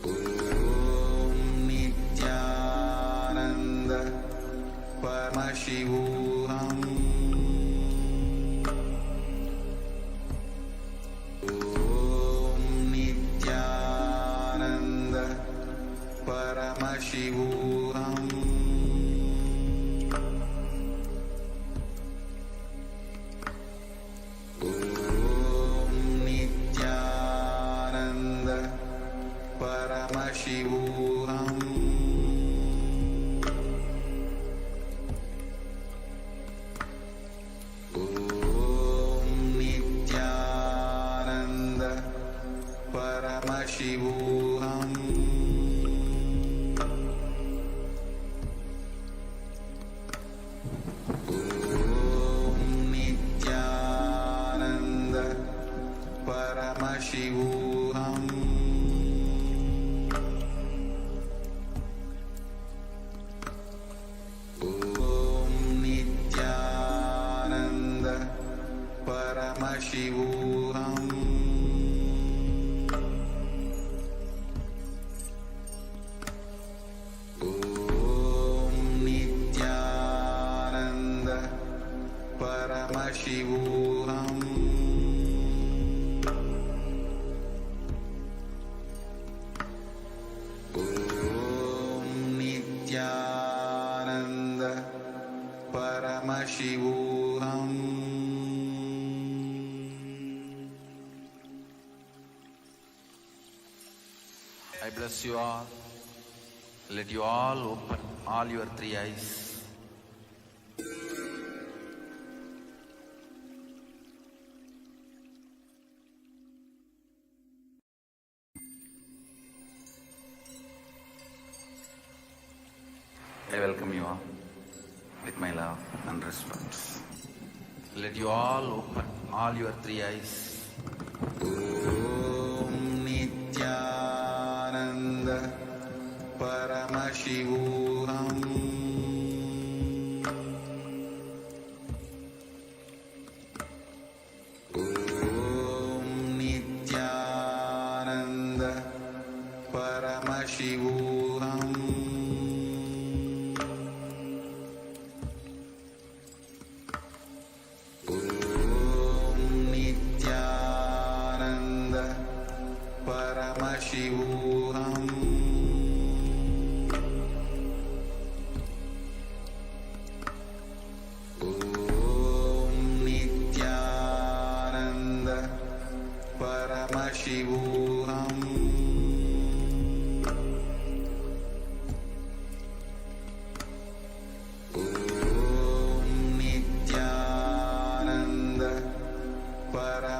Om Nithyananda Paramashivam. Om Nithyananda Paramashivam. Om Nithyananda Paramashivam. Om Nithyananda Paramashivam. Om Nithyananda Paramashivam. Om Nithyananda Paramashivam. Om Nithyananda Paramashivam. Om Nithyananda Paramashivam. I bless you all. Let you all open all your three eyes. I welcome you all with my love and respect. Let you all open all your three eyes. Om Nithyananda Paramashivam. Om Nithyananda Paramashivam. Om Nithyananda Paramashivam. Om Nithyananda Paramashivam. Om Nithyananda Paramashivam. Om Nithyananda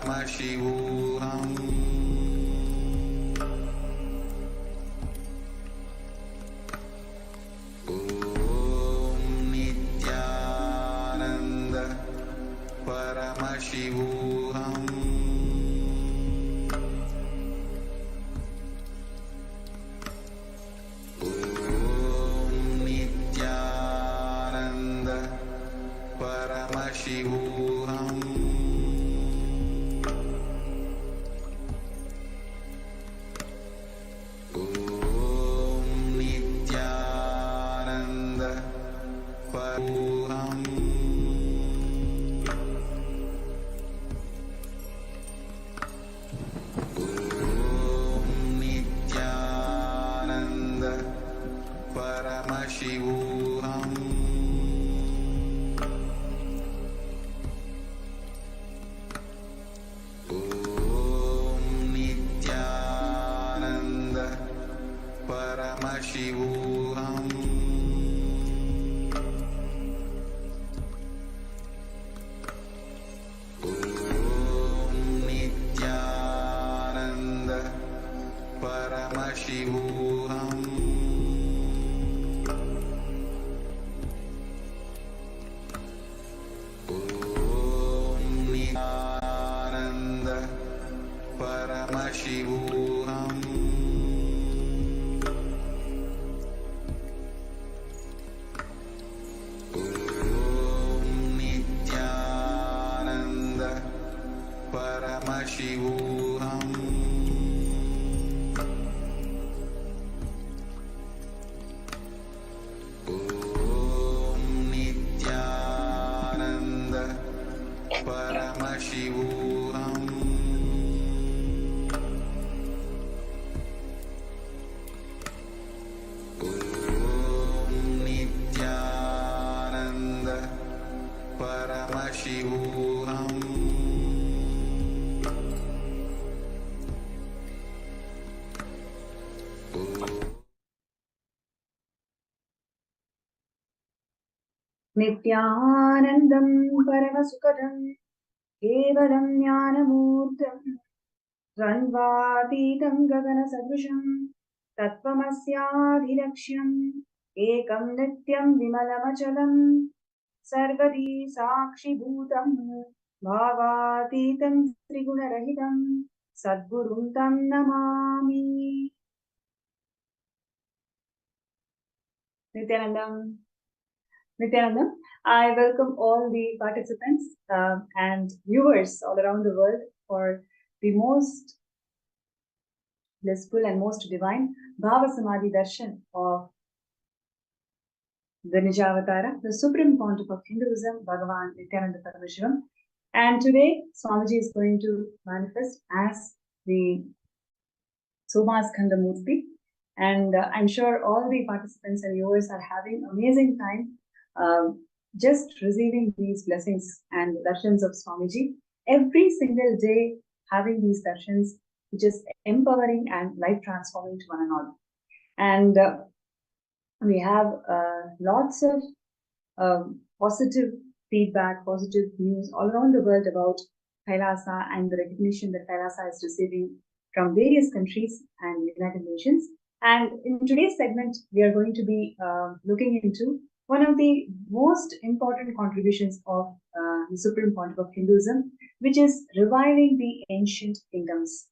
Paramashivam. Om Nithyananda Paramashivam. Om Nithyananda Paramashivam. Om Nithyananda Paramashivam. Om Nithyananda Paramashivam. Om Nithyananda Paramashivam. Om Nithyananda Paramashivam. Om नित्यानन्दं परमसुखदं केवलं ज्ञानमूर्तं द्वन्द्वातीतं गगनसदृशं तत्त्वमस्याधिलक्ष्यम् एकं नित्यं विमलमचलं सर्वदी साक्षिभूतं भावातीतं त्रिगुणरहितं सद्गुरुं तं Namami. Nithyanandam, I welcome all the participants and viewers all around the world for the most blissful and most divine Bhava Samadhi Darshan of the Nijavatara, the supreme pontiff of Hinduism, Bhagavan Nithyananda Paramashivam. And today, Swamiji is going to manifest as the Somaskandhar Murthy. And I'm sure all the participants and viewers are having amazing time just receiving these blessings and darshans of Swamiji every single day, having these darshans, which is empowering and life transforming to one and all. And we have lots of positive feedback, positive news all around the world about Kailasa and the recognition that Kailasa is receiving from various countries and United Nations. And in today's segment, we are going to be looking into one of the most important contributions of the Supreme Pontiff of Hinduism, which is reviving the ancient kingdoms.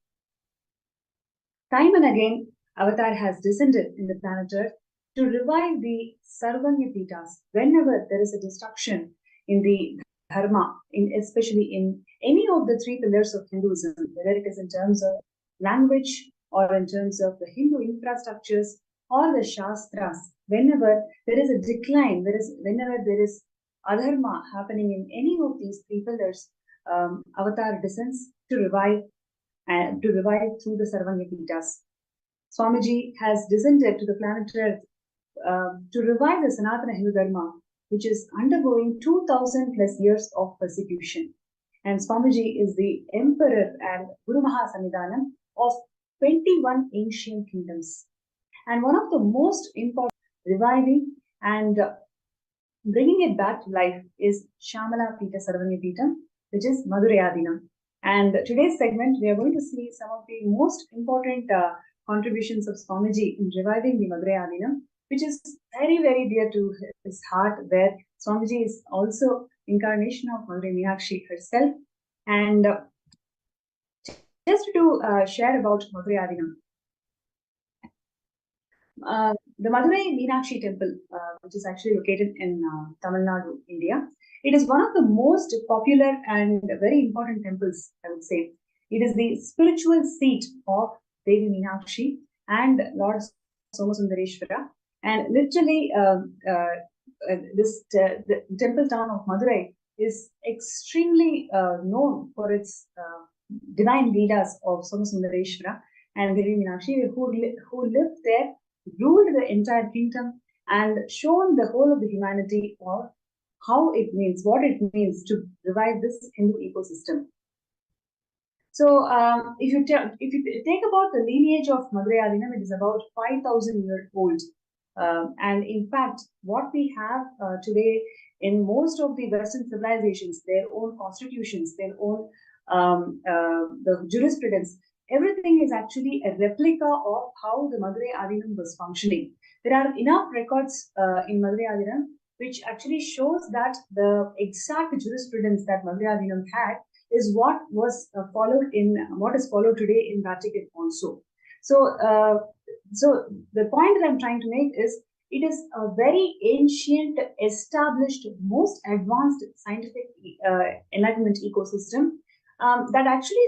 Time and again, Avatar has descended in the planet Earth to revive the Sarvanya Pitas whenever there is a destruction in the Dharma, especially in any of the three pillars of Hinduism, whether it is in terms of language or in terms of the Hindu infrastructures or the Shastras. Whenever there is a decline, whenever there is adharma happening in any of these three pillars, Avatar descends to revive through the Sarvanya Pitas. Swamiji has descended to the planet Earth to revive the Sanatana Hindu Dharma, which is undergoing 2000 plus years of persecution. And Swamiji is the emperor and Guru Mahasamidhanam of 21 ancient kingdoms. And one of the most important reviving and bringing it back to life is Shamala Pita Sarvanya Pitam, which is Madhurayadinam. And today's segment, we are going to see some of the most important contributions of Swamiji in reviving the Madhurayadinam, which is very, very dear to his heart, where Swamiji is also incarnation of Madurai Meenakshi herself. And just to share about Madhurayadinam, the Madurai Meenakshi temple, which is actually located in Tamil Nadu, India, it is one of the most popular and very important temples, I would say. It is the spiritual seat of Devi Meenakshi and Lord Somasundareshwara. And literally, the temple town of Madurai is extremely known for its divine leelas of Somasundareshwara and Devi Meenakshi, who lived there, ruled the entire kingdom, and shown the whole of the humanity of what it means to revive this Hindu ecosystem. So, if you take about the lineage of Madhurayadinam, it is about 5,000 years old. And in fact, what we have today in most of the Western civilizations, their own constitutions, their own the jurisprudence, everything is actually a replica of how the Madurai Adinam was functioning. There are enough records in Madurai Adinam which actually shows that the exact jurisprudence that Madurai Adinam had is what was what is followed today in Vatican also. So, so the point that I'm trying to make is it is a very ancient, established, most advanced scientific enlightenment ecosystem that actually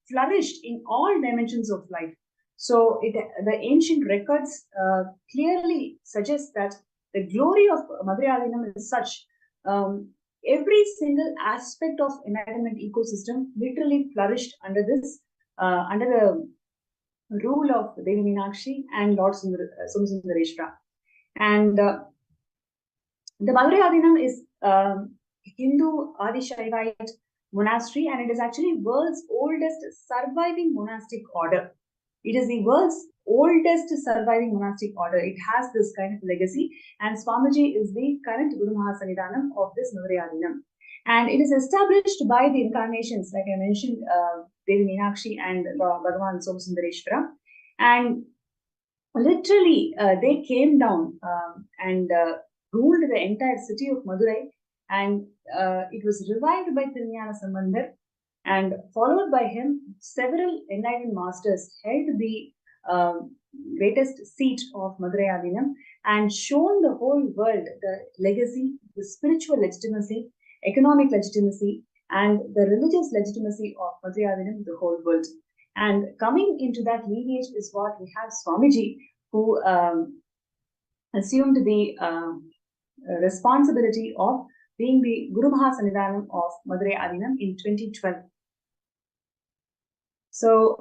flourished in all dimensions of life. So the ancient records clearly suggest that the glory of Madurai Adinam is such. Every single aspect of enlightenment ecosystem literally flourished under this, under the rule of Devi Meenakshi and Lord Somasundareshwara. And the Madurai Adinam is Hindu Adi-Shaivite monastery, and it is actually world's oldest surviving monastic order. It is the world's oldest surviving monastic order. It has this kind of legacy, and Swamiji is the current Guru Mahasannidhanam of this Madurai Adinam. And it is established by the incarnations, like I mentioned, Devi Meenakshi and Bhagavan Somasundareshwara. And literally, they came down and ruled the entire city of Madurai, and it was revived by Nithyananda Sambandar, and followed by him, several enlightened masters held the greatest seat of Madurai Adinam and shown the whole world the legacy, the spiritual legitimacy, economic legitimacy, and the religious legitimacy of Madurai Adinam to the whole world. And coming into that lineage is what we have Swamiji, who assumed the responsibility of being the Guru Mahasannidhanam of Madurai Adinam in 2012. So,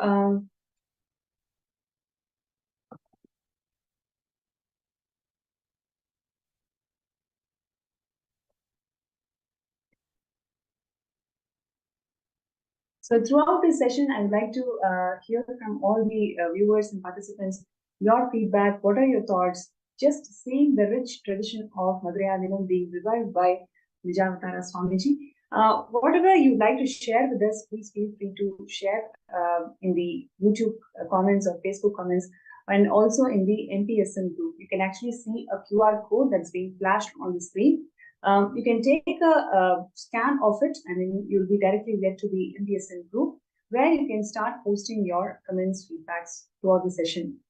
so throughout this session, I would like to hear from all the viewers and participants your feedback. What are your thoughts? Just seeing the rich tradition of Madurai Adinam being revived by Nijavatara Swamiji. Whatever you'd like to share with us, please feel free to share in the YouTube comments or Facebook comments, and also in the MPSN group. You can actually see a QR code that's being flashed on the screen. You can take a scan of it, and then you'll be directly led to the MPSN group, where you can start posting your comments, feedbacks throughout the session.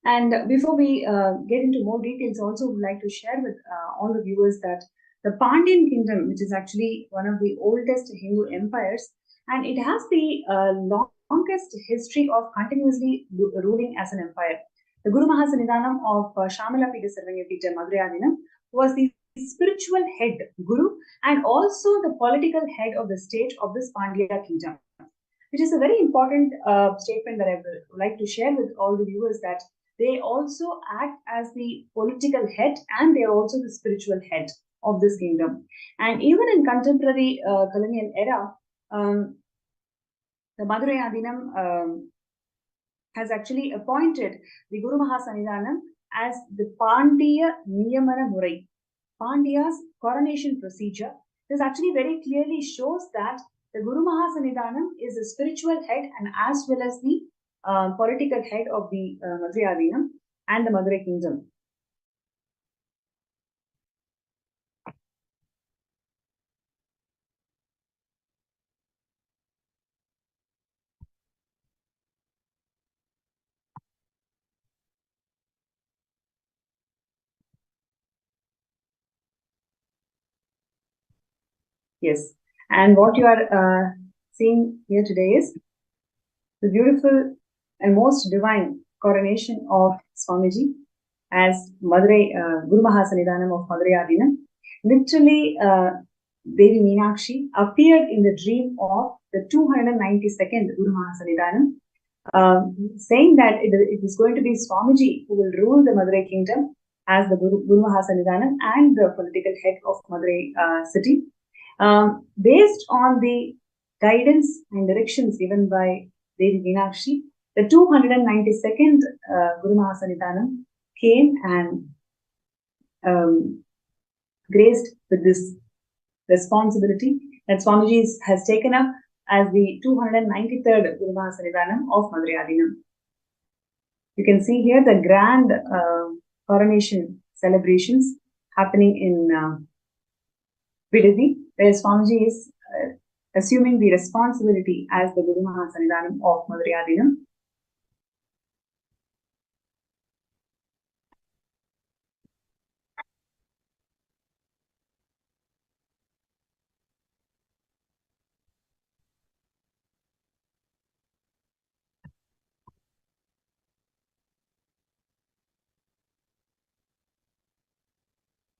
And before we get into more details, also would like to share with all the viewers that the Pandyan kingdom, which is actually one of the oldest Hindu empires, and it has the longest history of continuously ruling as an empire. The Guru Mahasannidhanam of Shamala Pita Sarvanya Pita Madurai Adinam was the spiritual head Guru and also the political head of the state of this Pandya kingdom, which is a very important statement that I would like to share with all the viewers, that they also act as the political head and they are also the spiritual head of this kingdom. And even in contemporary colonial era, the Madurai Adinam has actually appointed the Guru Mahasannidhanam as the Pandya Niyamana Murai, Pandya's coronation procedure. This actually very clearly shows that the Guru Mahasannidhanam is the spiritual head and as well as the political head of the Madurai Adinam and the Madurai kingdom. Yes, and what you are seeing here today is the beautiful and most divine coronation of Swamiji as Madurai Guru Mahasannidhanam of Madurai Adinam. Literally, Devi Meenakshi appeared in the dream of the 292nd Guru Mahasannidhanam, saying that it is going to be Swamiji who will rule the Madurai kingdom as the Guru Mahasannidhanam and the political head of Madurai city. Based on the guidance and directions given by Devi Meenakshi, the 292nd Guru Mahasannidhanam came and graced with this responsibility that Swamiji has taken up as the 293rd Guru Mahasannidhanam of Madurai Adinam. You can see here the grand coronation celebrations happening in Vidhi, where Swamiji is assuming the responsibility as the Guru Mahasannidhanam of Madurai.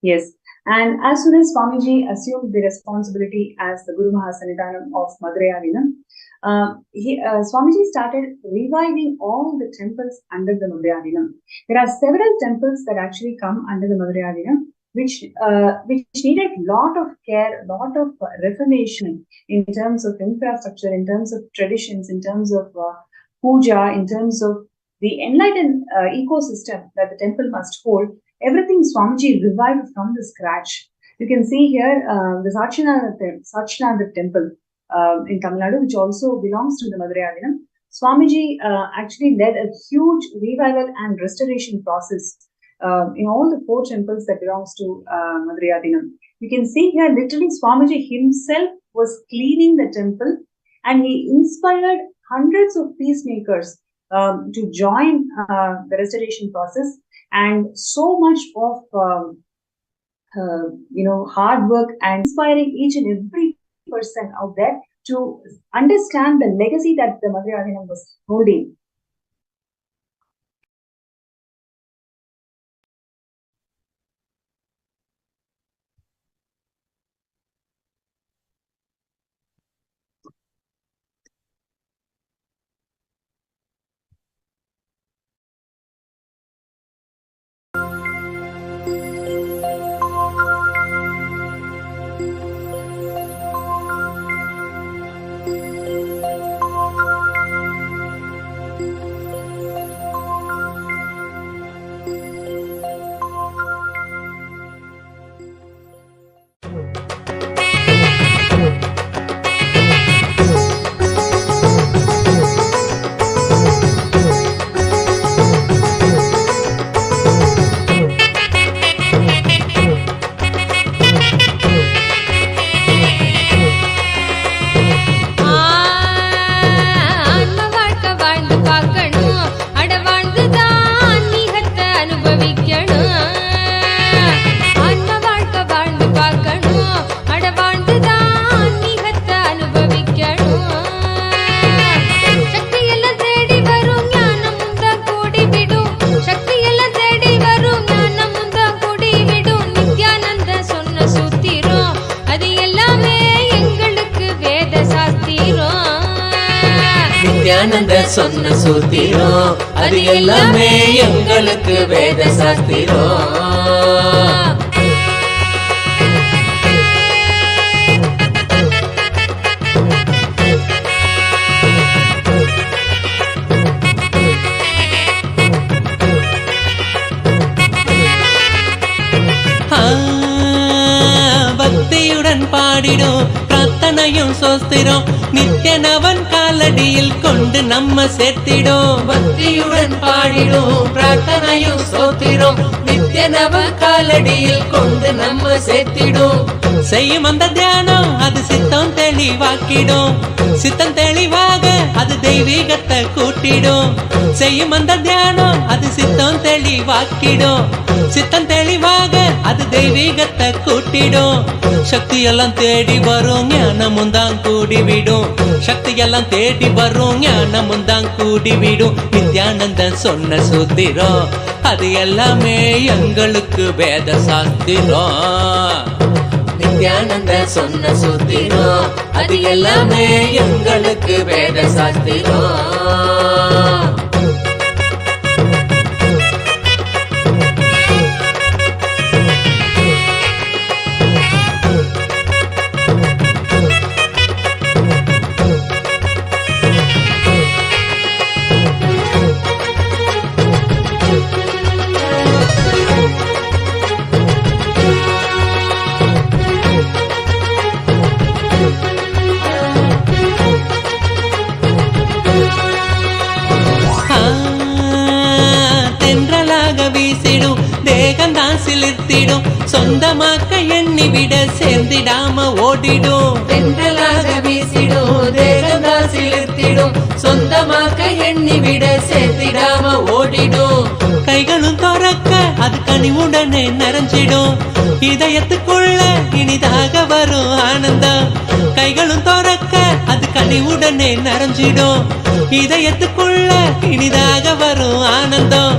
Yes, and as soon as Swamiji assumed the responsibility as the Guru Mahasannidhanam of Madurai, Swamiji started reviving all the temples under the Madurai. There are several temples that actually come under the Madurai, which needed lot of care, lot of reformation in terms of infrastructure, in terms of traditions, in terms of puja, in terms of the enlightened ecosystem that the temple must hold. Everything Swamiji revived from the scratch. You can see here the Sachinanda temple in Tamil Nadu, which also belongs to the Madurai. Swamiji actually led a huge revival and restoration process in all the 4 temples that belongs to Madurai. You can see here literally Swamiji himself was cleaning the temple, and he inspired hundreds of peacemakers to join the restoration process. And so much of hard work and inspiring each and every person out there to understand the legacy that the Madurai was holding. Nityananda சொன்ன சூத்திரம் அது எல்லாமே எங்களுக்கு வேத சாஸ்திரம். பக்தியுடன் பாடிடும் பிரார்த்தனையும் சோஸ்திரம் நித்யனவன் காலடியில் கொண்டு நம்ம சேர்த்திடும். பக்தியுடன் பாடிடும் பிரார்த்தனையும் சோத்திரம் நித்யனவன் காலடியில் கொண்டு நம்ம சேர்த்திடும். செய்யும் அந்த தியானம் அது சித்தம் தெளிவாக்கிடும். சித்தம் தெளிவாக அது தெய்வீகத்தை கூட்டிடும். செய்யும் அந்த தியானம் அது சித்தம் தெளிவாக்கிடும். சித்தம் தெளிவாக அது தெய்வீகத்தை கூட்டிடும். சக்தி எல்லாம் தேடி வரும் ஞானமும் தான் கூடிவிடும். சக்தி எல்லாம் தேடி வரும் ஞானமும் தான் கூடிவிடும். நித்யானந்தன் சொன்ன சூத்திரம் அது எல்லாமே எங்களுக்கு வேத சாஸ்திரம். நித்யானந்த சொன்ன சூத்திரம் அது எல்லாமே எங்களுக்கு வேத சாஸ்திரம். சிலிர்த்திடும் சொந்தமாக்க எண்ணி எண்ணிவிட சேர்ந்திடாம ஓடிடும். தென்றலாக வீசிடும், தேகந்தால் சிலிர்த்திடும், சொந்தமாக்க எண்ணிவிட சேர்த்திடாம ஓடிடும். கைகளும் துறக்க அது கனிவுடனே நிறைஞ்சிடும், இதயத்துக்குள்ள இனிதாக வரும் ஆனந்தம். கைகளும் துறக்க அது கனிவுடனே நிறைஞ்சிடும், இதயத்துக்குள்ள இனிதாக வரும் ஆனந்தம்.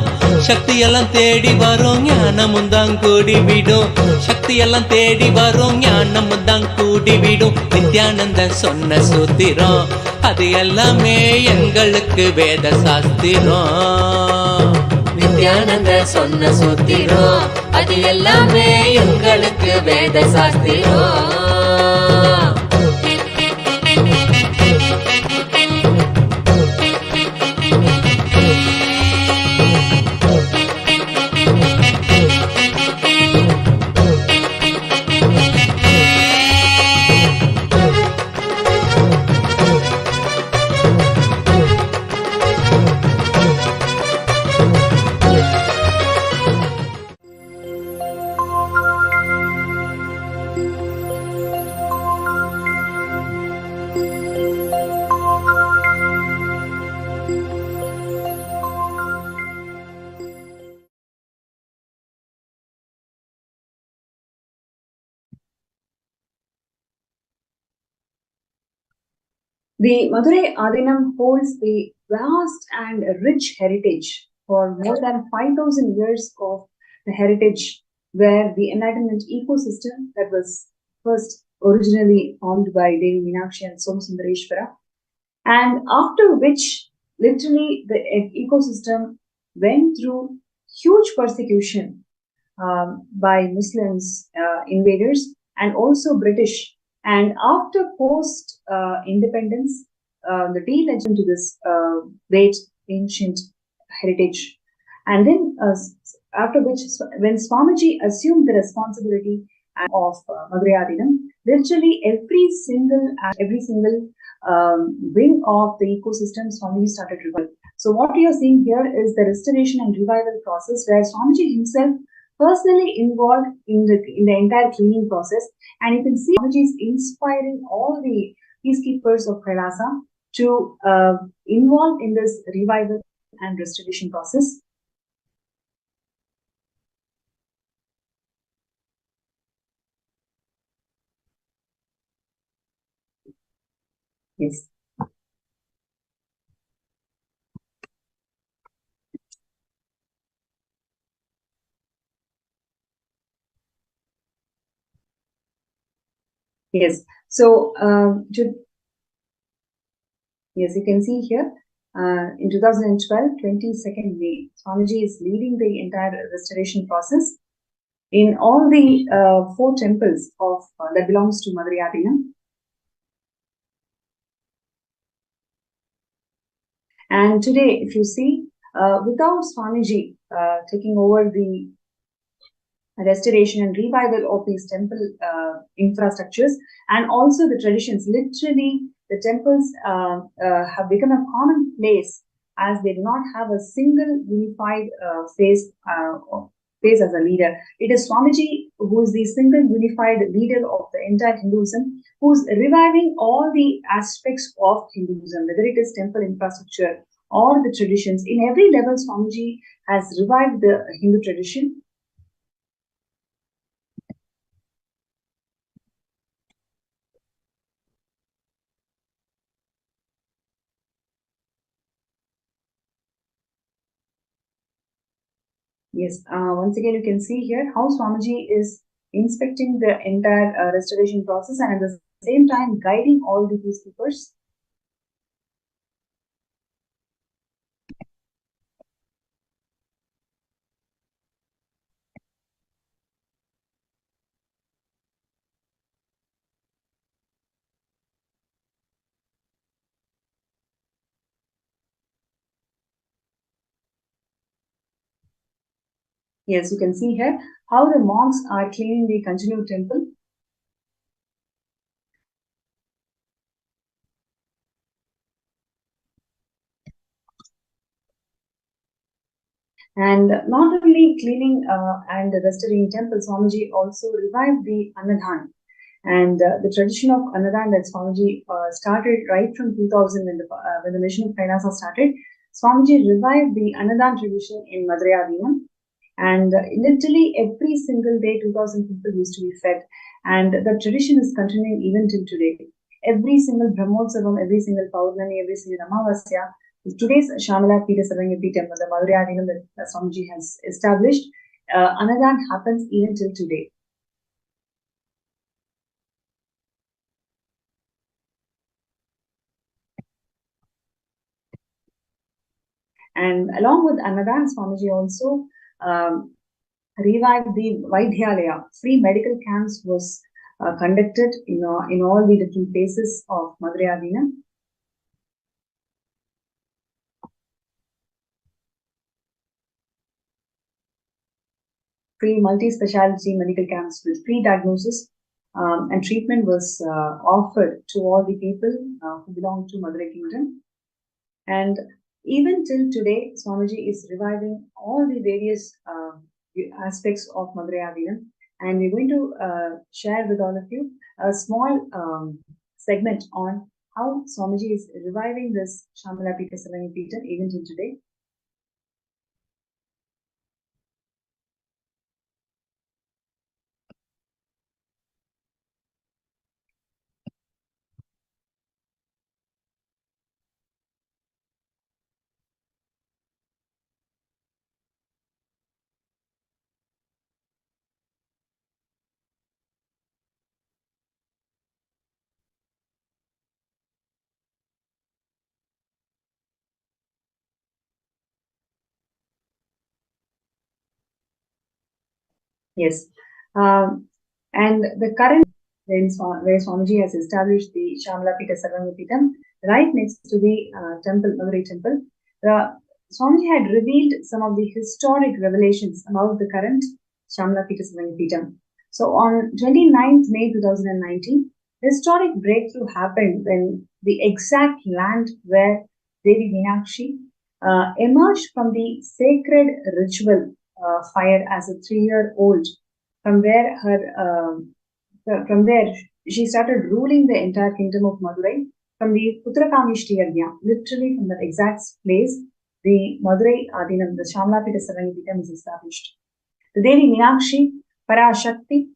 சக்தியெல்லாம் தேடி வரும், ஞானமும் தான் கூடிவிடும். சக்தியெல்லாம் தேடி வரும், ஞானமும் தான் கூடிவிடும். நித்யானந்த சொன்ன சூத்திரம் அது எல்லாமே எங்களுக்கு வேத சாஸ்திரம். நித்யானந்த சொன்ன சூத்திரம் அது எல்லாமே எங்களுக்கு வேத சாஸ்திரம். The Madurai Adinam holds a vast and rich heritage for more than 5,000 years of the heritage, where the enlightenment ecosystem that was first originally formed by Devi Meenakshi and Somasundareshwara, and after which literally the ecosystem went through huge persecution by Muslims invaders and also British. And after post independence, the de-legend to this great ancient heritage. And then after which, when Swamiji assumed the responsibility of Madurai Adinam, literally every single wing of the ecosystem, Swamiji started revival. So what we are seeing here is the restoration and revival process, where Swamiji himself personally involved in the entire cleaning process. And you can see Swamiji is inspiring all the peacekeepers of Kailasa to involve in this revival and restoration process. Yes. Yes. So, yes, you can see here, in 2012, 22nd May, Swamiji is leading the entire restoration process in all the 4 temples of that belongs to Madurai Adinam. And today, if you see, without Swamiji taking over the restoration and revival of these temple infrastructures and also the traditions, literally the temples have become a common place, as they do not have a single unified face as a leader. It is Swamiji who is the single unified leader of the entire Hinduism, who is reviving all the aspects of Hinduism, whether it is temple infrastructure or the traditions. In every level, Swamiji has revived the Hindu tradition. Yes, once again, you can see here how Swamiji is inspecting the entire restoration process and at the same time guiding all the peacekeepers. Yes, you can see here how the monks are cleaning the continued temple. And not only cleaning and restoring temples, Swamiji also revived the Annadan. And the tradition of Annadan that Swamiji started right from 2000 when the mission of Kailasa started, Swamiji revived the Annadan tradition in Madurai. And literally every single day, 2,000 people used to be fed. And the tradition is continuing even till today. Every single Brahmotsavam, every single Paurnami, every single Amavasya, today's Shamala Pita Sarangati temple, the Madurai Adinam that Swamiji has established, Annadan happens even till today. And along with Annadan, Swamiji also revived the Vaidhyalaya. Free medical camps was conducted in all the different places of Madurai Adinam. Free multi-speciality medical camps with free diagnosis and treatment was offered to all the people who belong to Madurai Kingdom. And even till today, Swamiji is reviving all the various aspects of Madurai Adinam. And we're going to share with all of you a small segment on how Swamiji is reviving this Shamala Pita Sarangi Pita even till today. Yes. And the current where Swamiji has established the Shamala Pita Sarvanga Pitam, right next to the temple, Madurai temple, Swamiji had revealed some of the historic revelations about the current Shamala Pita Sarvanga Pitam. So on 29th May 2019, historic breakthrough happened when the exact land where Devi Meenakshi emerged from the sacred ritual fire as a 3-year-old, from where she started ruling the entire kingdom of Madurai from the Putrakamishti Yajna, literally from that exact place, the Madurai Adinam, the Shamala Pita Sarangi Pitam is established. The Devi Meenakshi, Parashakti,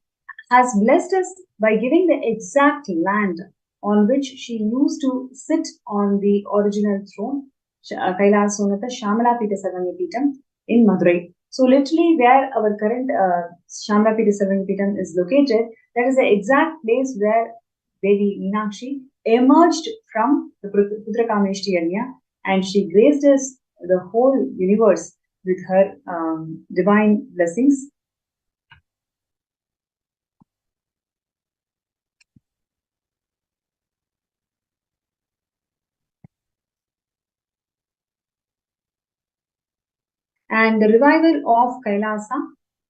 has blessed us by giving the exact land on which she used to sit on the original throne, Kailasonata Shamala Pita Sarangi Pitam in Madurai. So literally where our current Shamala Pita Sarangi Pitam is located, that is the exact place where Devi Meenakshi emerged from the Putrakamishti Yajna, and she graced us the whole universe with her divine blessings. And the revival of Kailasa,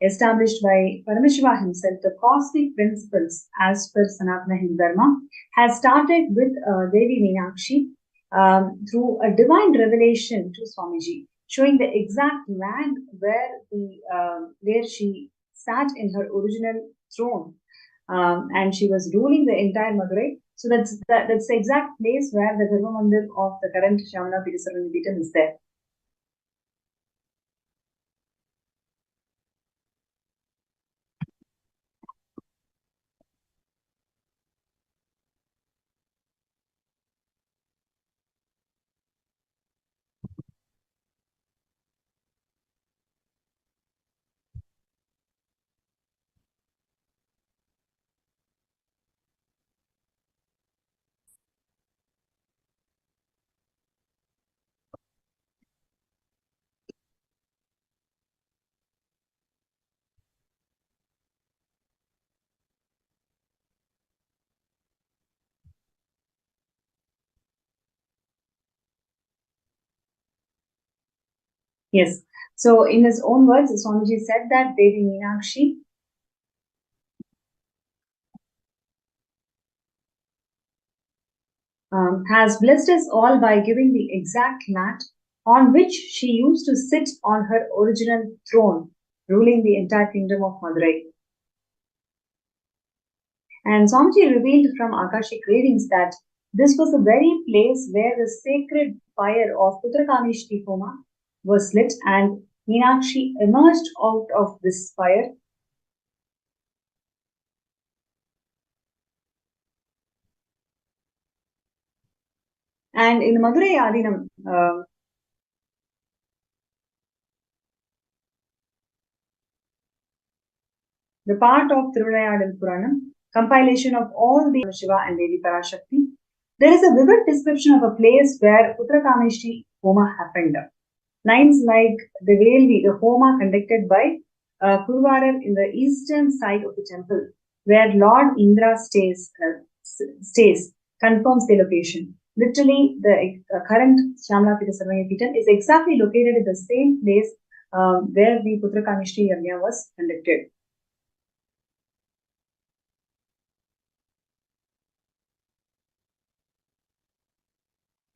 established by Paramashivam himself, the cosmic principles as per Sanatana Hindu Dharma, has started with Devi Meenakshi through a divine revelation to Swamiji, showing the exact land where she sat in her original throne, and she was ruling the entire Madurai. So that's the exact place where the Garbha Mandir of the current Shamala Pita Sarangi Pitam is there. Yes. So in his own words, Swamiji said that Devi Meenakshi has blessed us all by giving the exact land on which she used to sit on her original throne, ruling the entire kingdom of Madurai. And Swamiji revealed from Akashic readings that this was the very place where the sacred fire of Putrakamishti Homa was lit, and Meenakshi emerged out of this fire. And in Madurai Adinam, the part of Thiruvilayadal Puranam, compilation of all the Shiva and Devi Parashakti, there is a vivid description of a place where Putrakamishti Homa happened. Lines like the Velvi, the Homa conducted by Kuruvarar in the eastern side of the temple, where Lord Indra stays, confirms the location. Literally, the current Shyamala Sarvanya Peetham is exactly located in the same place where the Putrakamishti Yajna was conducted.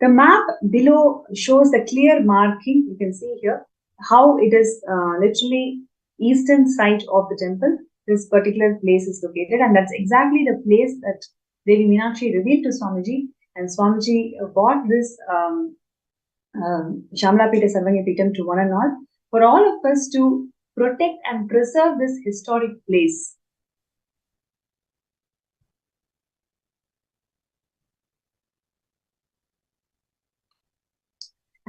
The map below shows the clear marking. You can see here how it is literally eastern side of the temple. This particular place is located, and that's exactly the place that Devi Meenakshi revealed to Swamiji, and Swamiji brought this Shyamala Sarvanya Peetham to one and all for all of us to protect and preserve this historic place.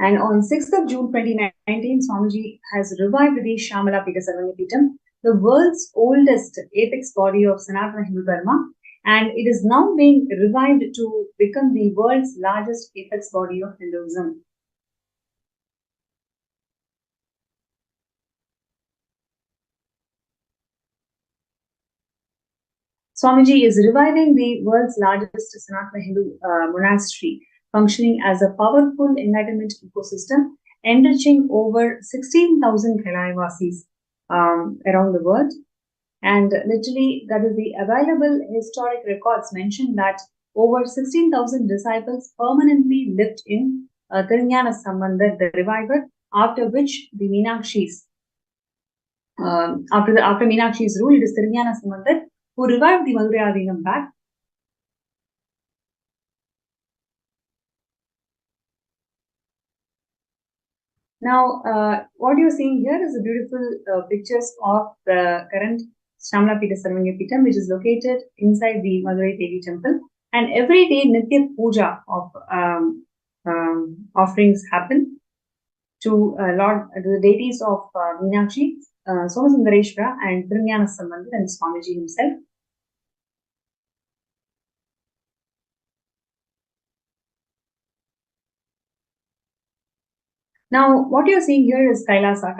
And on 6th of June 2019, Swamiji has revived the Shyamala Sarvanya Peetham, the world's oldest apex body of Sanatana Hindu Dharma, and it is now being revived to become the world's largest apex body of Hinduism. Swamiji is reviving the world's largest Sanatana Hindu monastery, functioning as a powerful enlightenment ecosystem, enriching over 16,000 Kailayasis around the world. And literally, that is the available historic records mention that over 16,000 disciples permanently lived in Tirunjana Sambandhar, the reviver, after which the Meenakshi's, after Meenakshi's rule, it is Tirunjana Sambandhar who revived the Madurai Adinam back. Now, what you're seeing here is the beautiful pictures of the current Shyamala Sarvanya Peetham, which is located inside the Madurai Devi temple. And every day, Nitya Puja of offerings happen to the deities of Meenakshi, Somasundareshwara, and Tirunjana Sambandhar, and Swamiji himself. Now, what you're seeing here is Kailasa.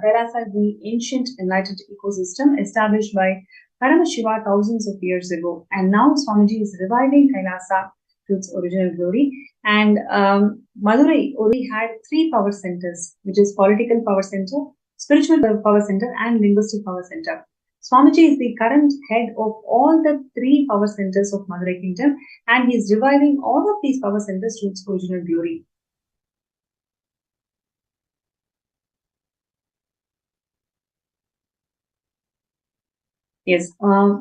Kailasa is the ancient enlightened ecosystem established by Paramashivam thousands of years ago. And now Swamiji is reviving Kailasa to its original glory. And Madurai already had 3 power centers, which is political power center, spiritual power center, and linguistic power center. Swamiji is the current head of all the 3 power centers of Madurai Kingdom, and he is reviving all of these power centers to its original glory. Yes,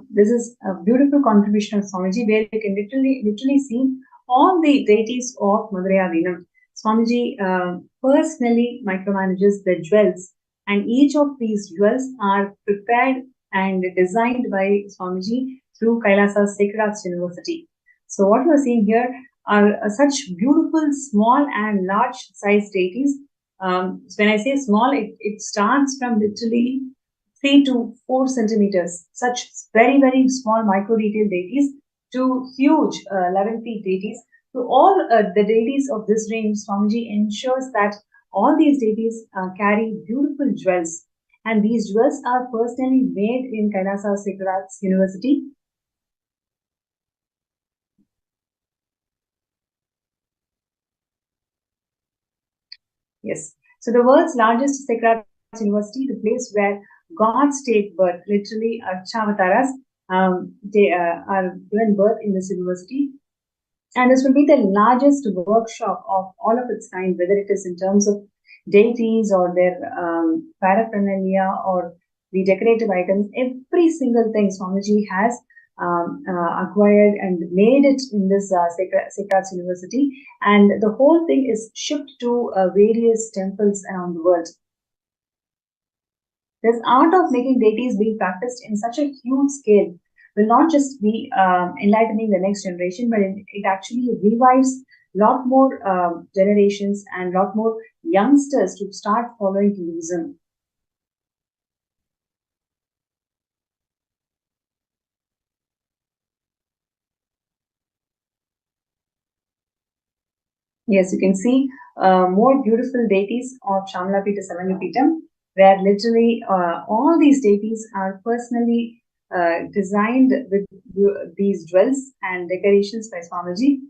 this is a beautiful contribution of Swamiji, where you can literally see all the deities of Madurai Adinam. Swamiji personally micromanages the jewels, and each of these jewels are prepared and designed by Swamiji through Kailasa's Sacred Arts University. So what you are seeing here are such beautiful small and large size deities. So when I say small, it starts from literally 3 to 4 centimeters, such very, very small micro detailed deities, to huge 11 feet deities. To all the deities of this range, Swamiji ensures that all these deities carry beautiful jewels, and these jewels are personally made in Kailasa Sacred Arts University. Yes, so the world's largest Sacred Arts University, the place where gods take birth, literally Archavataras, they are given birth in this university. And this will be the largest workshop of all of its kind, whether it is in terms of deities or their paraphernalia or the decorative items. Every single thing Swamiji has acquired and made it in this Sacred University, and the whole thing is shipped to various temples around the world. This art of making deities being practiced in such a huge scale will not just be enlightening the next generation, but it actually revives a lot more generations and a lot more youngsters to start following Hinduism. Yes, you can see more beautiful deities of Shamalapita Sarangapitam, where literally all these deities are personally designed with these jewels and decorations by Swamiji.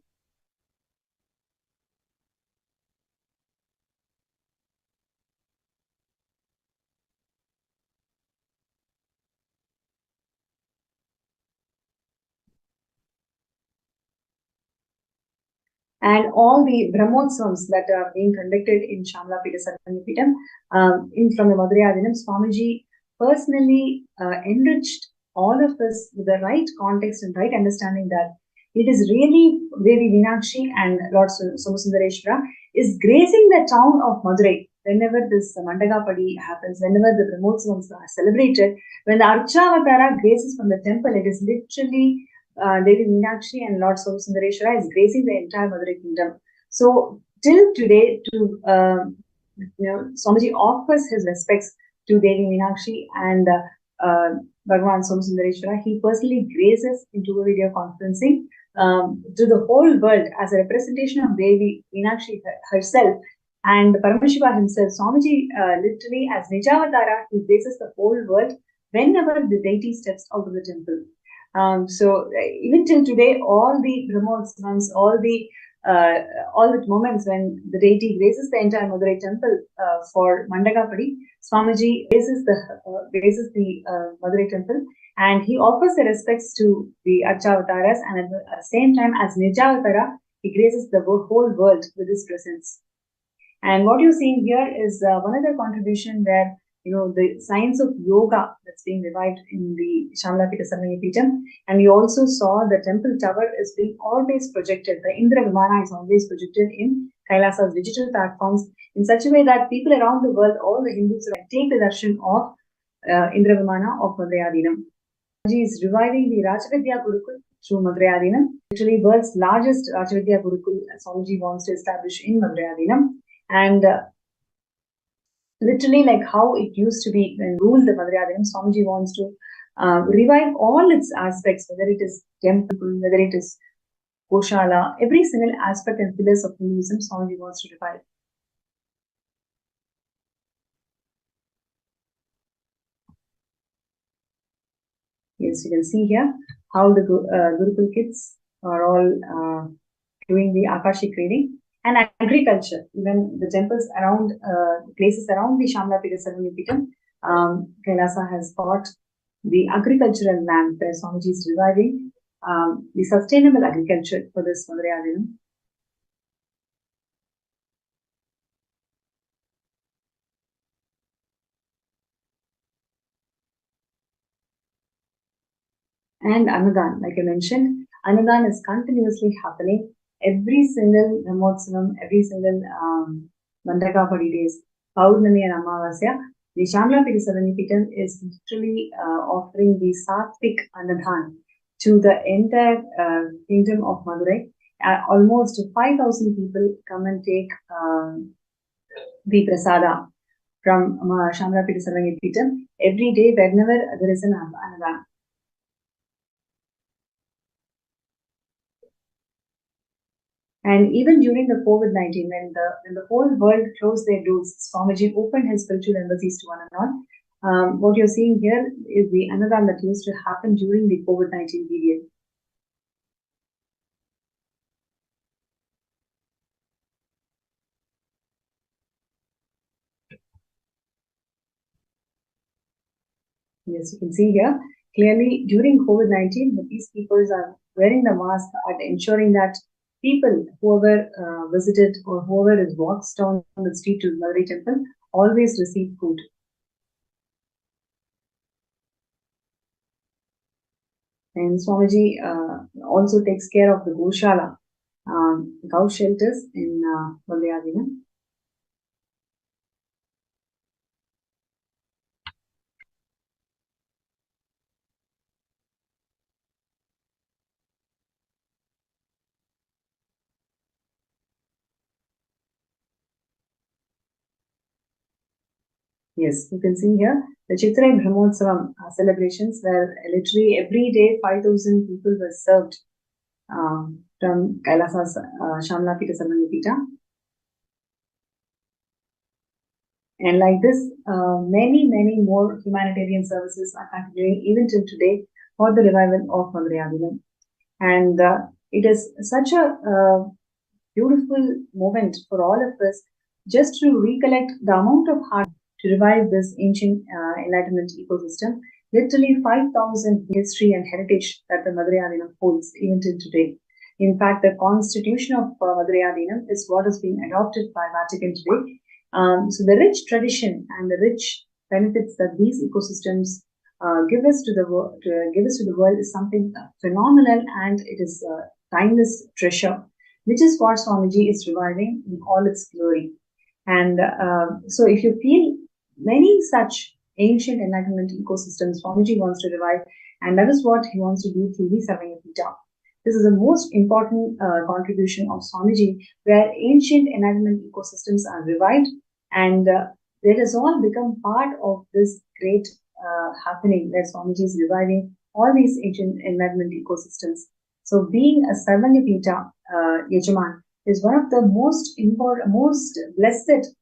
And all the Brahmotsavams that are being conducted in Shamalapita Sarangapitam, from the Madhurayadinam, Swamiji personally enriched all of us with the right context and right understanding that it is really Devi Meenakshi and Lord Somasundareshwara is gracing the town of Madurai. Whenever this Mandagapadi happens, whenever the Brahmotsavams are celebrated, when the Archavatara graces from the temple, it is literally Devi Meenakshi and Lord Somasundareshwara is gracing the entire Madurai kingdom. So till today, Swamiji offers his respects to Devi Meenakshi and Bhagavan Somasundareshwara. He personally graces into a video conferencing to the whole world as a representation of Devi Meenakshi herself and Paramashiva himself. Swamiji literally as Nijavatara, he graces the whole world whenever the deity steps out of the temple. So even till today, all the Brahmotsavams, all the moments when the deity graces the entire Madurai temple for Mandagapadi, Swamiji graces the Madurai temple, and he offers the respects to the Archavataras, and at the same time as Nijavatara, he graces the whole world with his presence. And what you're seeing here is one other contribution where the science of yoga that's being revived in the Shamalapita Sarangapitam. And we also saw the temple tower is being always projected. The Indra Vimana is always projected in Kailasa's digital platforms in such a way that people around the world, all the Hindus, take the darshan of Indra Vimana of Madhurayadinam. He is reviving the Rajavidya Gurukul through Madhurayadinam. Actually, world's largest Rajavidya Gurukul Swamiji wants to establish in Madhurayadinam. And literally like how it used to be when ruled the Madhurayadinam, Swamiji wants to revive all its aspects, whether it is temple, whether it is Goshala, every single aspect and pillars of Hinduism, Swamiji wants to revive. Yes, you can see here how the Gurukul kids are all doing the Akashik reading. And agriculture, even the temples around, places around the Shamalapita Sarangapitam, Kailasa has got the agricultural land where Swamiji is reviving the sustainable agriculture for this Madhurayadinam. And Annadan, like I mentioned, Annadan is continuously happening. Every single Brahmotsavam, every single Mandagapadi days, Paurnami and Amavasya, the Shamalapita Sarangapitam is literally offering the Satvik Annadhan to the entire kingdom of Madurai. Almost 5,000 people come and take the prasada from Shamalapita Sarangapitam every day whenever there is an Annadan. And even during the COVID-19, when the whole world closed their doors, Swamiji opened his spiritual embassies to one another. What you're seeing here is the Annadan that used to happen during the COVID-19 period. Yes, you can see here clearly during COVID-19, the peacekeepers are wearing the mask and ensuring that people, whoever visited or whoever is walks down the street to Madurai temple, always receive food. And Swamiji also takes care of the Goshala, cow shelters in Valdayadina. Yes, you can see here the Chitra Brahmotsavam celebrations where literally every day 5,000 people were served from Kailasa's Shamlapita Sarvanapita. And like this, many more humanitarian services are continuing even till today for the revival of Madurai. And it is such a beautiful moment for all of us just to recollect the amount of heart to revive this ancient enlightenment ecosystem. Literally 5,000 history and heritage that the Madurai holds even till today. In fact, the constitution of Madurai is what is being adopted by Vatican today. So the rich tradition and the rich benefits that these ecosystems give us to the world is something phenomenal, and it is a timeless treasure, which is what Swamiji is reviving in all its glory. And so, if you feel many such ancient enlightenment ecosystems, Swamiji wants to revive, and that is what he wants to do through the Sarvanyapita. This is the most important contribution of Swamiji, where ancient enlightenment ecosystems are revived, and it has all become part of this great happening where Swamiji is reviving all these ancient enlightenment ecosystems. So, being a Sarvanyapita Yajaman is one of the most important, most blessed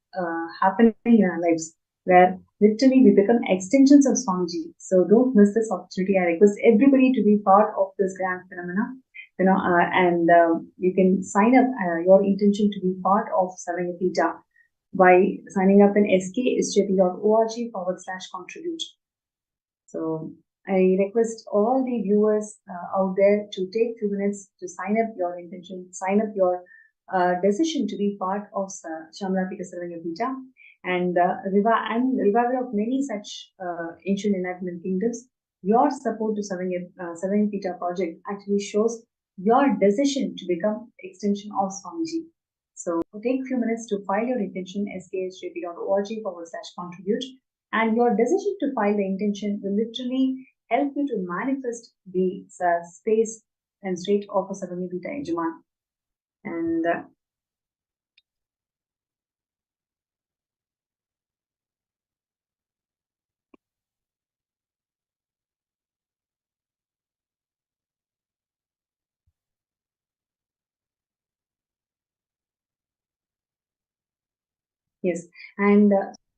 happening in our lives, where literally we become extensions of Swamiji. So, don't miss this opportunity. I request everybody to be part of this grand phenomena. And you can sign up your intention to be part of Sarvanyapita by signing up in skSJP.org/contribute. So I request all the viewers out there to take 2 minutes to sign up your intention, sign up your decision to be part of Shamlapita Sarvanyapita and revival of many such ancient enlightenment kingdoms. Your support to Sarvanyapita project actually shows your decision to become extension of Swamiji. So take a few minutes to file your intention, skSJP.org/contribute. And your decision to file the intention will literally help you to manifest the space and state of a Sarvanyapita Yajaman. And yes, and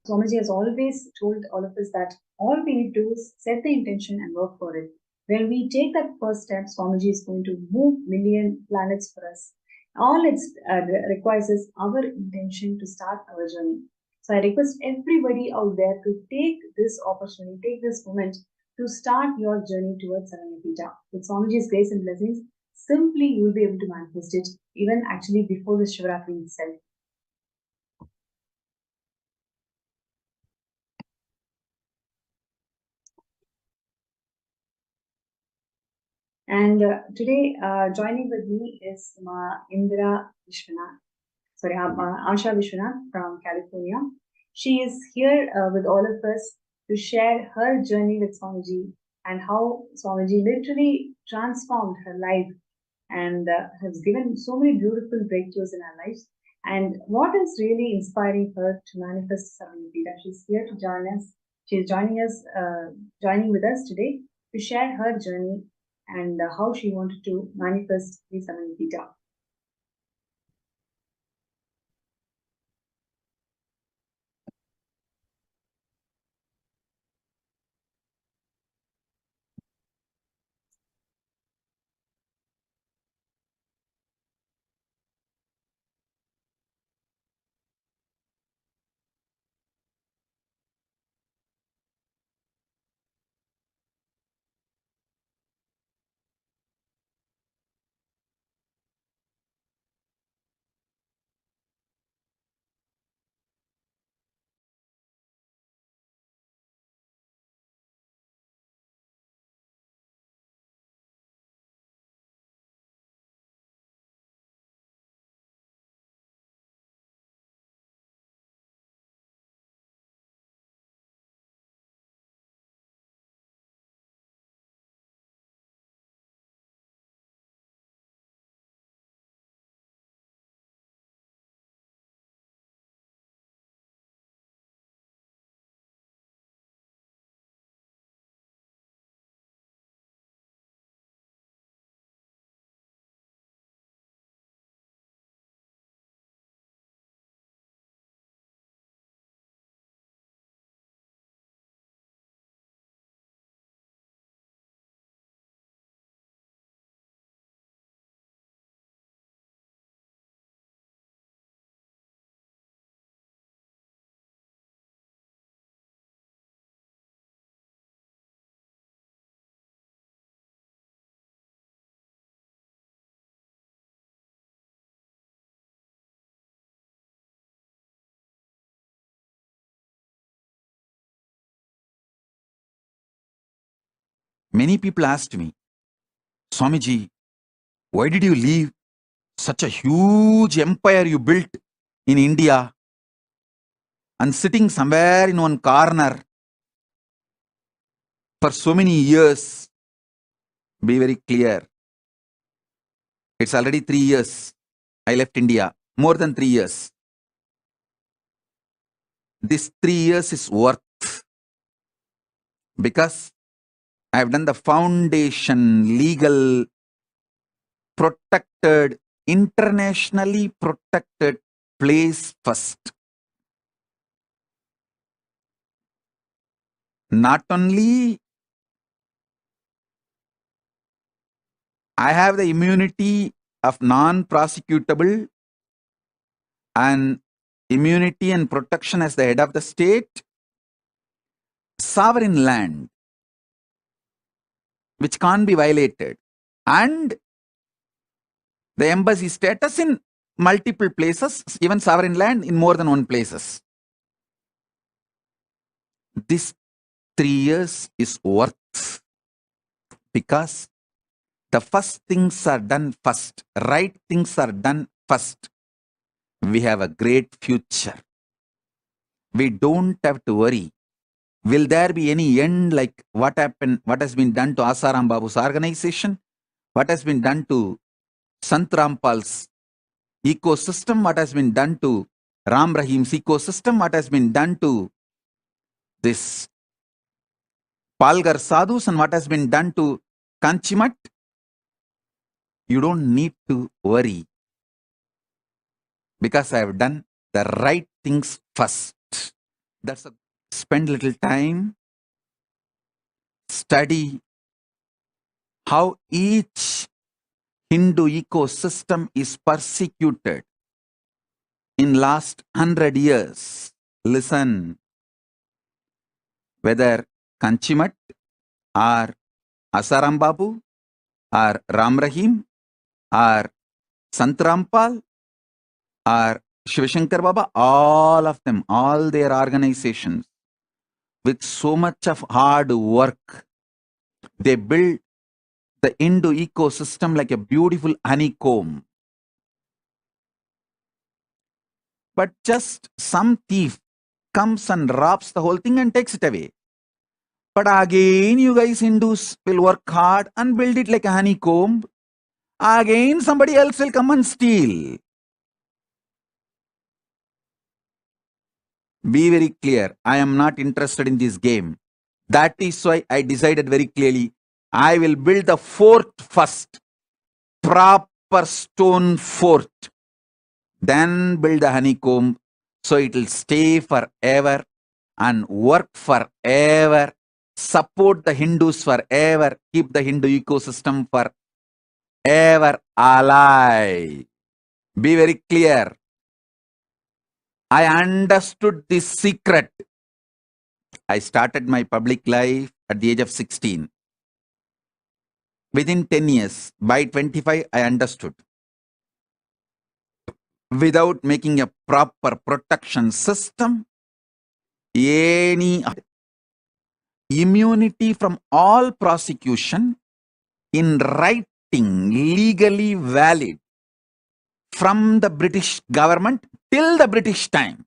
Swamiji has always told all of us that all we need to do is set the intention and work for it. When we take that first step, Swamiji is going to move million planets for us. All it requires is our intention to start our journey. So I request everybody out there to take this opportunity, take this moment to start your journey towards Sarvanyapita. With Swamiji's grace and blessings, simply you will be able to manifest it even actually before the Shivratri itself. And today, joining with me is Indra Vishwanath, sorry, Asha Vishwanath from California. She is here with all of us to share her journey with Swamiji and how Swamiji literally transformed her life and has given so many beautiful breakthroughs in her lives. And what is really inspiring her to manifest Sarvanyapita? She's here to join us. She's joining with us today to share her journey and how she wanted to manifest the Sarvanyapita. Many people asked me, Swamiji, why did you leave such a huge empire you built in India and sitting somewhere in one corner for so many years? Be very clear. It's already 3 years. I left India. More than 3 years. This 3 years is worth, because I have done the foundation, legal, protected, internationally protected place first. Not only I have the immunity of non-prosecutable and immunity and protection as the head of the state, sovereign land, which can't be violated, and the embassy status in multiple places, even sovereign land in more than one places. This 3 years is worth, because the first things are done first, right things are done first. We have a great future. We don't have to worry. Will there be any end like what happened, what has been done to Asaram Babu's organization? What has been done to Sant Rampal's ecosystem? What has been done to Ram Rahim's ecosystem? What has been done to this Palgar Sadhus, and what has been done to Kanchimat? You don't need to worry, because I have done the right things first. That's a spend little time, study how each Hindu ecosystem is persecuted in last 100 years. Listen, whether Kanchimat or Asaram Babu or Ram Rahim or Sant Rampal or Shivashankar Baba, all of them, all their organizations, with so much of hard work, they build the Hindu ecosystem like a beautiful honeycomb. But just some thief comes and robs the whole thing and takes it away. But again, you guys Hindus will work hard and build it like a honeycomb. Again, somebody else will come and steal. Be very clear. I am not interested in this game. That is why I decided very clearly, I will build the fort first. Proper stone fort. Then build the honeycomb, so it will stay forever and work forever. Support the Hindus forever. Keep the Hindu ecosystem forever alive. Be very clear. I understood this secret. I started my public life at the age of 16. Within 10 years, by 25, I understood. Without making a proper protection system, any immunity from all prosecution in writing, legally valid, from the British government till the British time.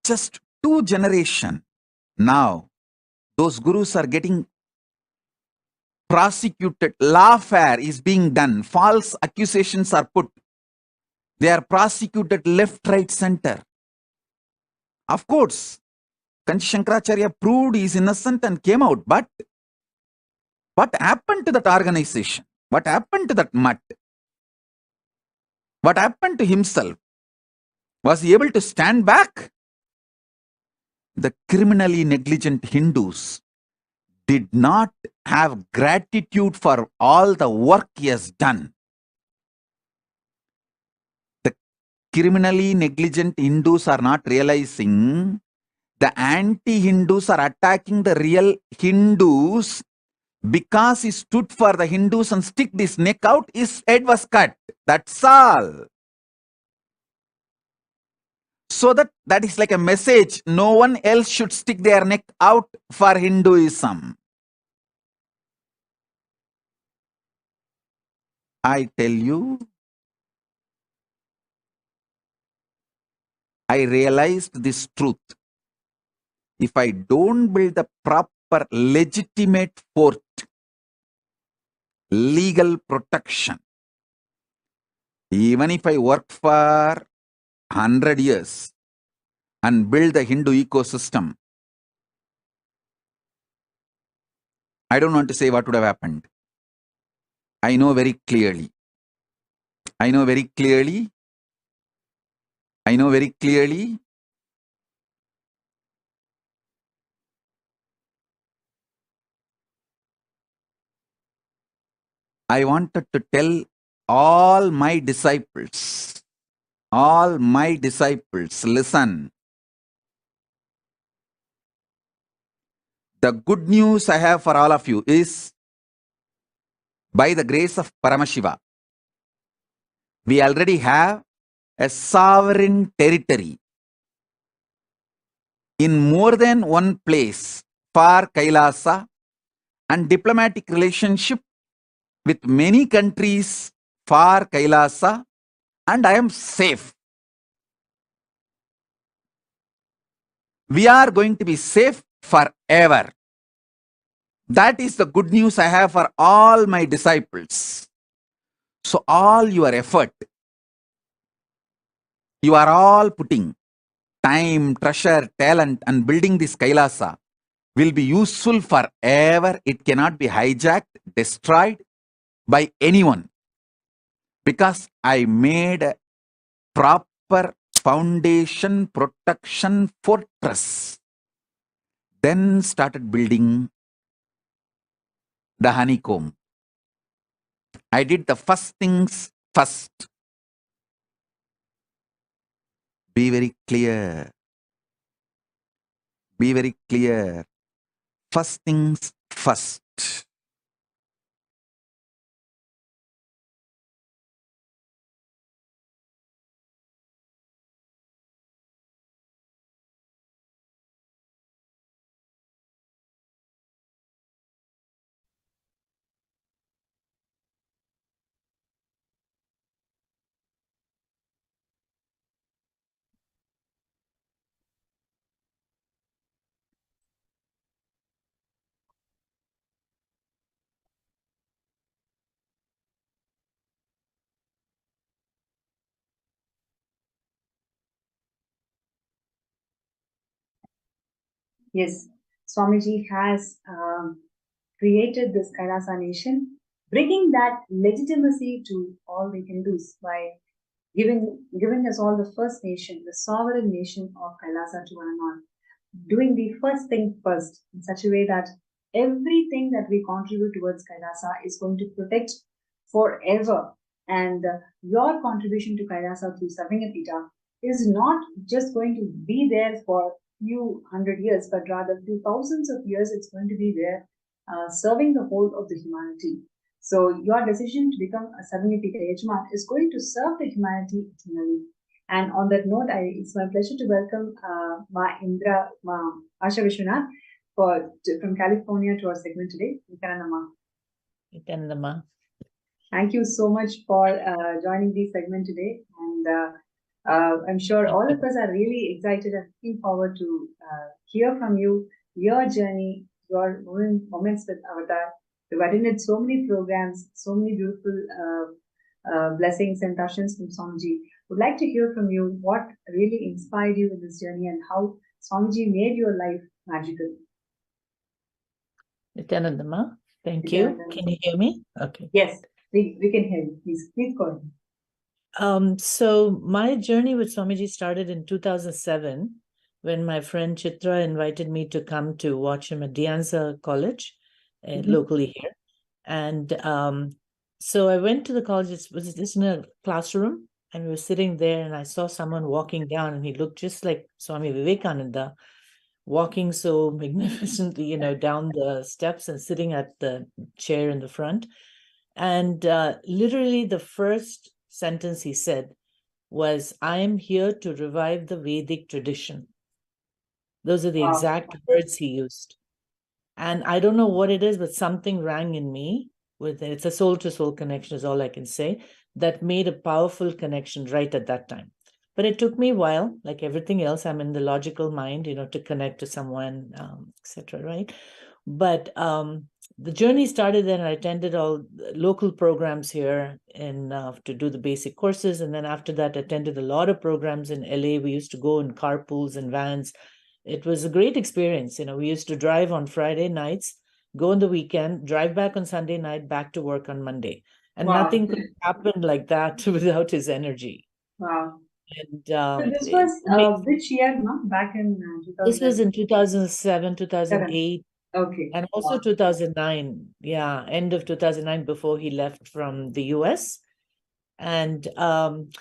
Just 2 generations. Now, those gurus are getting prosecuted. Lawfare is being done. False accusations are put. They are prosecuted left, right, center. Of course, Kanchi Shankaracharya proved he is innocent and came out. But what happened to that organization? What happened to that mutt? What happened to himself? Was he able to stand back? The criminally negligent Hindus did not have gratitude for all the work he has done. The criminally negligent Hindus are not realizing the anti-Hindus are attacking the real Hindus. Because he stood for the Hindus and sticked his neck out, his head was cut. That's all. So that is like a message. No one else should stick their neck out for Hinduism. I tell you, I realized this truth. If I don't build the proper legitimate fort, legal protection, even if I work for 100 years and build the Hindu ecosystem, I don't want to say what would have happened. I know very clearly. I know very clearly. I know very clearly. I wanted to tell all my disciples, listen. The good news I have for all of you is, by the grace of Paramashiva, we already have a sovereign territory in more than one place for Kailasa and diplomatic relationship with many countries for Kailasa, and I am safe. We are going to be safe forever. That is the good news I have for all my disciples. So all your effort, you are all putting time, treasure, talent and building this Kailasa will be useful forever. It cannot be hijacked, destroyed by anyone, because I made a proper foundation, protection, fortress. Then started building the honeycomb. I did the first things first. Be very clear. Be very clear. First things first. Yes, Swamiji has created this Kailasa nation, bringing that legitimacy to all the Hindus by giving us all the first nation, the sovereign nation of Kailasa to one and all, doing the first thing first in such a way that everything that we contribute towards Kailasa is going to protect forever. And your contribution to Kailasa through Savingapita is not just going to be there for few hundred years, but rather few thousands of years. It's going to be there, serving the whole of the humanity. So your decision to become a Savingapita Yajman is going to serve the humanity eternally. And on that note, it's my pleasure to welcome Ma Indra, Ma Asha Vishwanath from California to our segment today. Nithyananda. Thank you so much for joining the segment today. And I'm sure all of us are really excited and looking forward to hear from you, your journey, your moments with Avatar. We've attended so many programs, so many beautiful blessings and darshans from Swamiji. Would like to hear from you what really inspired you in this journey and how Swamiji made your life magical. Nithyananda, thank you. Can you hear me? Okay. Yes, we can hear you. Please go ahead. So my journey with Swamiji started in 2007 when my friend Chitra invited me to come to watch him at Dianza College, locally here. And so I went to the college. It was just in a classroom, and we were sitting there, and I saw someone walking down, and he looked just like Swami Vivekananda, walking so magnificently, down the steps and sitting at the chair in the front. And literally the first sentence he said was, I am here to revive the Vedic tradition. Those are the Wow. exact words he used. And I don't know what it is, but something rang in me with it. It's a soul-to-soul connection is all I can say, that made a powerful connection right at that time. But it took me a while, like everything else. I'm in the logical mind, to connect to someone, etc. Right? But the journey started then. I attended all local programs here to do the basic courses. And then after that, attended a lot of programs in LA. We used to go in carpools and vans. It was a great experience. We used to drive on Friday nights, go on the weekend, drive back on Sunday night, back to work on Monday. And Wow. nothing could happen like that without his energy. Wow. And So this was which year, no? Back in 2000. This was in 2007, 2008. Okay. And also 2009. Yeah, end of 2009 before he left from the US. And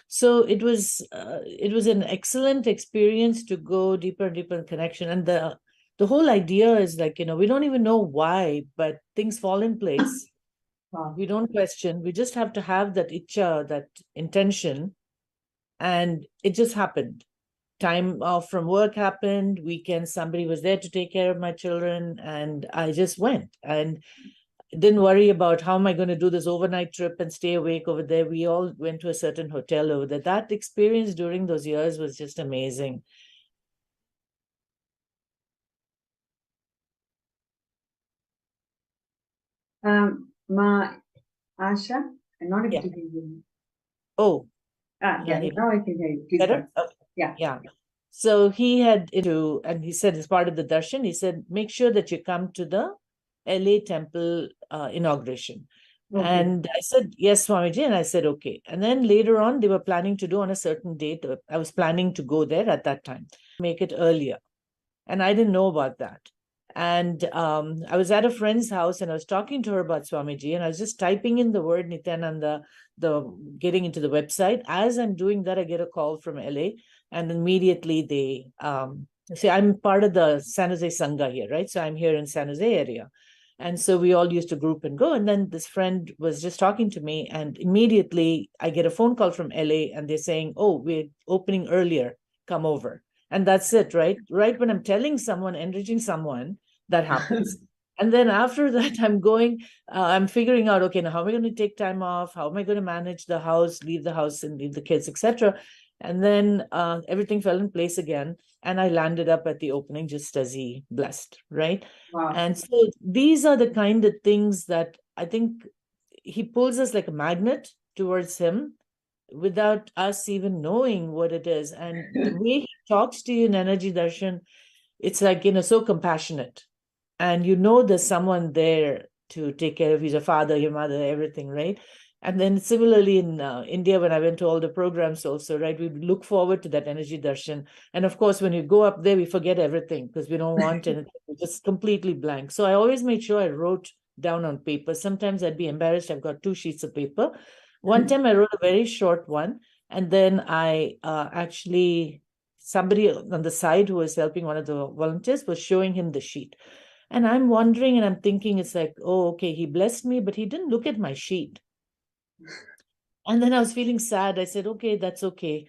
so it was an excellent experience to go deeper and deeper in connection. And the whole idea is like, we don't even know why, but things fall in place. Wow. We don't question. We just have to have that icha, that intention. And it just happened. Time off from work happened, weekend, somebody was there to take care of my children, and I just went and didn't worry about how am I going to do this overnight trip and stay awake over there. We all went to a certain hotel over there. That experience during those years was just amazing. Ma Asha, I'm not able Yeah. to hear you. Oh, Yeah, now I can hear you. Please better? go. Yeah. Yeah. So he had and he said as part of the darshan, he said, make sure that you come to the LA temple inauguration. Okay. And I said, yes, Swamiji. And I said, okay. And then later on, they were planning to do on a certain date. I was planning to go there at that time, make it earlier. And I didn't know about that. And I was at a friend's house and I was talking to her about Swamiji, and I was just typing in the word Nithyananda, getting into the website. As I'm doing that, I get a call from LA, and immediately they say, I'm part of the San Jose Sangha here, right? So I'm here in San Jose area. And so we all used to group and go. And then this friend was just talking to me, and immediately I get a phone call from LA, and they're saying, oh, we're opening earlier, come over. And that's it, right? Right when I'm telling someone, enriching someone, that happens. And then after that, I'm figuring out, okay, now how am I going to take time off? How am I going to manage the house, leave the house and leave the kids, etc. And then everything fell in place again. And I landed up at the opening just as he blessed, right? Wow. And so these are the kind of things that I think he pulls us like a magnet towards him without us even knowing what it is. And the way he talks to you in Energy Darshan, it's like, so compassionate. And there's someone there to take care of you, your father, your mother, everything, right? And then similarly in India, when I went to all the programs also, right, we look forward to that Energy Darshan. And of course, when you go up there, we forget everything because we don't want anything. We're just completely blank. So I always made sure I wrote down on paper. Sometimes I'd be embarrassed. I've got 2 sheets of paper. One time I wrote a very short one. And then I somebody on the side who was helping one of the volunteers was showing him the sheet. And I'm wondering and I'm thinking, it's like, oh, okay, he blessed me, but he didn't look at my sheet. And then I was feeling sad. I said, okay, that's okay.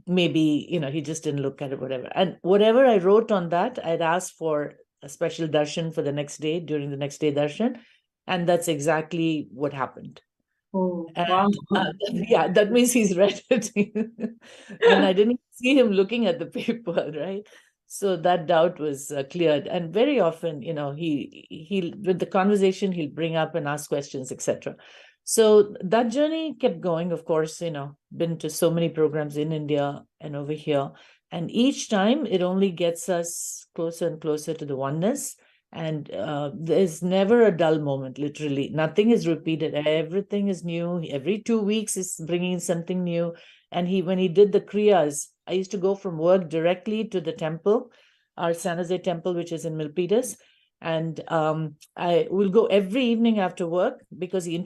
Maybe, he just didn't look at it, whatever. And whatever I wrote on that, I'd asked for a special darshan for the next day, during the next day darshan. And that's exactly what happened. Oh, and, wow. Yeah, that means he's read it. And I didn't see him looking at the paper, right? So that doubt was cleared. And very often, he with the conversation, he'll bring up and ask questions, etc. So that journey kept going, of course, been to so many programs in India and over here. And each time it only gets us closer and closer to the oneness. And there's never a dull moment, literally. Nothing is repeated. Everything is new. Every 2 weeks is bringing something new. And when he did the kriyas, I used to go from work directly to the temple, our San Jose temple, which is in Milpitas. And I will go every evening after work because he